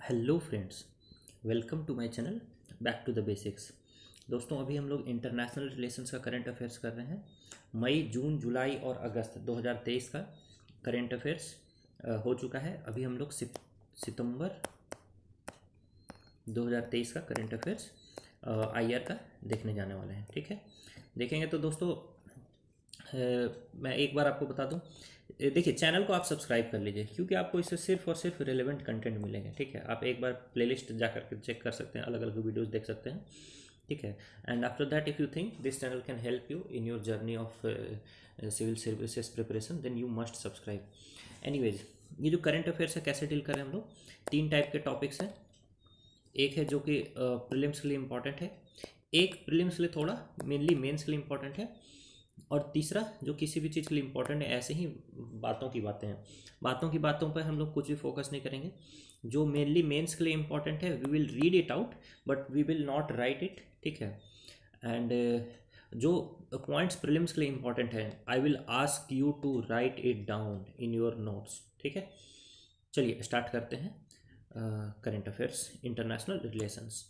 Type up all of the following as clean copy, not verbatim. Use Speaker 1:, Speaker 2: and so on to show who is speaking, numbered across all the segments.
Speaker 1: Hello friends, welcome to my channel back to the basics. दोस्तों, अभी हम लोग इंटरनेशनल रिलेशंस का करंट अफेयर्स कर रहे हैं। मई, जून, जुलाई और अगस्त 2023 का करंट अफेयर्स हो चुका है। अभी हम लोग सितंबर 2023 का करंट अफेयर्स आईआर का देखने जाने वाले हैं। ठीक है, देखेंगे तो दोस्तों मैं एक बार आपको बता दूं। देखिए, चैनल को आप सब्सक्राइब कर लीजिए क्योंकि आपको इससे सिर्फ और सिर्फ रिलेवेंट कंटेंट मिलेंगे। ठीक है, आप एक बार प्लेलिस्ट जा करके चेक कर सकते हैं, अलग अलग वीडियोस देख सकते हैं। ठीक है, and after that if you think this channel can help you in your journey of civil services preparation, then you must subscribe. Anyways, ये जो करंट अफेयर्स है कैसे डील करें हम लोग, 3 टाइप के टॉपिक्स हैं। एक है जो कि प्रीलिम्स के लिए इम्पॉर्टेंट है, एक प्रीलिम्स के लिए थोड़ा मेनली मेंस के लिए इम्पॉर्टेंट है, और तीसरा जो किसी भी चीज़ के लिए इम्पोर्टेंट है। ऐसे ही बातों की बातें हैं, बातों की बातों पर हम लोग कुछ भी फोकस नहीं करेंगे। जो मेनली मेंस के लिए इम्पोर्टेंट है we will read it out but we will not write it. ठीक है, एंड जो पॉइंट्स प्रीलिम्स के लिए इम्पोर्टेंट है I will ask you to write it down in your notes. ठीक है, चलिए स्टार्ट करते हैं करंट अफेयर्स इंटरनेशनल रिलेशंस।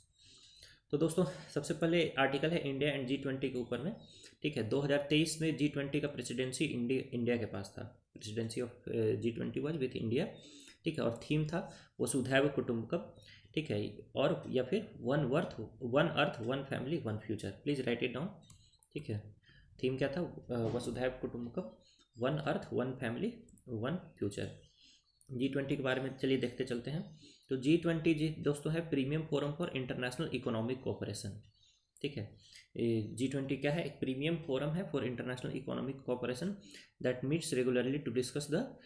Speaker 1: तो दोस्तों, सबसे पहले आर्टिकल है इंडिया एंड G20 के ऊपर में। ठीक है, 2023 में G20 का प्रेसिडेंसी इंडिया के पास था। Presidency of G20 was with India. ठीक है, और थीम था वसुधैव कुटुंबकम। ठीक है, और या फिर one earth one family one future. Please write it down. ठीक है, थीम क्या था? वसुधैव कुटुंबकम, one earth one family one future. G20 के बारे में चलिए देखते चलते हैं। तो G20 जी दोस्तों है premium forum for international economic cooperation. ठीक है, G20 क्या है? एक प्रीमियम फोरम है for international economic cooperation that meets regularly to discuss the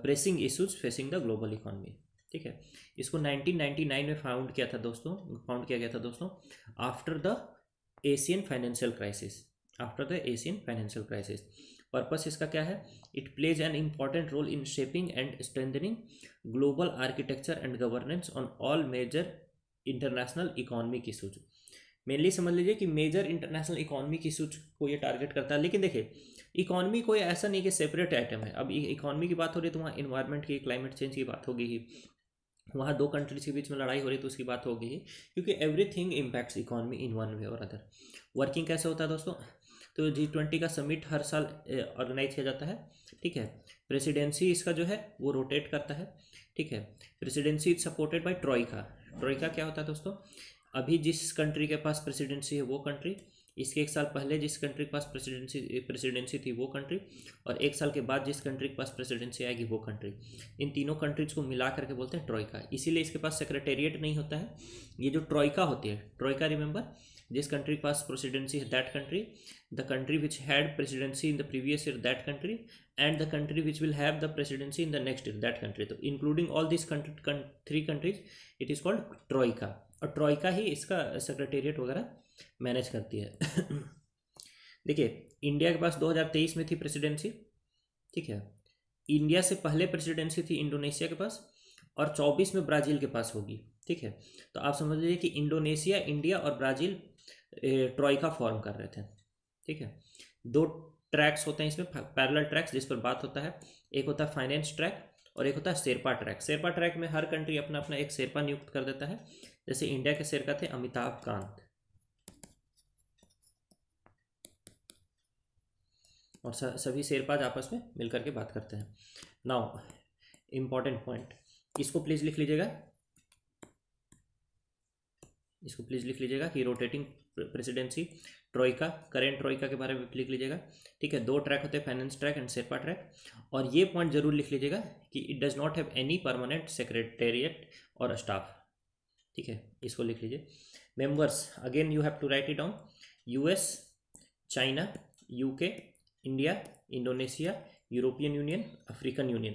Speaker 1: pressing issues facing the global economy. ठीक है, इसको 1999 में फाउंड किया गया था दोस्तों, after the Asian financial crisis. Purpose इसका क्या है? It plays an important role in shaping and strengthening global architecture and governance on all major international economic issues. Mainly समझ लीजिए कि मेजर इंटरनेशनल इकोनॉमिक इशूज को ये टारगेट करता है। लेकिन देखिए, इकोनॉमी कोई ऐसा नहीं कि सेपरेट आइटम है। अब इकोनॉमी की बात हो रही है तो वहाँ इन्वायरमेंट की, क्लाइमेट चेंज की बात होगी ही, वहाँ 2 कंट्रीज के बीच में लड़ाई हो रही है तो उसकी बात होगी ही, क्योंकि everything impacts economy in one way और अदर। वर्किंग कैसे होता है दोस्तों? तो G20 का समिट हर साल ऑर्गेनाइज किया जाता है। ठीक है, प्रेसिडेंसी इसका जो है वो रोटेट करता है। ठीक है, प्रेसिडेंसी इज सपोर्टेड बाय ट्रॉइका। ट्रॉइका क्या होता है दोस्तों? अभी जिस कंट्री के पास प्रेसिडेंसी है वो कंट्री, इसके 1 साल पहले जिस कंट्री के पास प्रेसिडेंसी थी वो कंट्री, और 1 साल के बाद जिस कंट्री के पास प्रेसिडेंसी आएगी वो कंट्री। इन तीनों कंट्रीज को मिला करके बोलते हैं ट्रॉइका। इसीलिए इसके पास सेक्रेटेरिएट नहीं होता है। ये जो ट्रॉइका होती है, ट्रॉइका रिमेंबर, जिस कंट्री के पास प्रेसिडेंसी है that country, the country which had presidency in the previous year that country, and the country which will have the presidency in the next year that country. तो including all this 3 countries it is called troika, और troika ही इसका secretariat वगैरह manage करती है। देखिए, India के पास 2023 में थी प्रेसिडेंसी। ठीक है, इंडिया से पहले प्रेसिडेंसी थी इंडोनेशिया के पास, और 24 में ब्राज़ील के पास होगी। ठीक है, तो आप समझ लीजिए कि इंडोनेशिया, इंडिया और ब्राज़ील ट्रॉइका फॉर्म कर रहे थे। ठीक है, 2 ट्रैक्स होते हैं इसमें, पैरेलल ट्रैक्स जिस पर बात होता है। एक होता है फाइनेंस ट्रैक और एक होता है शेरपा ट्रैक। शेरपा ट्रैक में हर कंट्री अपना अपना एक शेरपा नियुक्त कर देता है। जैसे इंडिया के शेरपा थे अमिताभ कांत, और सभी शेरपाज आपस में मिलकर के बात करते हैं। नाउ इम्पॉर्टेंट पॉइंट, इसको प्लीज़ लिख लीजिएगा कि रोटेटिंग प्रेसिडेंसी, ट्रॉइका, करेंट ट्रॉइका के बारे में लिख लीजिएगा। ठीक है, 2 ट्रैक होते हैं, finance track and Sherpa track. और ये पॉइंट जरूर लिख लीजिएगा कि it does not have any permanent secretariat और स्टाफ। ठीक है, इसको लिख लीजिए। Members, again you have to write it down. US, China, UK, India, Indonesia, European Union, African Union.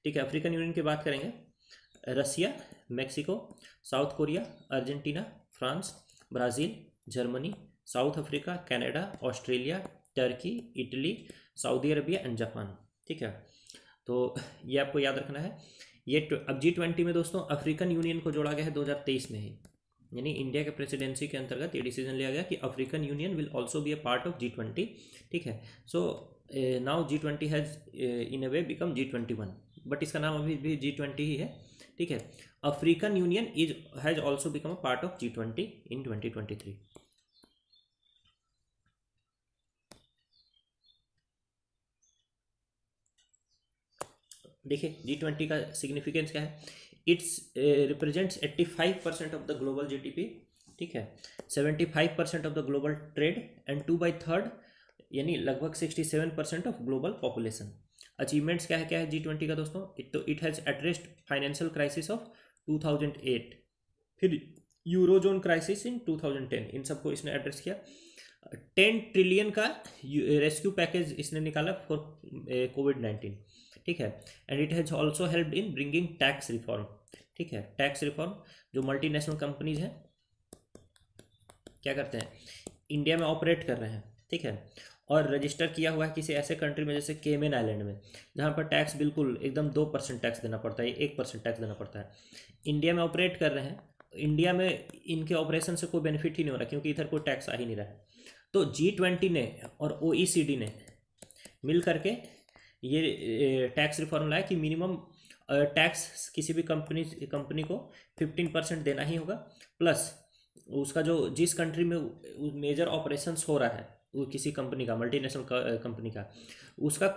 Speaker 1: ठीक है, अफ्रीकन यूनियन की बात करेंगे, Russia, Mexico, South Korea, Argentina, France, Brazil, Germany, South Africa, Canada, Australia, Turkey, Italy, Saudi Arabia and Japan. ठीक है, तो ये आपको याद रखना है। ये अब G20 में दोस्तों अफ्रीकन यूनियन को जोड़ा गया है 2023 में ही, यानी इंडिया के प्रेसिडेंसी के अंतर्गत ये डिसीजन लिया गया कि African union will also be a part of G20। ठीक है, so now G20 has in a way become G21, but इसका नाम अभी भी G20 ही है। ठीक है। African union is has also become a part of G20 इन 2023। देखिए G20 का सिग्निफिकेंस क्या है। It's represents 85% of the global GDP, ठीक है, 75% of the global trade and 2/3 यानी लगभग 67% ऑफ ग्लोबल पॉपुलेशन। अचीवमेंट्स क्या है G20 का दोस्तों। It has addressed financial crisis of 2008, फिर यूरोजोन क्राइसिस इन 2010, इन सबको इसने एड्रेस किया। 10 ट्रिलियन का रेस्क्यू पैकेज इसने निकाला फॉर COVID-19, ठीक है। And it has also helped in bringing tax reform, ठीक है। टैक्स रिफॉर्म, जो मल्टीनेशनल कंपनीज हैं क्या करते हैं, इंडिया में ऑपरेट कर रहे हैं, ठीक है, और रजिस्टर किया हुआ है किसी ऐसे कंट्री में जैसे केमन आइलैंड में, जहाँ पर टैक्स बिल्कुल एकदम 2% टैक्स देना पड़ता है, 1% टैक्स देना पड़ता है। इंडिया में ऑपरेट कर रहे हैं, इंडिया में इनके ऑपरेशन से कोई बेनिफिट ही नहीं हो रहा क्योंकि इधर कोई टैक्स आ ही नहीं रहा है। तो G20 ने और OECD ने मिल करके ये टैक्स रिफॉर्म लाया कि मिनिमम टैक्स किसी भी कंपनी को 15% देना ही होगा, प्लस उसका जो जिस कंट्री में मेजर ऑपरेशंस हो रहा है वो किसी कंपनी का, मल्टीनेशनल कंपनी का, उसका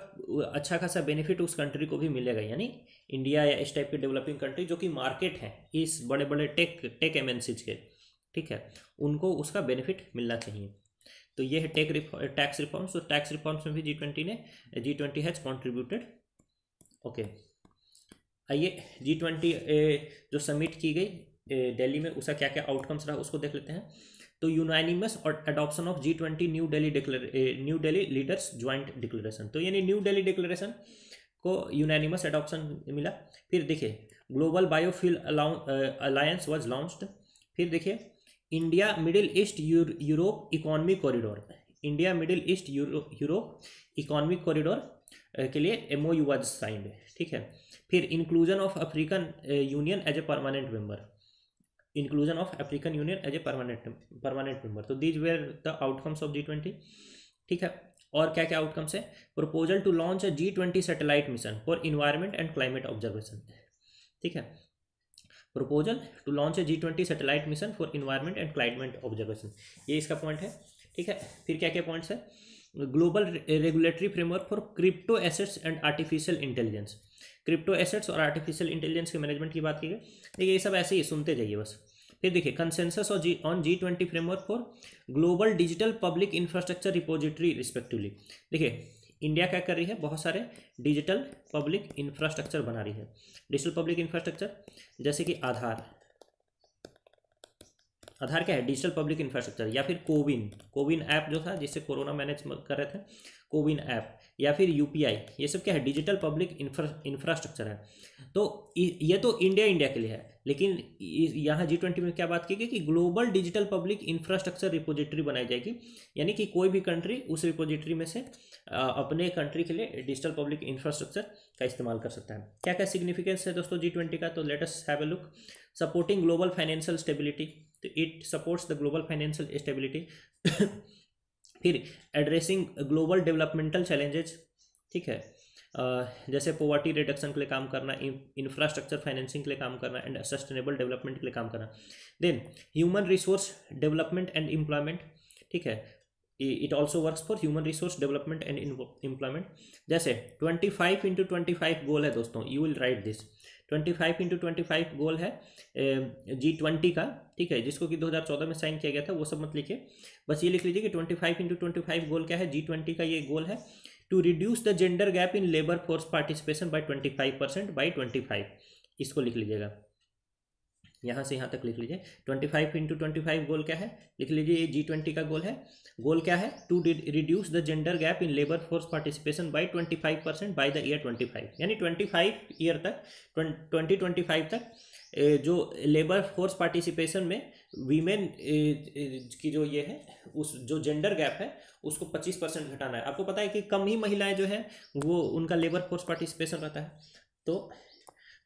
Speaker 1: अच्छा खासा बेनिफिट उस कंट्री को भी मिलेगा। यानी इंडिया या इस टाइप के डेवलपिंग कंट्री जो कि मार्केट है इस बड़े बड़े टेक MNCs के, ठीक है, उनको उसका बेनिफिट मिलना चाहिए। तो ये है टैक्स रिफॉर्म्स। तो टैक्स रिफॉर्म्स में भी G20 हैज़ कॉन्ट्रीब्यूटेड। ओके, आइए G20 जो समिट की गई दिल्ली में, उसका क्या क्या आउटकम्स रहा उसको देख लेते हैं। तो यूनानिमस और adoption of G20 new Delhi leaders joint declaration, तो यानी न्यू दिल्ली डिक्लेरेशन को यूनानिमस एडॉप्शन मिला। फिर देखिए global biofuel alliance was launched. फिर देखिए India Middle East Europe economic corridor, India Middle East Europe economic corridor के लिए MOU वाज साइंड, ठीक है। फिर inclusion of African Union as a permanent member, inclusion of African Union as a permanent member. तो these were the outcomes of G20, ठीक है। और क्या क्या आउटकम्स है। Proposal to launch a G20 satellite mission for environment and climate observation, ठीक है। Proposal to launch a G20 satellite mission for environment and climate observation, ये इसका पॉइंट है, ठीक है। फिर क्या क्या पॉइंट्स है। Global regulatory framework for crypto assets and artificial intelligence, crypto assets और आर्टिफिशियल इंटेलिजेंस के मैनेजमेंट की बात की गई। देखिए ये सब ऐसे ही सुनते जाइए बस। फिर देखिए consensus on G20 framework for global digital public infrastructure repository respectively. देखिए इंडिया क्या कर रही है, बहुत सारे डिजिटल पब्लिक इंफ्रास्ट्रक्चर बना रही है। डिजिटल पब्लिक इंफ्रास्ट्रक्चर जैसे कि आधार क्या है, डिजिटल पब्लिक इंफ्रास्ट्रक्चर, या फिर कोविन ऐप जो था जिससे कोरोना मैनेज कर रहे थे, कोविन ऐप, या फिर UPI, ये सब क्या है, डिजिटल पब्लिक इंफ्रास्ट्रक्चर है। तो ये तो इंडिया के लिए है, लेकिन यहाँ G20 में क्या बात की गई कि global digital public infrastructure repository बनाई जाएगी, यानी कि कोई भी कंट्री उस रिपोजिटरी में से अपने कंट्री के लिए डिजिटल पब्लिक इंफ्रास्ट्रक्चर का इस्तेमाल कर सकता है। क्या क्या सिग्निफिकेंस है दोस्तों G20 का, तो let us have a look. Supporting global financial stability, तो it supports the global financial stability. फिर एड्रेसिंग ग्लोबल डेवलपमेंटल चैलेंजेज, ठीक है, जैसे पॉवर्टी रिडक्शन के लिए काम करना, इंफ्रास्ट्रक्चर फाइनेंसिंग के लिए काम करना एंड सस्टेनेबल डेवलपमेंट के लिए काम करना। Then human resource development and employment, ठीक है, it also works for human resource development and employment. जैसे 25x25 गोल है दोस्तों, you will write this. 25x25 goal है G20 का, ठीक है, जिसको कि 2014 में साइन किया गया था, वो सब मत लिखिए, बस ये लिख लीजिए कि 25x25 गोल क्या है, G20 का ये गोल है to reduce the gender gap in labour force participation by 25% by 25। इसको लिख लीजिएगा, यहाँ से यहाँ तक लिख लीजिए। 25x25 गोल क्या है, लिख लीजिए, ये G20 का गोल है। गोल क्या है, to reduce the gender gap in labour force participation by 25% by the year 25, यानी 25 ईयर तक, 2025 तक जो लेबर फोर्स पार्टिसिपेशन में वीमेन की जो ये है, उस जो जेंडर गैप है उसको 25% घटाना है। आपको पता है कि कम ही महिलाएं जो है वो उनका लेबर फोर्स पार्टिसिपेशन रहता है, तो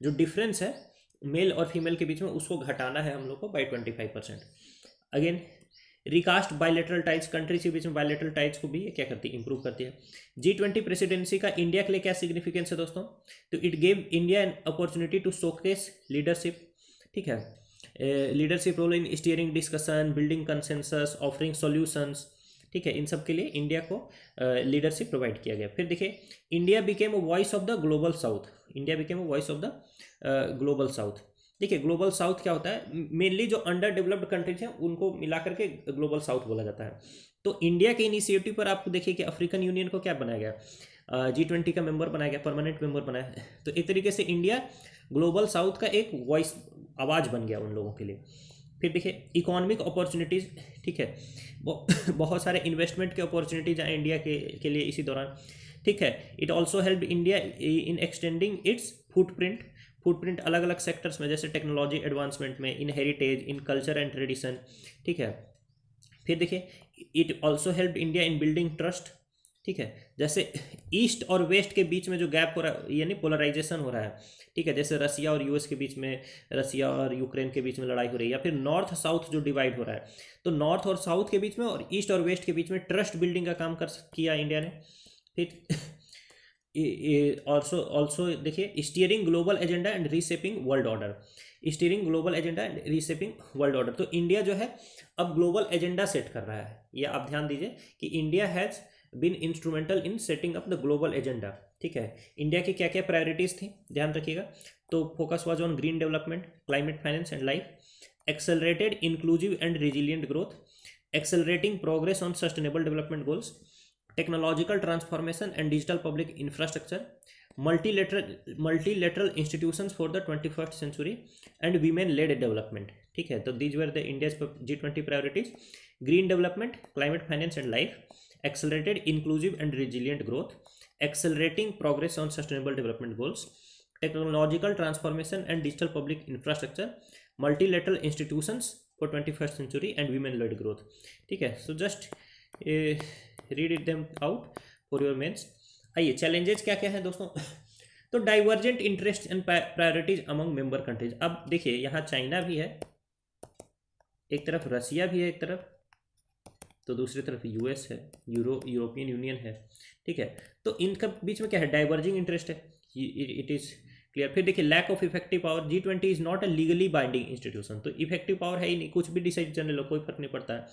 Speaker 1: जो डिफरेंस है मेल और फीमेल के बीच में उसको घटाना है हम लोग को by 25%। Again recast bilateral ties, countries के बीच में बायलैटरल टाइज को भी ये क्या करती है, इंप्रूव करती है। G20 प्रेसिडेंसी का इंडिया के लिए क्या सिग्निफिकेंस है दोस्तों, तो it gave India an opportunity to showcase leadership, ठीक है, leadership role in steering discussion, building consensus, offering solutions, ठीक है, इन सब के लिए इंडिया को लीडरशिप प्रोवाइड किया गया। फिर देखिए India became a voice of the global south, India became a voice of the global South. देखिए ग्लोबल साउथ क्या होता है, मेनली जो अंडर डेवलप्ड कंट्रीज हैं उनको मिला करके ग्लोबल साउथ बोला जाता है। तो इंडिया के इनिशिएटिव पर आपको देखिए कि अफ्रीकन यूनियन को क्या बनाया गया, G20 का मेंबर बनाया गया, परमानेंट मेंबर बनाया। तो एक तरीके से इंडिया ग्लोबल साउथ का एक वॉइस, आवाज़ बन गया उन लोगों के लिए। फिर देखिए इकोनॉमिक अपॉर्चुनिटीज़, ठीक है, बहुत सारे इन्वेस्टमेंट के अपॉर्चुनिटीज आए इंडिया के लिए इसी दौरान, ठीक है। It also help India in extending its footprint अलग अलग सेक्टर्स में, जैसे टेक्नोलॉजी एडवांसमेंट में, in heritage, in culture and tradition, ठीक है। फिर देखिए it also help India in building trust, ठीक है, जैसे ईस्ट और वेस्ट के बीच में जो गैप हो रहा है, यानी पोलराइजेशन हो रहा है, ठीक है, जैसे रसिया और यूएस के बीच में, रसिया और यूक्रेन के बीच में लड़ाई हो रही है, या फिर नॉर्थ साउथ जो डिवाइड हो रहा है, तो नॉर्थ और साउथ के बीच में और ईस्ट और वेस्ट के बीच में ट्रस्ट बिल्डिंग का काम किया इंडिया ने। फिर ऑल्सो देखिए steering global agenda and reshaping world order, steering global agenda and reshaping world order. तो इंडिया जो है अब ग्लोबल एजेंडा सेट कर रहा है, ये आप ध्यान दीजिए कि India has been instrumental in setting up the global agenda, ठीक है। इंडिया की क्या क्या प्रायोरिटीज़ थी, ध्यान रखिएगा। तो focus was on green development, climate finance and life, accelerated inclusive and resilient growth, accelerating progress on sustainable development goals, technological transformation and digital public infrastructure, multilateral institutions for the 21st century and women led development, ठीक है। तो these were the India's G20 priorities, green development, climate finance and life, accelerated inclusive and resilient growth, accelerating progress on sustainable development goals, technological transformation and digital public infrastructure, multilateral institutions for 21st century and women led growth, ठीक है। so just read it them out for your mains। आइए challenges क्या क्या है दोस्तों तो divergent interest and priorities among member countries. अब देखिए यहाँ चाइना भी है एक तरफ, रसिया भी है एक तरफ, तो दूसरी तरफ यूएस है, यूरोपियन यूनियन है, ठीक है। तो इनका बीच में क्या है, डाइवर्जिंग इंटरेस्ट है, इट इज़ क्लियर। फिर देखिए lack of effective power, G20 is not a legally binding institution, तो इफेक्टिव पावर है ही नहीं, कुछ भी डिसीजन ले लो कोई फर्क नहीं पड़ता है।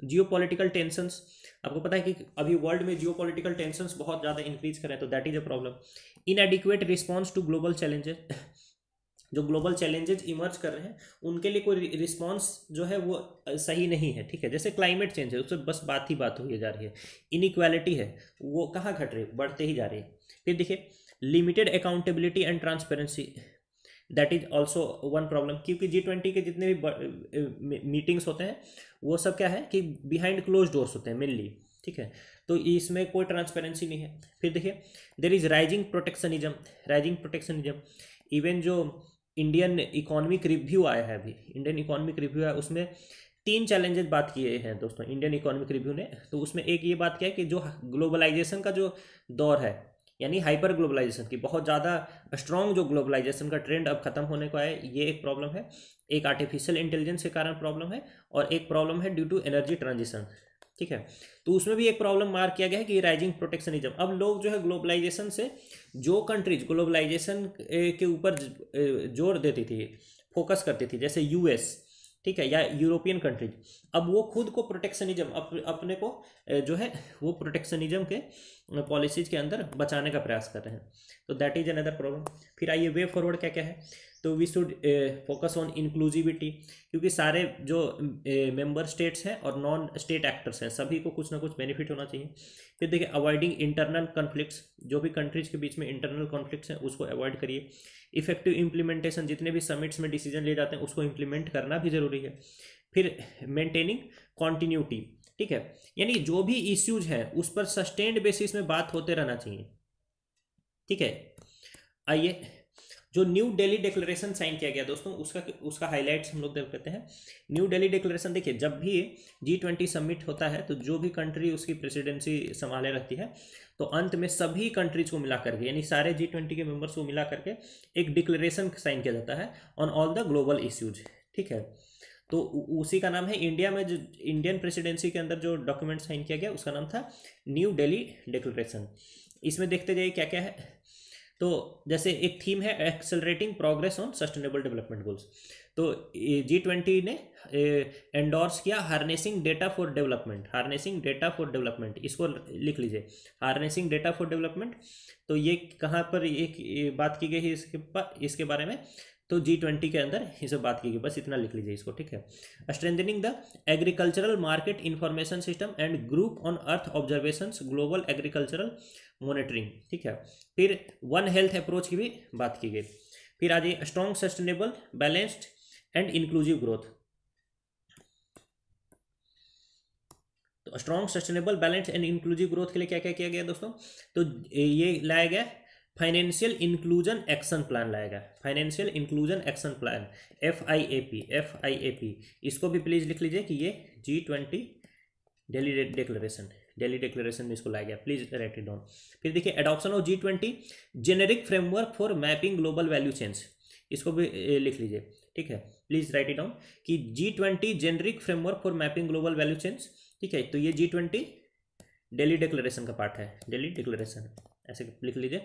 Speaker 1: जियो पॉलिटिकल टेंशंस, आपको पता है कि अभी वर्ल्ड में जियो पॉलिटिकल टेंशंस बहुत ज़्यादा इंक्रीज कर रहे हैं, तो that is a problem. Inadequate response to global challenges, जो ग्लोबल चैलेंजेस इमर्ज कर रहे हैं उनके लिए कोई रिस्पांस जो है वो सही नहीं है, ठीक है। जैसे क्लाइमेट चेंज है उससे बस बात ही बात हुई जा रही है, इनइक्वालिटी है वो कहाँ घट रही है, बढ़ते ही जा रही है। फिर देखिए limited accountability and transparency, that is also one problem, क्योंकि G20 के जितने भी मीटिंग्स होते हैं वो सब क्या है कि बिहाइंड क्लोज डोर्स होते हैं मेनली, ठीक है। तो इसमें कोई ट्रांसपेरेंसी नहीं है। फिर देखिए there is rising protectionism, even जो इंडियन इकोनॉमिक रिव्यू आया है, अभी इंडियन इकोनॉमिक रिव्यू है, उसमें 3 चैलेंजेस बात किए हैं दोस्तों इंडियन इकोनॉमिक रिव्यू ने। तो उसमें एक ये बात किया है कि जो ग्लोबलाइजेशन का जो दौर है, यानी हाइपर ग्लोबलाइजेशन की, बहुत ज़्यादा स्ट्रॉन्ग जो ग्लोबलाइजेशन का ट्रेंड अब खत्म होने को है, ये एक प्रॉब्लम है। एक आर्टिफिशियल इंटेलिजेंस के कारण प्रॉब्लम है, और एक प्रॉब्लम है ड्यू टू एनर्जी ट्रांजिशन, ठीक है। तो उसमें भी एक प्रॉब्लम मार्क किया गया है कि राइजिंग प्रोटेक्शनिज्म। अब लोग जो है ग्लोबलाइजेशन से, जो कंट्रीज ग्लोबलाइजेशन के ऊपर जोर देती थी, फोकस करती थी, जैसे यूएस, ठीक है, या यूरोपियन कंट्रीज, अब वो खुद को प्रोटेक्शनिज्म अपने को जो है वो प्रोटेक्शनिज्म के पॉलिसीज के अंदर बचाने का प्रयास कर रहे हैं, तो दैट इज अनदर प्रॉब्लम। फिर आइए वे फॉरवर्ड क्या क्या है, तो we should focus on inclusivity, क्योंकि सारे जो मेंबर स्टेट्स हैं और नॉन स्टेट एक्टर्स हैं सभी को कुछ ना कुछ बेनिफिट होना चाहिए। फिर देखिए अवॉइडिंग इंटरनल कॉन्फ्लिक्ट्स, जो भी कंट्रीज के बीच में इंटरनल कॉन्फ्लिक्ट्स हैं उसको अवॉइड करिए। इफेक्टिव इम्प्लीमेंटेशन, जितने भी समिट्स में डिसीजन ले जाते हैं उसको इम्प्लीमेंट करना भी ज़रूरी है। फिर मेंटेनिंग कॉन्टिन्यूटी, ठीक है, यानी जो भी इश्यूज हैं उस पर सस्टेन्ड बेसिस में बात होते रहना चाहिए, ठीक है। आइए जो न्यू दिल्ली डिक्लेरेशन साइन किया गया दोस्तों, उसका हाईलाइट्स हम लोग देख लेते हैं। न्यू दिल्ली डिक्लेरेशन, देखिए जब भी G20 समिट होता है तो जो भी कंट्री उसकी प्रेसिडेंसी संभाले रहती है, तो अंत में सभी कंट्रीज को मिला करके, यानी सारे G20 के मेंबर्स को मिला करके एक डिक्लेरेशन साइन किया जाता है on all the global issues, ठीक है। तो उसी का नाम है, इंडिया में जो इंडियन प्रेसिडेंसी के अंदर जो डॉक्यूमेंट साइन किया गया उसका नाम था न्यू दिल्ली डिक्लेरेशन। इसमें देखते जाइए क्या क्या है। तो जैसे एक थीम है accelerating progress on sustainable development goals. तो G20 ने एंडोर्स किया harnessing data for development, harnessing data for development, इसको लिख लीजिए, हार्नेसिंग डेटा फॉर डेवलपमेंट। तो ये कहाँ पर एक बात की गई है इसके बारे में, तो G20 के अंदर ये सब बात की गई, बस इतना लिख लीजिए इसको, ठीक है। Strengthening the agricultural market information system and group on earth observations global agricultural monitoring, ठीक है। फिर वन हेल्थ अप्रोच की भी बात की गई। फिर आ जाइए strong sustainable balanced and inclusive growth. तो strong sustainable balance and inclusive growth के लिए क्या क्या किया गया दोस्तों, तो ये लाया गया फाइनेंशियल इंक्लूजन एक्शन प्लान लाया गया, financial inclusion action plan FIAP, इसको भी प्लीज लिख लीजिए कि ये G20 दिल्ली डिक्लेरेशन में इसको लाया गया, प्लीज राइट इट डाउन। फिर देखिए adoption of G20 generic framework for mapping global value chains, इसको भी लिख लीजिए, ठीक है, प्लीज राइट इट डाउन कि G20 generic framework for mapping global value chains, ठीक है। तो ये G20 दिल्ली डिक्लेरेशन का पार्ट है, दिल्ली डिक्लेरेशन ऐसे लिख लीजिए।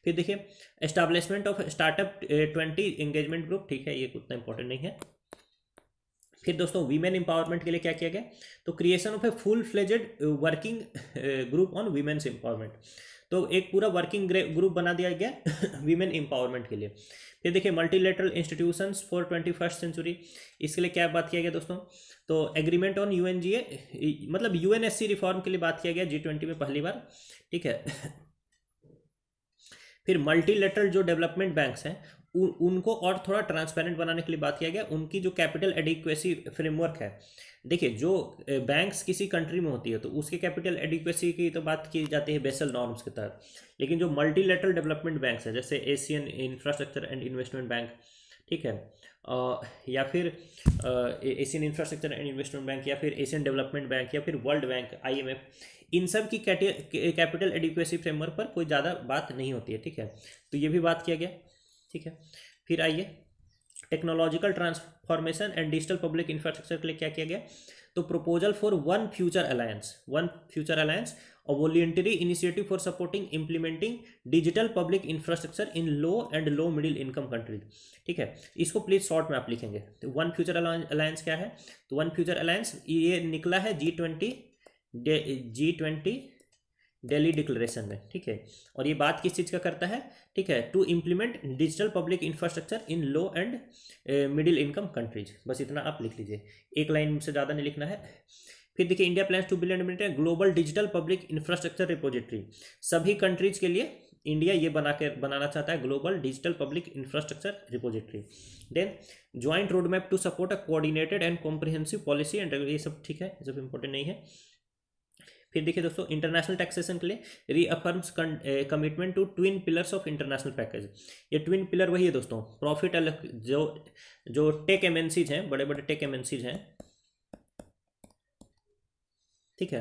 Speaker 1: फिर देखिए establishment of startup 20 engagement group, ठीक है, ये उतना इंपॉर्टेंट नहीं है। फिर दोस्तों वीमेन एम्पावरमेंट के लिए क्या किया गया, तो creation of a full fledged working group on women's empowerment, तो एक पूरा वर्किंग ग्रुप बना दिया गया वीमेन एम्पावरमेंट के लिए। फिर देखिए multilateral institutions for 21st century, इसके लिए क्या बात किया गया दोस्तों, तो एग्रीमेंट ऑन UNGA मतलब UNSC रिफॉर्म के लिए बात किया गया G20 में पहली बार, ठीक है। फिर मल्टीलेटरल जो डेवलपमेंट बैंक्स हैं उनको और थोड़ा ट्रांसपेरेंट बनाने के लिए बात किया गया, उनकी जो कैपिटल एडिक्वेसी फ्रेमवर्क है, देखिए जो बैंक्स किसी कंट्री में होती है तो उसके कैपिटल एडिक्वेसी की तो बात की जाती है बेसल नॉर्म्स के तहत, लेकिन जो मल्टीलेटरल डेवलपमेंट बैंक्स है जैसे Asian infrastructure and investment bank, ठीक है, या फिर Asian infrastructure and investment bank, या फिर एशियन डेवलपमेंट बैंक, या फिर वर्ल्ड बैंक IMF, इन सब की कैपिटल एडिक्वेसी फ्रेमवर्क पर कोई ज़्यादा बात नहीं होती है, ठीक है। तो ये भी बात किया गया, ठीक है। फिर आइए technological transformation and digital public infrastructure के लिए क्या किया गया, तो proposal for one future alliance और voluntary initiative for supporting implementing digital public infrastructure in low middle income countries, ठीक है। इसको प्लीज शॉर्ट में आप लिखेंगे। तो वन फ्यूचर अलायंस क्या है, तो वन फ्यूचर अलायंस ये निकला है G20 दिल्ली डिक्लेरेशन में, ठीक है। और ये बात किस चीज़ का करता है, ठीक है, to implement digital public infrastructure in low and middle income countries, बस इतना आप लिख लीजिए, एक लाइन से ज़्यादा नहीं लिखना है। फिर देखिए India plans to build global digital public infrastructure repository, सभी कंट्रीज के लिए इंडिया ये बनाना चाहता है global digital public infrastructure repository. Then joint road map to support a coordinated and comprehensive policy and, ये सब ठीक है, ये सब इंपॉर्टेंट नहीं है। फिर देखिए दोस्तों इंटरनेशनल टैक्सेशन के लिए reaffirms commitment to twin pillars of international package, ये ट्विन पिलर वही है दोस्तों, प्रॉफिट जो टेक MNCs हैं, बड़े बड़े टेक MNCs हैं, ठीक है,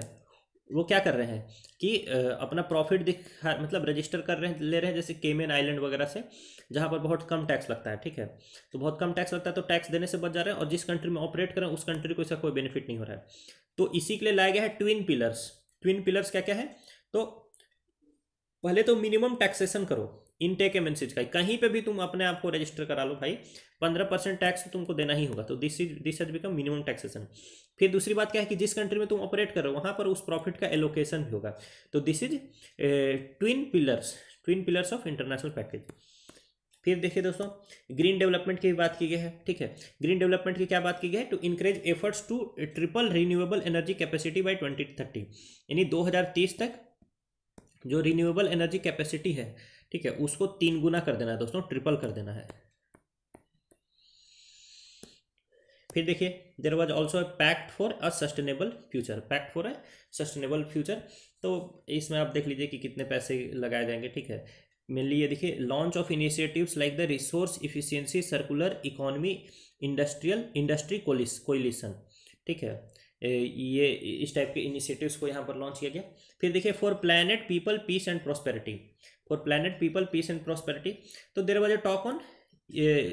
Speaker 1: वो क्या कर रहे हैं कि अपना प्रॉफिट मतलब रजिस्टर कर रहे हैं, ले रहे हैं जैसे केमेन आइलैंड वगैरह से, जहाँ पर बहुत कम टैक्स लगता है, ठीक है। तो बहुत कम टैक्स लगता है तो टैक्स देने से बच जा रहे हैं, और जिस कंट्री में ऑपरेट कर रहे हैं उस कंट्री को इसका कोई बेनिफिट नहीं हो रहा है। तो इसी के लिए लाया गया है ट्विन पिलर्स। ट्विन पिलर्स क्या क्या है, तो पहले तो मिनिमम टैक्सेशन करो इन टेक MNCs का, कहीं पे भी तुम अपने आप को रजिस्टर करा लो भाई, 15% टैक्स तो तुमको देना ही होगा, तो this has become minimum taxation. फिर दूसरी बात क्या है कि जिस कंट्री में तुम ऑपरेट कर रहे हो वहाँ पर उस प्रॉफिट का एलोकेशन भी होगा, तो this is twin pillars of international package. फिर देखिए दोस्तों ग्रीन डेवलपमेंट की बात की गई है, ठीक है। ग्रीन डेवलपमेंट की क्या बात की गई है, to encourage efforts to triple renewable energy capacity by 2030, यानी 2030 तक जो रिन्यूएबल एनर्जी कैपेसिटी है, ठीक है, उसको 3 गुना कर देना है दोस्तों, ट्रिपल कर देना है। फिर देखिए there was also a pact for a sustainable future, तो इसमें आप देख लीजिए कि कितने पैसे लगाए जाएंगे, ठीक है। मेनली ये देखिए launch of initiatives like the resource efficiency circular economy industry coalition, ठीक है, ये इस टाइप के इनिशिएटिव्स को यहाँ पर लॉन्च किया गया। फिर देखिए for planet people peace and prosperity, तो there was a talk on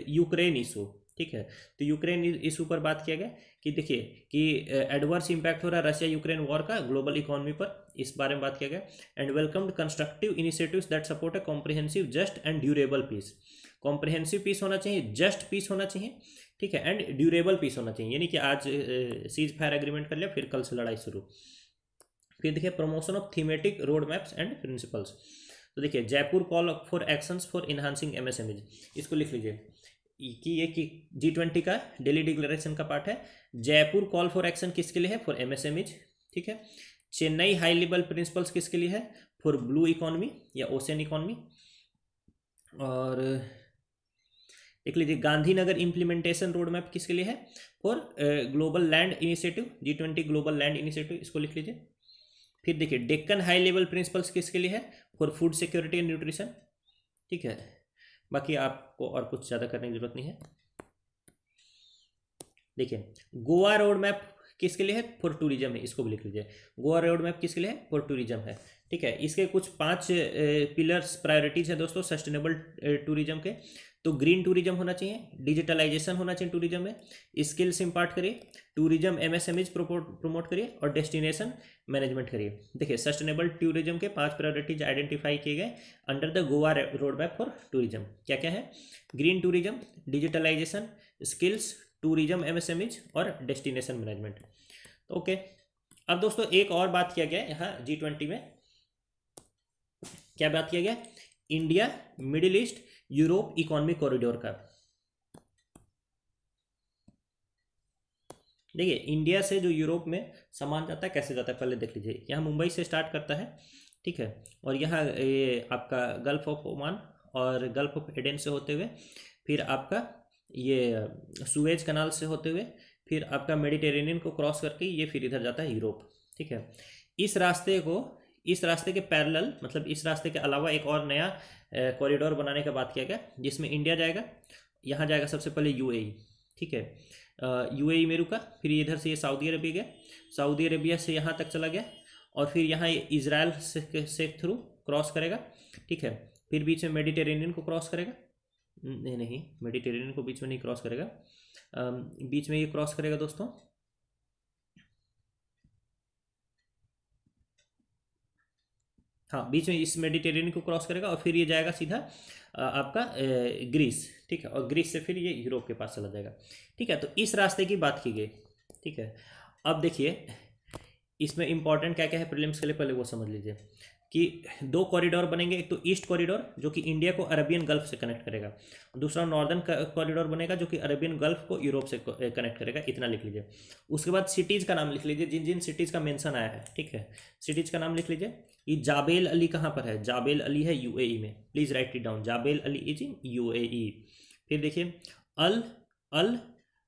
Speaker 1: Ukraine issue, ठीक है। तो यूक्रेन इस ऊपर बात किया गया कि देखिए कि एडवर्स इंपैक्ट हो रहा है रशिया यूक्रेन वॉर का ग्लोबल इकोनॉमी पर, इस बारे में बात किया गया। And welcomed constructive initiatives that support a comprehensive just and durable peace. Comprehensive peace होना चाहिए, जस्ट पीस होना चाहिए, ठीक है, एंड ड्यूरेबल पीस होना चाहिए, यानी कि आज सीज फायर एग्रीमेंट कर लिया फिर कल से लड़ाई शुरू। फिर देखिए promotion of thematic road maps and principles. तो देखिए Jaipur call for actions for enhancing MSMEs, इसको लिख लीजिए कि ये कि G20 का डेली डिक्लेरेशन का पार्ट है। जयपुर कॉल फॉर एक्शन किसके लिए है? फॉर एमएसएमईज, ठीक है। चेन्नई हाई लेवल प्रिंसिपल्स किसके लिए है? फॉर ब्लू इकोनॉमी या ओशियन इकोनॉमी। और देख लीजिए गांधीनगर इम्प्लीमेंटेशन रोड मैप किसके लिए है? For global land initiative, G20 global land initiative, इसको लिख लीजिए। फिर देखिए डेक्कन हाई लेवल प्रिंसिपल्स किसके लिए है? For food security and nutrition, ठीक है। बाकी आपको और कुछ ज़्यादा करने की जरूरत नहीं है। देखिए गोवा रोड मैप किसके लिए है? फॉर टूरिज्म है, इसको भी लिख लीजिए। गोवा रोड मैप किसके लिए है? फॉर टूरिज्म है, ठीक है। इसके कुछ 5 पिलर्स प्रायोरिटीज है दोस्तों सस्टेनेबल टूरिज्म के। तो ग्रीन टूरिज्म होना चाहिए, डिजिटलाइजेशन होना चाहिए टूरिज्म में, स्किल्स इंपार्ट करिए, टूरिज्म एमएसएमईज प्रमोट करिए और डेस्टिनेशन मैनेजमेंट करिए। देखिए सस्टेनेबल टूरिज्म के 5 प्रायोरिटीज आइडेंटिफाई किए गए under the Goa road map for tourism. क्या क्या है? Green tourism, digitalisation, skills, tourism MSMEs और डेस्टिनेशन मैनेजमेंट। तो ओके, अब दोस्तों एक और बात किया गया यहाँ G20 में। क्या बात किया गया? India Middle East Europe economic corridor का। देखिए इंडिया से जो यूरोप में सामान जाता है कैसे जाता है पहले देख लीजिए। यहाँ मुंबई से स्टार्ट करता है, ठीक है, और यहाँ ये आपका गल्फ ऑफ ओमान और गल्फ ऑफ एडन से होते हुए फिर आपका ये सुएज कनाल से होते हुए फिर आपका मेडिटेरेनियन को क्रॉस करके ये फिर इधर जाता है यूरोप, ठीक है। इस रास्ते के पैरेलल, मतलब इस रास्ते के अलावा एक और नया कॉरिडोर बनाने का बात किया गया जिसमें इंडिया जाएगा, यहाँ जाएगा सबसे पहले यूएई, ठीक है। यूएई में रुका, फिर इधर से ये सऊदी अरबिया गया, सऊदी अरबिया से यहाँ तक चला गया और फिर यहाँ ये इजराइल से थ्रू क्रॉस करेगा, ठीक है। फिर बीच में मेडिटेरेनियन को क्रॉस करेगा, नहीं मेडिटेरेनियन को बीच में नहीं क्रॉस करेगा, बीच में ये क्रॉस करेगा दोस्तों, हाँ बीच में इस मेडिटेरेनियन को क्रॉस करेगा और फिर ये जाएगा सीधा आपका ग्रीस, ठीक है, और ग्रीस से फिर ये यूरोप के पास चला जाएगा, ठीक है। तो इस रास्ते की बात की गई, ठीक है। अब देखिए इसमें इंपॉर्टेंट क्या क्या है प्रीलिम्स के लिए, पहले वो समझ लीजिए कि 2 कॉरिडोर बनेंगे। एक तो ईस्ट कॉरिडोर जो कि इंडिया को अरबियन गल्फ से कनेक्ट करेगा, दूसरा नॉर्दर्न कॉरिडोर बनेगा जो कि अरबियन गल्फ को यूरोप से कनेक्ट करेगा, इतना लिख लीजिए। उसके बाद सिटीज़ का नाम लिख लीजिए, जिन जिन सिटीज़ का मेंशन आया है, ठीक है, सिटीज़ का नाम लिख लीजिए। ये जाबेल अली कहाँ पर है? जाबेल अली है यूएई में, please write it down, Jebel Ali is in UAE. फिर देखिए अल अल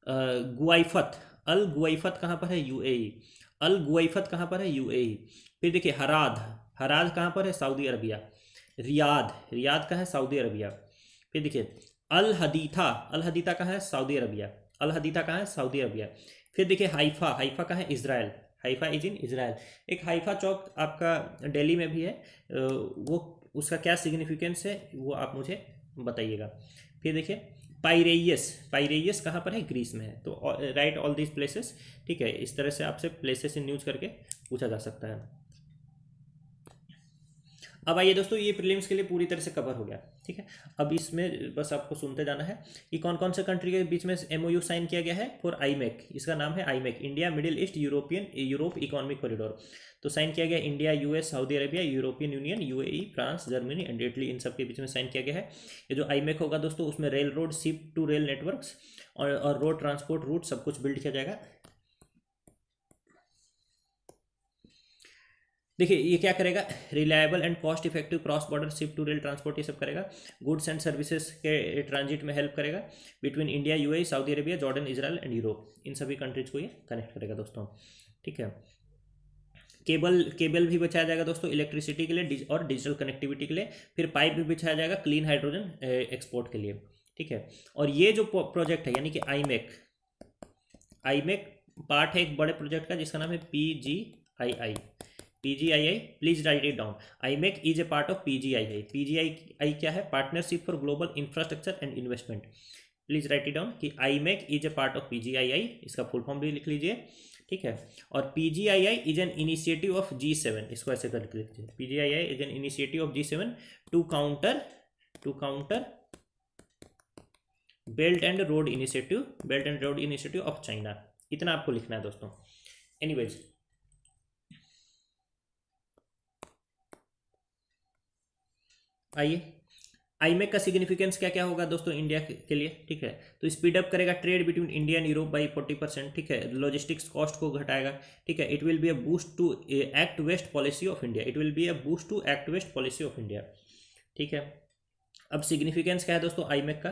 Speaker 1: अल गुआइफत कहाँ पर है? यूएई। अल गुआइफत कहाँ पर है? यूएई। फिर देखिए हराद कहाँ पर है? Saudi Arabia. रियाद कहाँ है? Saudi Arabia. फिर देखिए अल हदीथा कहाँ है? Saudi Arabia. अल हदीथा कहाँ है? Saudi Arabia. फिर देखिए हाइफा कहाँ है? Israel. Haifa is in Israel. एक हाइफा चौक आपका दिल्ली में भी है, वो उसका क्या सिग्निफिकेंस है वो आप मुझे बताइएगा। फिर देखिए पाइरेयस कहाँ पर है? ग्रीस में है। तो राइट ऑल दीज प्लेसेस, ठीक है। इस तरह से आपसे प्लेसेस इन यूज करके पूछा जा सकता है। अब आइए दोस्तों, ये प्रीलिम्स के लिए पूरी तरह से कवर हो गया, ठीक है। अब इसमें बस आपको सुनते जाना है कि कौन कौन से कंट्री के बीच में एमओयू साइन किया गया है फॉर आईमेक। इसका नाम है IMEC, India Middle East Europe economic corridor. तो साइन किया गया India, US, Saudi Arabia, European Union, UAE, France, Germany and Italy, इन सब के बीच में साइन किया गया है। ये जो आईमेक होगा दोस्तों उसमें rail road, ship to rail networks और रोड ट्रांसपोर्ट रूट सब कुछ बिल्ड किया जाएगा। देखिए ये क्या करेगा? Reliable and cost effective cross border ship to rail transport ये सब करेगा। गुड्स एंड सर्विसेज के ट्रांजिट में हेल्प करेगा between India, UAE, Saudi Arabia, Jordan, Israel and Europe, इन सभी कंट्रीज को ये कनेक्ट करेगा दोस्तों, ठीक है। केबल भी बिछाया जाएगा दोस्तों इलेक्ट्रिसिटी के लिए और डिजिटल कनेक्टिविटी के लिए। फिर पाइप भी बिछाया जाएगा क्लीन हाइड्रोजन एक्सपोर्ट के लिए, ठीक है। और ये जो प्रोजेक्ट है यानी कि आईमेक पार्ट है एक बड़े प्रोजेक्ट का जिसका नाम है PGII, please write it down. IMEC is a part of PGII। PGII क्या है? Partnership for global infrastructure and investment. Please write it down कि IMEC is a part of PGII, इसका फुल फॉर्म भी लिख लीजिए, ठीक है। और PGII is an initiative of G7, इसको ऐसे कर लीजिए, PGII is an initiative of G7 to counter belt and road initiative of China. इतना आपको लिखना है दोस्तों। एनीवेज, आइए, आईमेक का सिग्निफिकेंस क्या क्या होगा दोस्तों इंडिया के लिए, ठीक है। तो स्पीड अप करेगा trade between India and Europe by 40%, ठीक है। लॉजिस्टिक्स कॉस्ट को घटाएगा, ठीक है। It will be a boost to act west policy of India, ठीक है। अब सिग्निफिकेंस क्या है दोस्तों आईमेक का,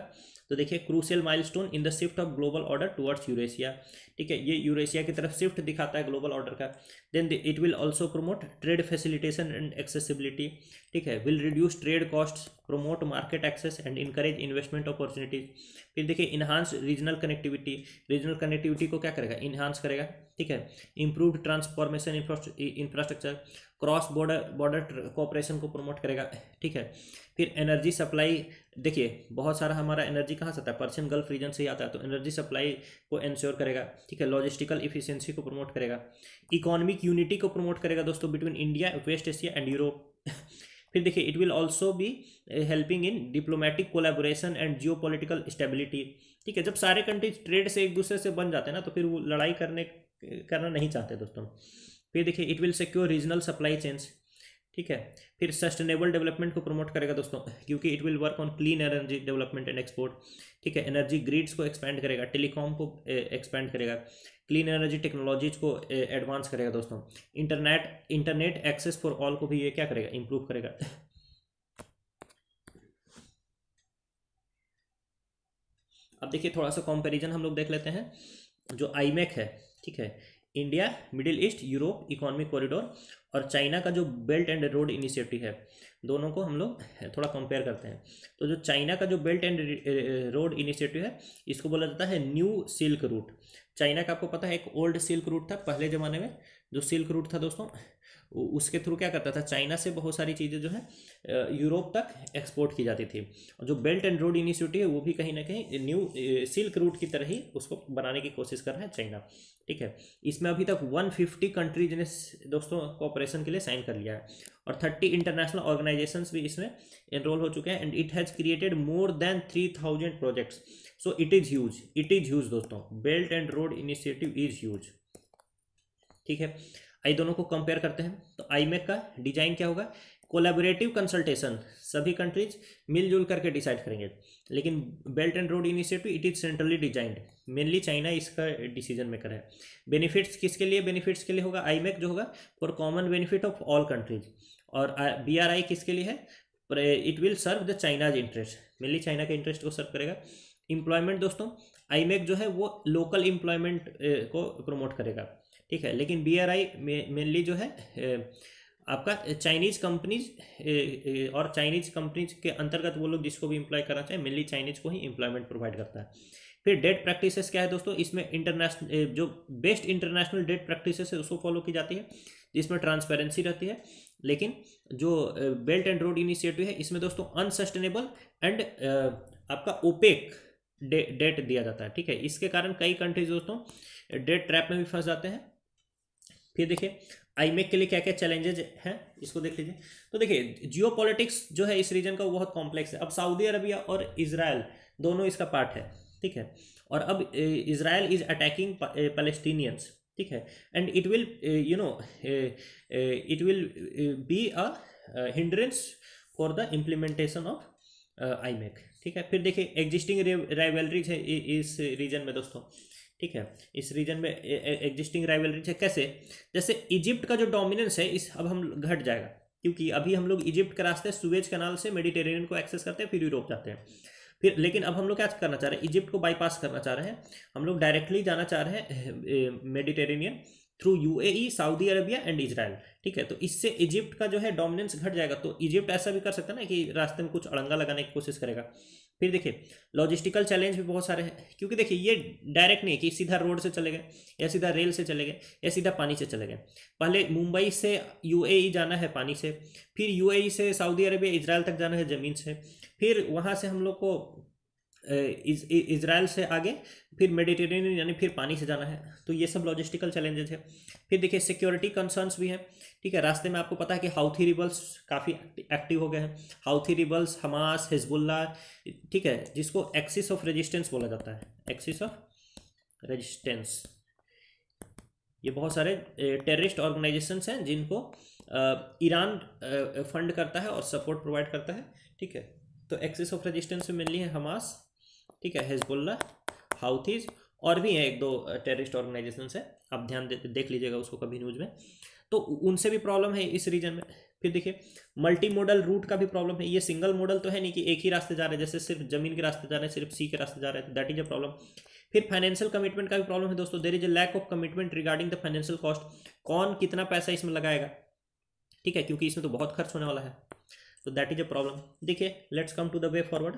Speaker 1: तो देखिए crucial milestone in the shift of global order towards Eurasia, ठीक है। ये यूरेशिया की तरफ शिफ्ट दिखाता है ग्लोबल ऑर्डर का। Then it will also promote trade facilitation and accessibility, ठीक है। Will reduce trade cost, promote market access and encourage investment opportunities. फिर देखिए इन्हांस रीजनल कनेक्टिविटी को क्या करेगा, इन्हांस करेगा, ठीक है। Improved transformation infrastructure, cross border cooperation को प्रमोट करेगा, ठीक है। फिर एनर्जी सप्लाई, देखिए बहुत सारा हमारा एनर्जी कहाँ से आता है, पर्शियन गल्फ रीजन से ही आता है, तो एनर्जी सप्लाई को इंश्योर करेगा, ठीक है। लॉजिस्टिकल इफिशियंसी को प्रमोट करेगा, इकोनॉमिक यूनिटी को प्रमोट करेगा दोस्तों between India, West Asia and Europe. फिर देखिए it will also be helping in diplomatic collaboration and geopolitical stability, ठीक है। जब सारे कंट्रीज ट्रेड से एक दूसरे से बन जाते हैं ना, तो फिर वो लड़ाई करना नहीं चाहते दोस्तों। फिर देखिए it will secure regional supply chains, ठीक है। फिर सस्टेनेबल डेवलपमेंट को प्रमोट करेगा दोस्तों, क्योंकि it will work on clean energy development and export, ठीक है। एनर्जी ग्रिड्स को एक्सपेंड करेगा, टेलीकॉम को एक्सपेंड करेगा, क्लीन एनर्जी टेक्नोलॉजीज को एडवांस करेगा दोस्तों। इंटरनेट एक्सेस फॉर ऑल को भी ये क्या करेगा, इंप्रूव करेगा। अब देखिए थोड़ा सा कंपैरिजन हम लोग देख लेते हैं। जो आईमेक है, ठीक है, India Middle East Europe economic corridor और चाइना का जो बेल्ट एंड रोड इनिशिएटिव है, दोनों को हम लोग थोड़ा कंपेयर करते हैं। तो जो चाइना का जो बेल्ट एंड रोड इनिशिएटिव है, इसको बोला जाता है न्यू सिल्क रूट। चाइना का आपको पता है एक ओल्ड सिल्क रूट था, पहले ज़माने में जो सिल्क रूट था दोस्तों, उसके थ्रू क्या करता था, चाइना से बहुत सारी चीज़ें जो है यूरोप तक एक्सपोर्ट की जाती थी। और जो बेल्ट एंड रोड इनिशिएटिव है वो भी कहीं ना कहीं न्यू सिल्क रूट की तरह ही उसको बनाने की कोशिश कर रहा है चाइना, ठीक है। इसमें अभी तक 150 कंट्रीज ने दोस्तों कोऑपरेशन के लिए साइन कर लिया है और 30 इंटरनेशनल ऑर्गेनाइजेशंस भी इसमें एनरोल हो चुके हैं and it has created more than 3000 projects. So it is huge दोस्तों, belt and road initiative is huge, ठीक है। आई दोनों को कंपेयर करते हैं। तो आईमेक का डिजाइन क्या होगा, कोलैबोरेटिव कंसल्टेशन, सभी कंट्रीज मिलजुल करके डिसाइड करेंगे। लेकिन Belt and road Initiative it is centrally designed, mainly China इसका डिसीजन मेकर है। बेनिफिट्स किसके लिए, बेनिफिट्स के लिए होगा आईमेक जो होगा for common benefit of all countries. और BRI किसके लिए है, it will serve the China's interest, mainly China के इंटरेस्ट को सर्व करेगा। एम्प्लॉयमेंट दोस्तों, आईमेक जो है वो लोकल एम्प्लॉयमेंट को प्रमोट करेगा, ठीक है। लेकिन BRI मेनली जो है आपका चाइनीज कंपनीज और चाइनीज कंपनीज के अंतर्गत वो लोग जिसको भी एम्प्लॉय करना चाहें, मेनली चाइनीज को ही एम्प्लॉयमेंट प्रोवाइड करता है। फिर डेट प्रैक्टिसेस क्या है दोस्तों, इसमें इंटरनेशनल जो बेस्ट इंटरनेशनल डेट प्रैक्टिसेस है उसको फॉलो की जाती है, जिसमें ट्रांसपेरेंसी रहती है। लेकिन जो बेल्ट एंड रोड इनिशिएटिव है इसमें दोस्तों अनसस्टेनेबल एंड आपका ओपेक डेट दिया जाता है, ठीक है। इसके कारण कई कंट्रीज दोस्तों डेट ट्रैप में भी फंस जाते हैं। फिर देखिए आईमेक के लिए क्या क्या चैलेंजेज हैं, इसको देख लीजिए। तो देखिए जियोपॉलिटिक्स जो है इस रीजन का वो बहुत कॉम्प्लेक्स है। अब सऊदी अरबिया और इजराइल दोनों इसका पार्ट है, ठीक है। और अब इजराइल इज अटैकिंग पैलेस्टीनियंस, ठीक है। And it will it will be a hindrance for the implementation of IMEC, ठीक है। फिर देखिए एग्जिस्टिंग राइवलरीज है इस रीजन में दोस्तों, ठीक है। इस रीजन में एग्जिस्टिंग राइवलरीज है कैसे, जैसे इजिप्ट का जो डोमिनेंस है इस अब हम घट जाएगा, क्योंकि अभी हम लोग इजिप्ट के रास्ते सुएज कैनाल से मेडिटेरेनियन को एक्सेस करते हैं, फिर यूरोप जाते हैं। फिर लेकिन अब हम लोग क्या करना चाह रहे हैं, इजिप्ट को बाईपास करना चाह रहे हैं, हम लोग डायरेक्टली जाना चाह रहे हैं Mediterranean through UAE, Saudi Arabia and Israel, ठीक है। तो इससे इजिप्ट का जो है डोमिनेंस घट जाएगा। तो इजिप्ट ऐसा भी कर सकता है ना कि रास्ते में कुछ अड़ंगा लगाने की कोशिश करेगा। फिर देखिए लॉजिस्टिकल चैलेंज भी बहुत सारे हैं, क्योंकि देखिए ये डायरेक्ट नहीं है कि सीधा रोड से चले गए या सीधा रेल से चले गए या सीधा पानी से चले गए। पहले मुंबई से UAE जाना है पानी से, फिर UAE से सऊदी अरबिया इजराइल तक जाना है ज़मीन से, फिर वहाँ से हम लोग को इजराइल से आगे, फिर मेडिटेरेनियन यानी फिर पानी से जाना है। तो ये सब लॉजिस्टिकल चैलेंजेस है। फिर देखिए सिक्योरिटी कंसर्न्स भी हैं, ठीक है। रास्ते में आपको पता है कि हाउथी रिबल्स काफ़ी एक्टिव हो गए हैं। हाउथी रिबल्स, हमास, हिजबुल्ला, ठीक है, जिसको एक्सिस ऑफ रेजिस्टेंस बोला जाता है, एक्सिस ऑफ रेजिस्टेंस। ये बहुत सारे टेररिस्ट ऑर्गेनाइजेशंस हैं जिनको ईरान फंड करता है और सपोर्ट प्रोवाइड करता है, ठीक है। तो एक्सिस ऑफ रेजिस्टेंस में मेनली है हमास, ठीक है, हिजबुल्ला, हाउथीज, और भी हैं एक दो टेररिस्ट ऑर्गेनाइजेशंस हैं, आप ध्यान देख लीजिएगा उसको कभी न्यूज़ में। तो उनसे भी प्रॉब्लम है इस रीजन में। फिर देखिए मल्टी मोडल रूट का भी प्रॉब्लम है। ये सिंगल मॉडल तो है नहीं कि एक ही रास्ते जा रहे हैं, जैसे सिर्फ जमीन के रास्ते जा रहे हैं, सिर्फ सी के रास्ते जा रहे हैं, तो दैट इज अ प्रॉब्लम। फिर फाइनेंशियल कमिटमेंट का भी प्रॉब्लम है दोस्तों। There is a lack of commitment regarding the financial cost. कौन कितना पैसा इसमें लगाएगा, ठीक है, क्योंकि इसमें तो बहुत खर्च होने वाला है, तो दैट इज अ प्रॉब्लम। देखिए let's come to the way forward.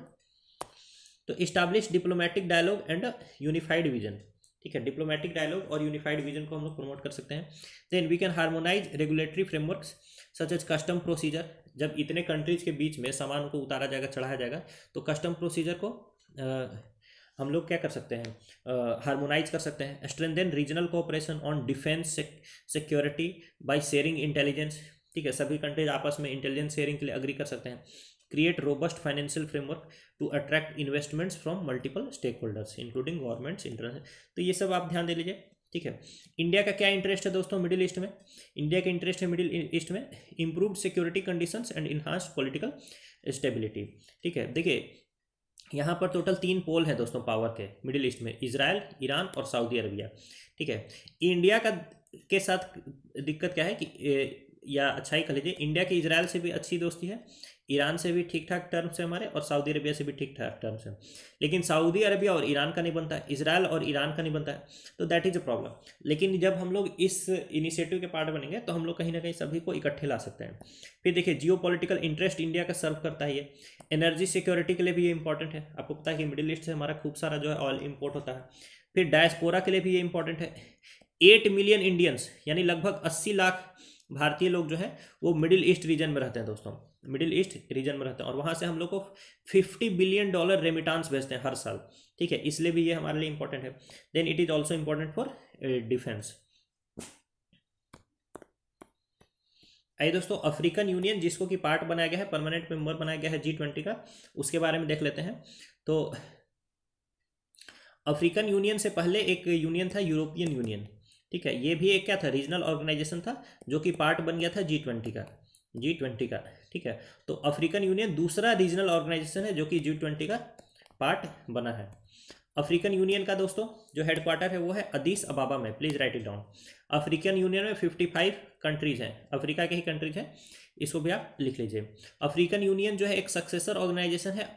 Speaker 1: तो establish diplomatic dialogue and unified vision, ठीक है, डिप्लोमेटिक डायलॉग और यूनिफाइड विजन को हम लोग प्रमोट कर सकते हैं। Then we can harmonise regulatory frameworks such as custom procedure. जब इतने कंट्रीज के बीच में सामान को उतारा जाएगा, चढ़ाया जाएगा, तो कस्टम प्रोसीजर को हम लोग क्या कर सकते हैं, हार्मोनाइज कर सकते हैं। Strengthen regional cooperation on defence security by sharing intelligence, ठीक है, सभी कंट्रीज आपस में इंटेलिजेंस शेयरिंग के लिए अग्री कर सकते हैं। Create robust financial framework to attract investments from multiple stake holders including governments, international. तो ये सब आप ध्यान दे लीजिए, ठीक है। इंडिया का क्या इंटरेस्ट है दोस्तों मिडिल ईस्ट में? इंडिया का इंटरेस्ट है मिडिल ईस्ट में improved security conditions and enhanced political stability, ठीक है। देखिए यहाँ पर टोटल 3 पोल हैं दोस्तों पावर के मिडिल ईस्ट में, इजराइल, ईरान और सऊदी अरबिया, ठीक है। इंडिया का के साथ दिक्कत क्या है कि या अच्छा ही कह लीजिए, इंडिया की इजराइल से भी अच्छी दोस्ती है, ईरान से भी ठीक ठाक टर्म्स है हमारे, और सऊदी अरबिया से भी ठीक ठाक टर्म्स है। लेकिन सऊदी अरबिया और ईरान का नहीं बनता है, इजराइल और ईरान का नहीं बनता है, तो दैट इज़ अ प्रॉब्लम। लेकिन जब हम लोग इस इनिशिएटिव के पार्ट बनेंगे तो हम लोग कहीं ना कहीं सभी को इकट्ठे ला सकते हैं। फिर देखिए जियो पॉलिटिकल इंटरेस्ट इंडिया का सर्व करता है ये। एनर्जी सिक्योरिटी के लिए भी ये इंपॉर्टेंट है। आपको पता है कि मिडिल ईस्ट से हमारा खूब सारा जो है ऑयल इम्पोर्ट होता है। फिर डायस्पोरा के लिए भी ये इंपॉर्टेंट है। 8 मिलियन इंडियंस यानी लगभग 80 लाख भारतीय लोग जो है वो मिडिल ईस्ट रीजन में रहते हैं दोस्तों, मिडिल ईस्ट रीजन में रहते हैं, और वहाँ से हम लोग को $50 बिलियन रेमिटांस भेजते हैं हर साल, ठीक है, इसलिए भी ये हमारे लिए इंपॉर्टेंट है। Then it is also important for defence. आइए दोस्तों अफ्रीकन यूनियन जिसको कि पार्ट बनाया गया है, परमानेंट मेंबर बनाया गया है G20 का, उसके बारे में देख लेते हैं। तो अफ्रीकन यूनियन से पहले एक यूनियन था यूरोपियन यूनियन, ठीक है, ये भी एक क्या था, रीजनल ऑर्गेनाइजेशन था जो कि पार्ट बन गया था G20 का, ठीक है। तो अफ्रीकन यूनियन दूसरा रीजनल ऑर्गेनाइजेशन है जो कि G20 का पार्ट बना है। अफ्रीकन यूनियन का दोस्तों जो हेडक्वार्टर है वो है अदीस अबाबा में, please write it down. African union में 55 कंट्रीज हैं, अफ्रीका के ही कंट्रीज हैं, इसको भी आप लिख लीजिए। अफ्रीकन यूनियन जो है एक सक्सेसर ऑर्गेनाइजेशन है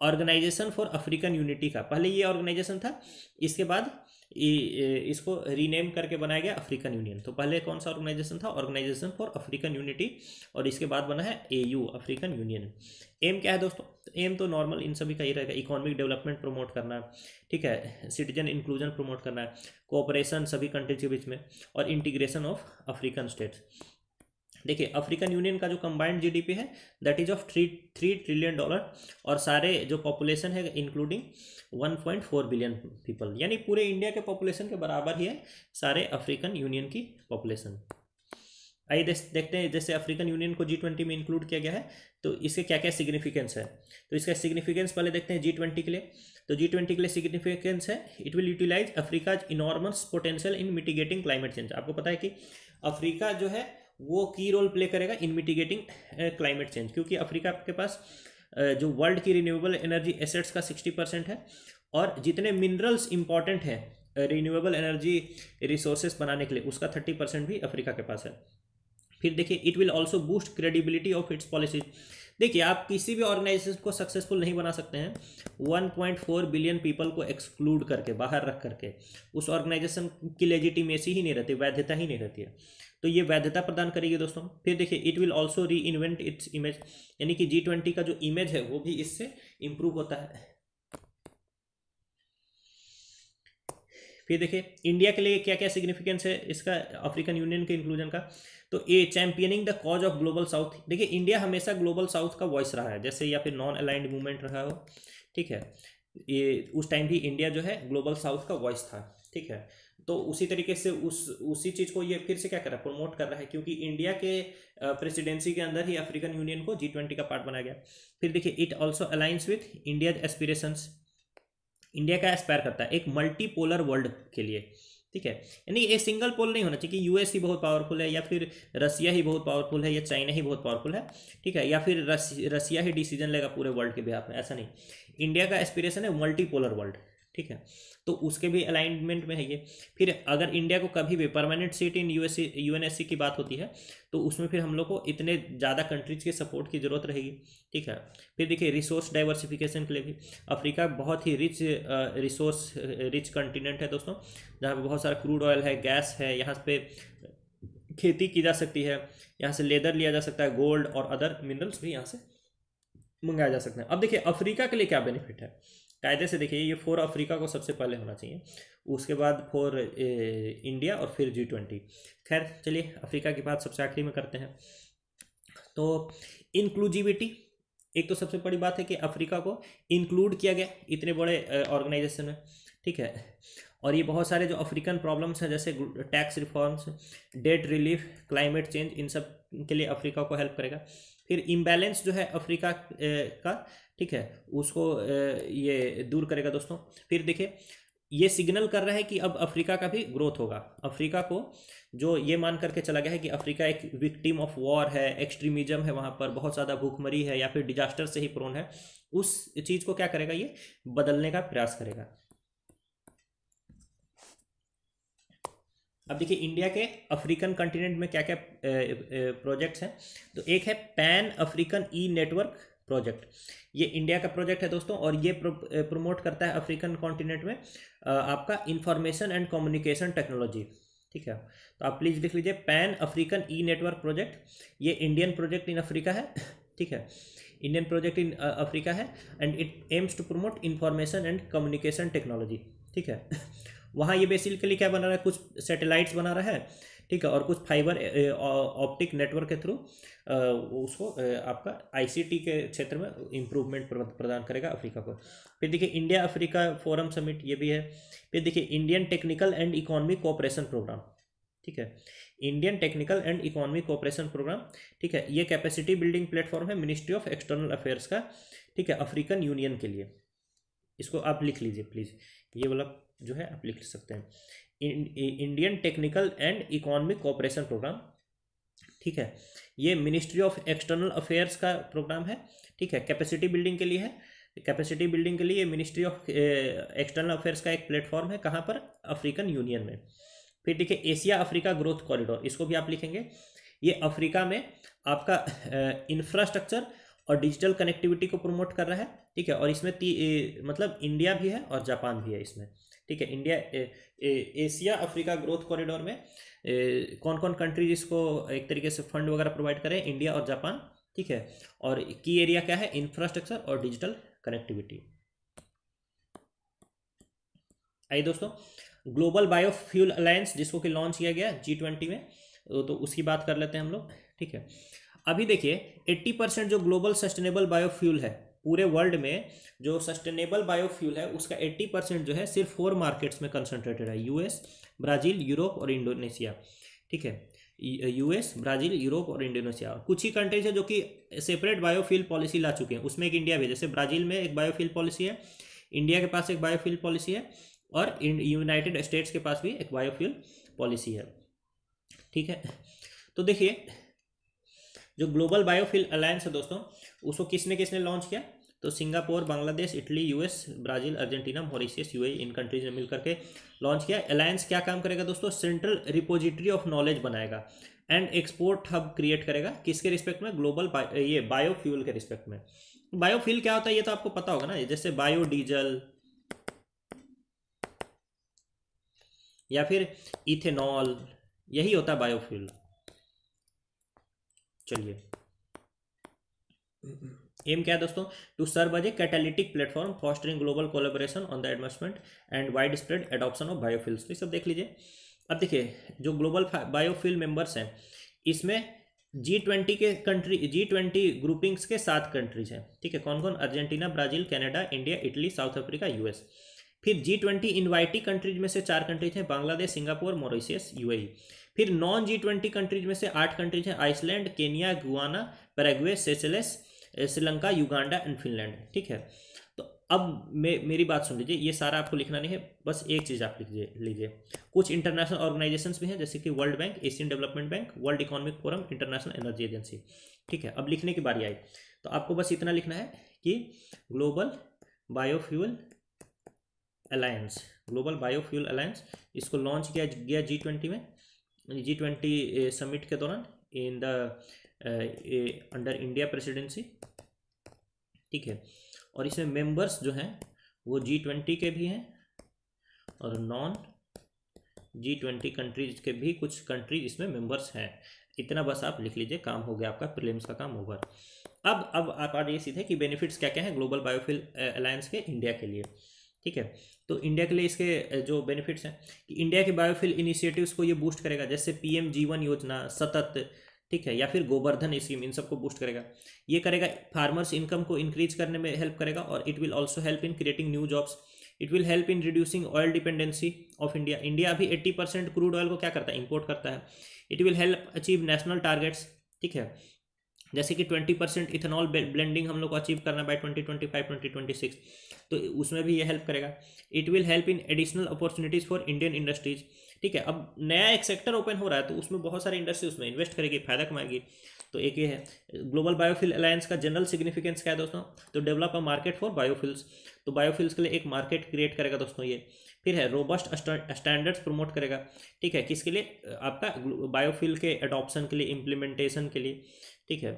Speaker 1: ऑर्गेनाइजेशन फॉर अफ्रीकन यूनिटी का। पहले ये ऑर्गेनाइजेशन था, इसके बाद इसको रीनेम करके बनाया गया अफ्रीकन यूनियन। तो पहले कौन सा ऑर्गेनाइजेशन था, ऑर्गेनाइजेशन फॉर अफ्रीकन यूनिटी, और इसके बाद बना है AU अफ्रीकन यूनियन। एम क्या है दोस्तों? एम तो नॉर्मल इन सभी का ही रहेगा, इकोनॉमिक डेवलपमेंट प्रमोट करना, ठीक है, सिटीजन इंक्लूजन प्रमोट करना है, कोऑपरेशन सभी कंट्रीज के बीच में, और इंटीग्रेशन ऑफ अफ्रीकन स्टेट्स। देखिए अफ्रीकन यूनियन का जो कंबाइंड GDP है दैट इज ऑफ $3 ट्रिलियन, और सारे जो पॉपुलेशन है इंक्लूडिंग 1.4 बिलियन पीपल, यानी पूरे इंडिया के पॉपुलेशन के बराबर ही है सारे अफ्रीकन यूनियन की पॉपुलेशन। आइए देखते हैं, जैसे अफ्रीकन यूनियन को G20 में इंक्लूड किया गया है तो इसके क्या क्या सिग्निफिकेंस है। तो इसका सिग्निफिकेंस पहले देखते हैं G20 के लिए। तो G20 के लिए सिग्निफिकेंस है, it will utilize Africa's enormous potential in mitigating climate change. आपको पता है कि अफ्रीका जो है वो की रोल प्ले करेगा इन मिटिगेटिंग क्लाइमेट चेंज, क्योंकि अफ्रीका के पास जो वर्ल्ड की रिन्यूएबल एनर्जी एसेट्स का 60% है, और जितने मिनरल्स इंपॉर्टेंट हैं रिन्यूएबल एनर्जी रिसोर्सेज बनाने के लिए उसका 30% भी अफ्रीका के पास है। फिर देखिए it will also boost credibility of its policies. देखिए आप किसी भी ऑर्गेनाइजेशन को सक्सेसफुल नहीं बना सकते हैं 1.4 बिलियन पीपल को एक्सक्लूड करके, बाहर रख करके। उस ऑर्गेनाइजेशन की लेजिटिमेसी ही नहीं रहती, वैधता ही नहीं रहती है, तो ये वैधता प्रदान करेगी दोस्तों। फिर देखिए इट विल ऑल्सो री इन्वेंट इट्स इमेज, यानी कि G20 का जो इमेज है वो भी इससे इंप्रूव होता है। फिर देखिए इंडिया के लिए क्या क्या सिग्निफिकेंस है इसका अफ्रीकन यूनियन के इंक्लूजन का। तो a championing the cause of Global South. देखिए इंडिया हमेशा ग्लोबल साउथ का वॉइस रहा है, जैसे या फिर नॉन अलाइंड मूवमेंट रहा हो, ठीक है, ये उस टाइम भी इंडिया जो है ग्लोबल साउथ का वॉइस था, ठीक है। तो उसी तरीके से उसी चीज़ को ये फिर से क्या कर रहा है, प्रमोट कर रहा है, क्योंकि इंडिया के प्रेसिडेंसी के अंदर ही अफ्रीकन यूनियन को G20 का पार्ट बनाया गया। फिर देखिए, it also aligns with India aspirations. India का एस्पायर करता है एक मल्टीपोलर वर्ल्ड के लिए, ठीक है। यानी एक सिंगल पोल नहीं होना चाहिए कि यूएस ही बहुत पावरफुल है, या फिर रसिया ही बहुत पावरफुल है, या चाइना ही बहुत पावरफुल है, ठीक है, या फिर रसिया ही डिसीजन लेगा पूरे वर्ल्ड के बिहाफ में, ऐसा नहीं। इंडिया का एस्पिरेशन है मल्टीपोलर वर्ल्ड, ठीक है। तो उसके भी अलाइनमेंट में है ये। फिर अगर इंडिया को कभी भी परमानेंट सीट इन यूएनएससी की बात होती है, तो उसमें फिर हम लोग को इतने ज़्यादा कंट्रीज के सपोर्ट की ज़रूरत रहेगी, ठीक है। फिर देखिए, रिसोर्स डाइवर्सिफिकेशन के लिए भी अफ्रीका बहुत ही रिसोर्स रिच कंटिनेंट है दोस्तों, जहाँ पे बहुत सारा क्रूड ऑयल है, गैस है, यहाँ पे खेती की जा सकती है, यहाँ से लेदर लिया जा सकता है, गोल्ड और अदर मिनरल्स भी यहाँ से मंगाया जा सकता है। अब देखिए, अफ्रीका के लिए क्या बेनिफिट है, कायदे से देखिए, ये फॉर अफ्रीका को सबसे पहले होना चाहिए, उसके बाद फॉर इंडिया और फिर G20। खैर चलिए, अफ्रीका की बात सबसे आखिरी में करते हैं। तो इंक्लूजिविटी, एक तो सबसे बड़ी बात है कि अफ्रीका को इंक्लूड किया गया इतने बड़े ऑर्गेनाइजेशन में, ठीक है। और ये बहुत सारे जो अफ्रीकन प्रॉब्लम्स हैं, जैसे tax reforms, debt relief, climate change, इन सब के लिए अफ्रीका को हेल्प करेगा। फिर इम्बैलेंस जो है अफ्रीका का, ठीक है, उसको ये दूर करेगा दोस्तों। फिर देखिए, ये सिग्नल कर रहा है कि अब अफ्रीका का भी ग्रोथ होगा। अफ्रीका को जो ये मान करके चला गया है कि अफ्रीका एक विक्टिम ऑफ वॉर है, एक्सट्रीमिज्म है, वहाँ पर बहुत ज़्यादा भूखमरी है, या फिर डिजास्टर से ही प्रोन है, उस चीज़ को क्या करेगा, ये बदलने का प्रयास करेगा। अब देखिए, इंडिया के अफ्रीकन कॉन्टिनेंट में क्या क्या प्रोजेक्ट्स हैं। तो एक है pan African e network project, ये इंडिया का प्रोजेक्ट है दोस्तों, और ये प्रमोट करता है अफ्रीकन कॉन्टिनेंट में आपका इंफॉर्मेशन एंड कम्युनिकेशन टेक्नोलॉजी, ठीक है। तो आप प्लीज़ लिख लीजिए, Pan African e network project, ये इंडियन प्रोजेक्ट इन अफ्रीका है, ठीक है, इंडियन प्रोजेक्ट इन अफ्रीका है, and it aims to promote information and communication technology, ठीक है। वहाँ ये बेसिकली क्या बना रहा है, कुछ सैटेलाइट्स बना रहा है, ठीक है, और कुछ फाइबर ऑप्टिक नेटवर्क के थ्रू उसको आपका आईसीटी के क्षेत्र में इम्प्रूवमेंट प्रदान करेगा अफ्रीका को। फिर देखिए, इंडिया अफ्रीका फोरम समिट, ये भी है। फिर देखिए, Indian technical and economic cooperation programme, ठीक है, Indian technical and economic cooperation programme, ठीक है, ये कैपेसिटी बिल्डिंग प्लेटफॉर्म है मिनिस्ट्री ऑफ एक्सटर्नल अफेयर्स का, ठीक है, अफ्रीकन यूनियन के लिए। इसको आप लिख लीजिए प्लीज़, ये वाला जो है आप लिख सकते हैं, Indian technical and economic cooperation programme, ठीक है, ये मिनिस्ट्री ऑफ एक्सटर्नल अफेयर्स का प्रोग्राम है, ठीक है, कैपेसिटी बिल्डिंग के लिए है। कैपेसिटी बिल्डिंग के लिए मिनिस्ट्री ऑफ एक्सटर्नल अफेयर्स का एक प्लेटफॉर्म है, कहाँ पर, अफ्रीकन यूनियन में। फिर देखिए, एशिया अफ्रीका ग्रोथ कॉरिडोर, इसको भी आप लिखेंगे, ये अफ्रीका में आपका इंफ्रास्ट्रक्चर और डिजिटल कनेक्टिविटी को प्रमोट कर रहा है, ठीक है, और इसमें मतलब इंडिया भी है और जापान भी है इसमें, ठीक है। India Asia Africa growth corridor में कौन कौन कंट्रीज इसको एक तरीके से फंड वगैरह प्रोवाइड करें, इंडिया और जापान, ठीक है। और की एरिया क्या है, इंफ्रास्ट्रक्चर और डिजिटल कनेक्टिविटी। आइए दोस्तों, ग्लोबल बायोफ्यूल अलायंस, जिसको कि लॉन्च किया गया G20 में, तो उसकी बात कर लेते हैं हम लोग, ठीक है। अभी देखिए, 80% जो ग्लोबल सस्टेनेबल बायोफ्यूल है, पूरे वर्ल्ड में जो सस्टेनेबल बायोफ्यूल है उसका 80% जो है सिर्फ 4 मार्केट्स में कंसंट्रेटेड है, यूएस, ब्राज़ील, यूरोप और इंडोनेशिया, ठीक है। यूएस, ब्राज़ील, यूरोप और इंडोनेशिया। कुछ ही कंट्रीज है जो कि सेपरेट बायोफ्यूल पॉलिसी ला चुके हैं, उसमें एक इंडिया भी है। जैसे ब्राज़ील में एक बायोफ्यूल पॉलिसी है, इंडिया के पास एक बायोफ्यूल पॉलिसी है, और यूनाइटेड स्टेट्स के पास भी एक बायोफ्यूल पॉलिसी है, ठीक है। तो देखिए, जो ग्लोबल बायोफ्यूल अलायंस है दोस्तों, उसको किसने किसने लॉन्च किया, तो Singapore, Bangladesh, Italy, US, Brazil, Argentina, Mauritius, UAE, इन कंट्रीज ने मिलकर के लॉन्च किया। अलायंस क्या काम करेगा दोस्तों, सेंट्रल रिपोजिटरी ऑफ नॉलेज बनाएगा एंड एक्सपोर्ट हब क्रिएट करेगा, किसके रिस्पेक्ट में, ग्लोबल ये बायोफ्यूल के रिस्पेक्ट में। बायोफ्यूल क्या होता है ये तो आपको पता होगा ना, जैसे बायोडीजल या फिर इथेनॉल, यही होता है बायोफ्यूल। चलिए, एम क्या है दोस्तों, to serve as a catalytic platform fostering global collaboration on the advancement and wide spread adoption of biofuels. तो ये सब देख लीजिए। अब देखिए, जो ग्लोबल बायोफ्यूल मेंबर्स हैं, इसमें G20 ग्रुपिंग्स के 7 कंट्रीज हैं, ठीक है। कौन कौन? Argentina, Brazil, Canada, India, Italy, South Africa, US. फिर G20 इनवाइटी कंट्रीज में से 4 कंट्रीज हैं, बांग्लादेश, सिंगापुर, मॉरिशस, यूएई। फिर नॉन G20 कंट्रीज में से 8 कंट्रीज हैं, Iceland, Kenya, Guyana, Paraguay, Seychelles, Sri Lanka, Uganda and Finland, ठीक है। तो अब मेरी बात सुन लीजिए, ये सारा आपको लिखना नहीं है, बस एक चीज़ आप लिख लीजिए। कुछ इंटरनेशनल ऑर्गेनाइजेशंस भी हैं, जैसे कि world bank, Asian development bank, world economic forum, international energy agency, ठीक है। अब लिखने की बारी आई, तो आपको बस इतना लिखना है कि global biofuel alliance, global biofuel alliance, इसको लॉन्च किया गया G20 में, G20 समिट के दौरान in the under India presidency, ठीक है। और इसमें मेंबर्स जो हैं वो G20 के भी हैं और नॉन G20 कंट्रीज के भी कुछ कंट्रीज इसमें मेंबर्स हैं। इतना बस आप लिख लीजिए, काम हो गया आपका, प्रीलिम्स का काम ओवर। अब आप आ जाइए सीधे कि बेनिफिट्स क्या क्या हैं ग्लोबल बायोफ्यूल अलायंस के इंडिया के लिए, ठीक है। तो इंडिया के लिए इसके जो बेनिफिट्स हैं कि इंडिया के बायोफ्यूल इनिशिएटिव्स को ये बूस्ट करेगा, जैसे PM-जीवन योजना, सतत, ठीक है, या फिर गोवर्धन स्कीम, इन सबको बूस्ट करेगा। ये करेगा फार्मर्स इनकम को इंक्रीज करने में हेल्प करेगा, और it will also help in creating new jobs. It will help in reducing oil dependency of India. India अभी 80% क्रूड ऑयल को क्या करता है? इंपोर्ट करता है। It will help achieve national targets, ठीक है, जैसे कि 20% इथेनॉल ब्लेंडिंग हम लोग को अचीव करना बाय 2025-2026, तो उसमें भी ये हेल्प करेगा। It will help in additional opportunities for Indian industries, ठीक है। अब नया एक सेक्टर ओपन हो रहा है, तो उसमें बहुत सारी इंडस्ट्री उसमें इन्वेस्ट करेगी, फायदा कमाएगी, तो एक ये है। ग्लोबल बायोफ्यूल अलायंस का जनरल सिग्निफिकेंस क्या है दोस्तों? तो develop a market for biofuels, तो बायोफ्यूल्स के लिए एक मार्केट क्रिएट करेगा दोस्तों ये। फिर है रोबस्ट स्टैंडर्ड्स प्रमोट करेगा, ठीक है, किसके लिए? आपका बायोफ्यूल के अडॉप्शन के लिए, इम्प्लीमेंटेशन के लिए, ठीक है।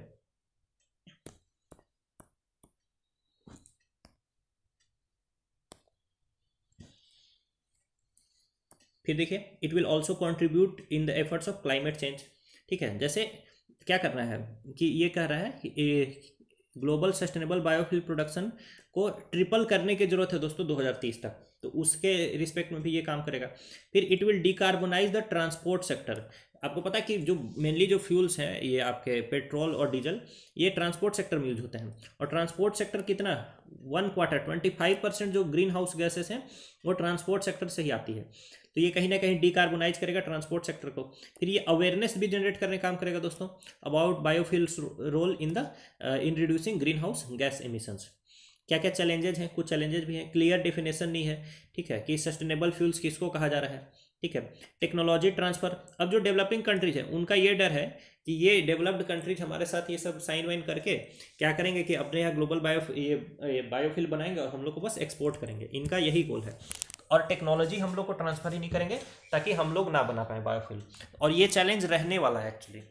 Speaker 1: फिर देखिए, it will also contribute in the efforts of climate change, ठीक है। जैसे क्या करना है कि ये कह रहा है कि ग्लोबल सस्टेनेबल बायोफ्यूल प्रोडक्शन को ट्रिपल करने की जरूरत है दोस्तों 2030 तक, तो उसके रिस्पेक्ट में भी ये काम करेगा। फिर it will decarbonise the transport sector. आपको पता है कि जो मेनली जो फ्यूल्स हैं ये आपके पेट्रोल और डीजल, ये ट्रांसपोर्ट सेक्टर में यूज होते हैं, और ट्रांसपोर्ट सेक्टर कितना 1/4 25% जो ग्रीन हाउस गैसेस हैं वो ट्रांसपोर्ट सेक्टर से ही आती है, तो ये कहीं ना कहीं डिकार्बोनाइज करेगा ट्रांसपोर्ट सेक्टर को। फिर ये अवेयरनेस भी जनरेट करने काम करेगा दोस्तों about biofuels role in reducing green house gas emissions. क्या क्या चैलेंजेज हैं? कुछ चैलेंजेज भी हैं, क्लियर डेफिनेशन नहीं है, ठीक है, कि सस्टेनेबल फ्यूल्स किसको कहा जा रहा है, ठीक है। टेक्नोलॉजी ट्रांसफर, अब जो डेवलपिंग कंट्रीज है उनका ये डर है कि ये डेवलप्ड कंट्रीज हमारे साथ ये सब साइन वाइन करके क्या करेंगे कि अपने यहाँ ग्लोबल बायोफ्यूल बनाएंगे और हम लोग को बस एक्सपोर्ट करेंगे, इनका यही गोल है। और टेक्नोलॉजी हम लोग को ट्रांसफर ही नहीं करेंगे ताकि हम लोग ना बना पाए बायोफ्यूल, और ये चैलेंज रहने वाला है एक्चुअली।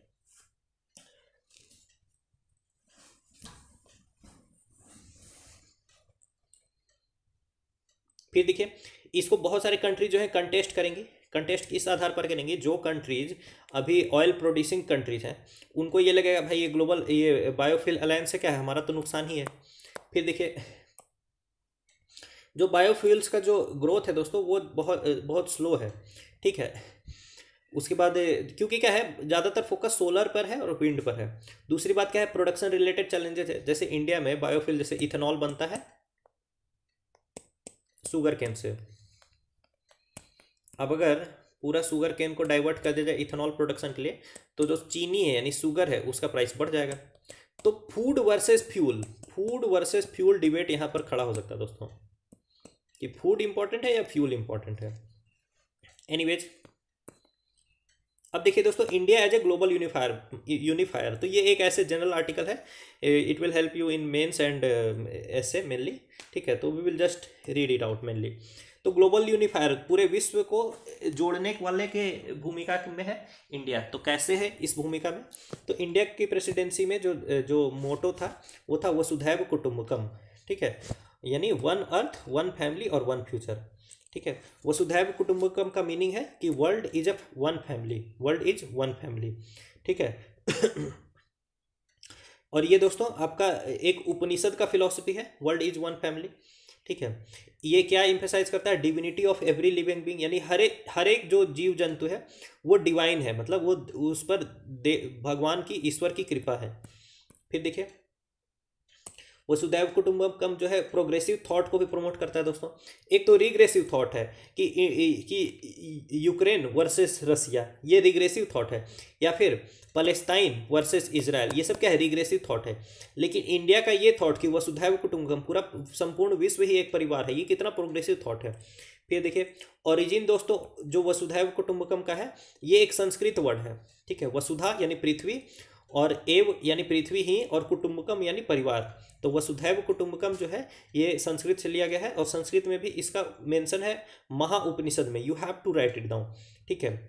Speaker 1: फिर देखिए, इसको बहुत सारे कंट्रीज जो है कंटेस्ट करेंगी। कंटेस्ट किस आधार पर करेंगे? जो कंट्रीज अभी ऑयल प्रोड्यूसिंग कंट्रीज हैं उनको ये लगेगा भाई ये ग्लोबल ये बायोफ्यूल अलायंस से क्या है, हमारा तो नुकसान ही है। फिर देखिए, जो बायोफ्यूल्स का जो ग्रोथ है दोस्तों वो बहुत बहुत स्लो है, ठीक है। उसके बाद क्योंकि क्या है, ज़्यादातर फोकस सोलर पर है और विंड पर है। दूसरी बात क्या है, प्रोडक्शन रिलेटेड चैलेंजेस है, जैसे इंडिया में बायोफ्यूल जैसे इथेनॉल बनता है शुगर केन से। अब अगर पूरा शुगर केन को डाइवर्ट कर दिया जाए इथेनॉल प्रोडक्शन के लिए, तो जो चीनी है यानी शुगर है उसका प्राइस बढ़ जाएगा। तो फूड वर्सेस फ्यूल डिबेट यहाँ पर खड़ा हो सकता है दोस्तों, कि फूड इंपॉर्टेंट है या फ्यूल इंपॉर्टेंट है। एनीवेज, अब देखिए दोस्तों, India as a global unifier, तो ये एक ऐसे जनरल आर्टिकल है, it will help you in mains and ऐसे मेनली, ठीक है। तो we will just read it out mainly. तो ग्लोबल यूनिफायर पूरे विश्व को जोड़ने वाले के भूमिका में है इंडिया। तो कैसे है इस भूमिका में? तो इंडिया की प्रेसिडेंसी में जो मोटो था वो था वसुधैव कुटुंबकम, ठीक है, यानी वन अर्थ, वन फैमिली और वन फ्यूचर, ठीक है। वसुधैव कुटुंबकम का मीनिंग है कि वर्ल्ड इज वन फैमिली, ठीक है। और ये दोस्तों आपका एक उपनिषद का फिलॉसफी है, वर्ल्ड इज वन फैमिली, ठीक है। ये क्या इम्फेसाइज करता है, divinity of every living being, यानी हर एक जो जीव जंतु है वो डिवाइन है, मतलब वो उस पर भगवान की, ईश्वर की कृपा है। फिर देखिए वसुधैव कुटुंबकम जो है प्रोग्रेसिव थॉट को भी प्रमोट करता है दोस्तों। एक तो रिग्रेसिव थॉट है कि यूक्रेन वर्सेस रसिया, ये रिग्रेसिव थॉट है, या फिर पैलेस्टाइन वर्सेस इजराइल, ये सब क्या है, रिग्रेसिव थॉट है। लेकिन इंडिया का ये थॉट कि वसुधैव कुटुंबकम, पूरा संपूर्ण विश्व ही एक परिवार है, ये कितना प्रोग्रेसिव थॉट है। फिर देखिए ओरिजिन दोस्तों जो वसुधैव कुटुंबकम का है, ये एक संस्कृत वर्ड है, ठीक है। वसुधा यानी पृथ्वी, और एव यानी पृथ्वी ही, और कुटुंबकम यानी परिवार। तो वसुधैव कुटुंबकम जो है ये संस्कृत से लिया गया है, और संस्कृत में भी इसका मेंशन है महाउपनिषद में, you have to write it down, ठीक है।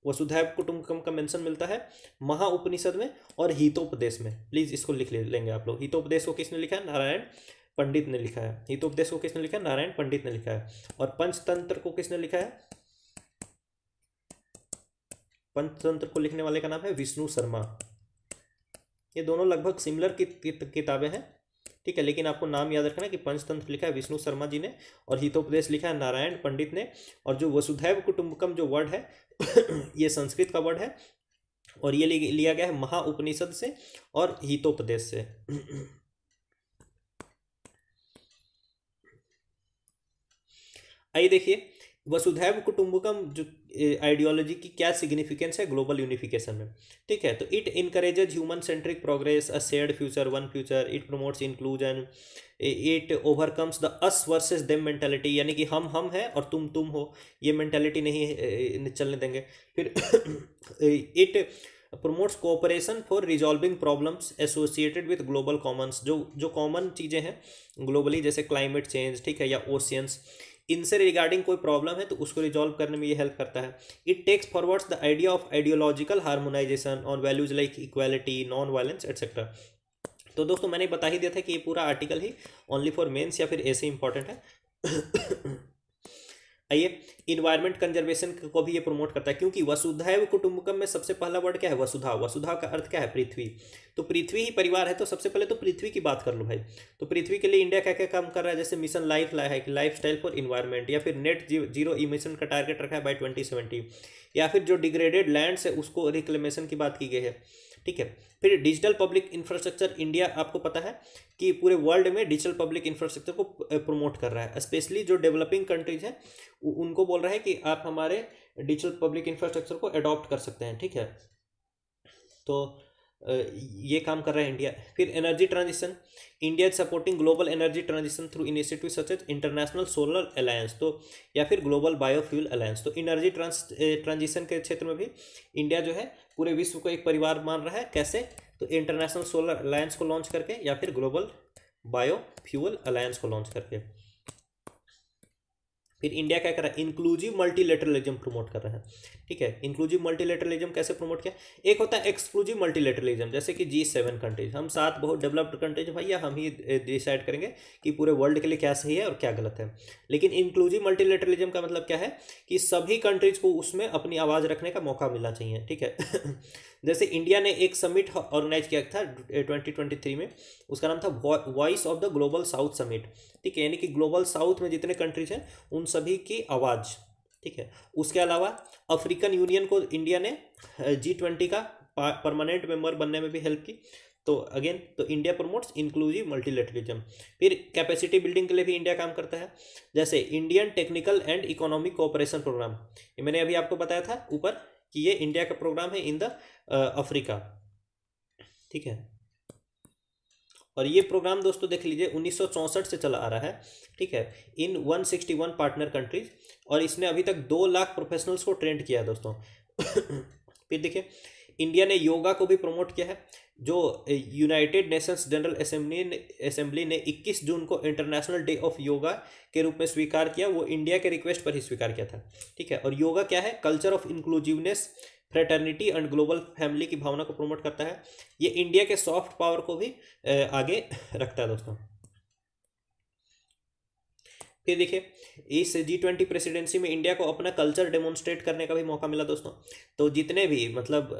Speaker 1: वसुधैव कुटुंबकम का मेंशन मिलता है महाउपनिषद में और हितोपदेश में, प्लीज इसको लिख लेंगे आप लोग। हितोपदेश को किसने लिखा है, नारायण पंडित ने लिखा है। हितोपदेश को किसने लिखा है, नारायण पंडित ने लिखा है। और पंचतंत्र को किसने लिखा है, पंचतंत्र को लिखने वाले का नाम है विष्णु शर्मा। ये दोनों लगभग सिमिलर किताबें हैं, ठीक है, लेकिन आपको नाम याद रखना कि पंचतंत्र लिखा है विष्णु शर्मा जी ने, और हितोपदेश लिखा है नारायण पंडित ने। और जो वसुधैव कुटुंबकम जो वर्ड है ये संस्कृत का वर्ड है, और ये लिया गया है महाउपनिषद से और हितोपदेश से। आइए देखिए वसुधैव कुटुंबकम जो आइडियोलॉजी की क्या सिग्निफिकेंस है ग्लोबल यूनिफिकेशन में, ठीक है। तो it encourages human centric progress, a shared future, one future, it promotes inclusion, it overcomes the us versus them mentality, यानी कि हम हैं और तुम हो, ये मेंटालिटी नहीं चलने देंगे। फिर it promotes cooperation for resolving problems associated with global Commons, जो कॉमन चीज़ें हैं ग्लोबली, जैसे क्लाइमेट चेंज, ठीक है, या ओशियंस, इनसे रिगार्डिंग कोई प्रॉब्लम है तो उसको रिजॉल्व करने में ये हेल्प करता है। It takes forwards the idea of ideological harmonisation on values like equality, non violence etcetera. तो दोस्तों मैंने बता ही दिया था कि ये पूरा आर्टिकल ही ओनली फॉर मेंस या फिर ऐसे इंपॉर्टेंट है। आइए इन्वायरमेंट कंजर्वेशन को भी ये प्रमोट करता है, क्योंकि वसुधैव कुटुंबकम में सबसे पहला वर्ड क्या है, वसुधा। वसुधा का अर्थ क्या है, पृथ्वी। तो पृथ्वी ही परिवार है, तो सबसे पहले तो पृथ्वी की बात कर लो भाई। तो पृथ्वी के लिए इंडिया क्या क्या काम कर रहा है, जैसे मिशन लाइफ लाया है कि लाइफ स्टाइल फॉर इन्वायरमेंट, या फिर नेट जीरो इमिशन का टारगेट रखा है बाय 2070, या फिर जो डिग्रेडेड लैंड्स है उसको रिक्लेमेशन की बात की गई है, ठीक है। फिर डिजिटल पब्लिक इंफ्रास्ट्रक्चर, इंडिया आपको पता है कि पूरे वर्ल्ड में डिजिटल पब्लिक इंफ्रास्ट्रक्चर को प्रमोट कर रहा है, स्पेशली जो डेवलपिंग कंट्रीज हैं उनको बोल रहा है कि आप हमारे डिजिटल पब्लिक इंफ्रास्ट्रक्चर को अडॉप्ट कर सकते हैं, ठीक है। तो ये काम कर रहा है इंडिया। फिर energy transition, India is supporting global energy transition through initiative such as International Solar Alliance, तो या फिर ग्लोबल बायोफ्यूल अलायंस। तो एनर्जी ट्रांजिशन के क्षेत्र में भी इंडिया जो है पूरे विश्व को एक परिवार मान रहा है, कैसे, तो इंटरनेशनल सोलर अलायंस को लॉन्च करके, या फिर ग्लोबल बायोफ्यूल अलायंस को लॉन्च करके। फिर इंडिया क्या कर रहा है, इंक्लूसिव मल्टीलेटरलिज्म प्रमोट कर रहा है, ठीक है। इंक्लूसिव मल्टीलेटरलिज्म कैसे प्रमोट किया, एक होता है एक्सक्लूसिव मल्टीलेटरलिज्म, जैसे कि G7 कंट्रीज, हम 7 बहुत डेवलप्ड कंट्रीज भैया, हम ही डिसाइड करेंगे कि पूरे वर्ल्ड के लिए क्या सही है और क्या गलत है। लेकिन इंक्लूसिव मल्टीलेटरलिज्म का मतलब क्या है कि सभी कंट्रीज को उसमें अपनी आवाज़ रखने का मौका मिलना चाहिए, ठीक है। जैसे इंडिया ने एक समिट ऑर्गेनाइज किया था 2023 में, उसका नाम था voice of the global south summit, ठीक है, यानी कि ग्लोबल साउथ में जितने कंट्रीज हैं उन सभी की आवाज़, ठीक है। उसके अलावा अफ्रीकन यूनियन को इंडिया ने G20 का परमानेंट मेंबर बनने में भी हेल्प की। तो अगेन तो इंडिया प्रमोट्स इंक्लूसिव मल्टीलेटरलिज्म। फिर कैपेसिटी बिल्डिंग के लिए भी इंडिया काम करता है, जैसे Indian technical and economic cooperation programme, ये मैंने अभी आपको बताया था ऊपर कि ये इंडिया का प्रोग्राम है इन द अफ्रीका, ठीक है। और ये प्रोग्राम दोस्तों देख लीजिए 1964 से चला आ रहा है, ठीक है, इन 161 पार्टनर कंट्रीज, और इसने अभी तक 2 लाख प्रोफेशनल्स को ट्रेंड किया है दोस्तों। फिर देखिए इंडिया ने योगा को भी प्रमोट किया है, जो यूनाइटेड नेशंस जनरल असेंबली ने 21 जून को इंटरनेशनल डे ऑफ योगा के रूप में स्वीकार किया, वो इंडिया के रिक्वेस्ट पर ही स्वीकार किया था, ठीक है। और योगा क्या है, culture of inclusiveness, fraternity and global family की भावना को प्रमोट करता है। ये इंडिया के सॉफ्ट पावर को भी आगे रखता है दोस्तों। फिर देखिए इस G20 प्रेसिडेंसी में इंडिया को अपना कल्चर डेमोन्स्ट्रेट करने का भी मौका मिला दोस्तों। तो जितने भी मतलब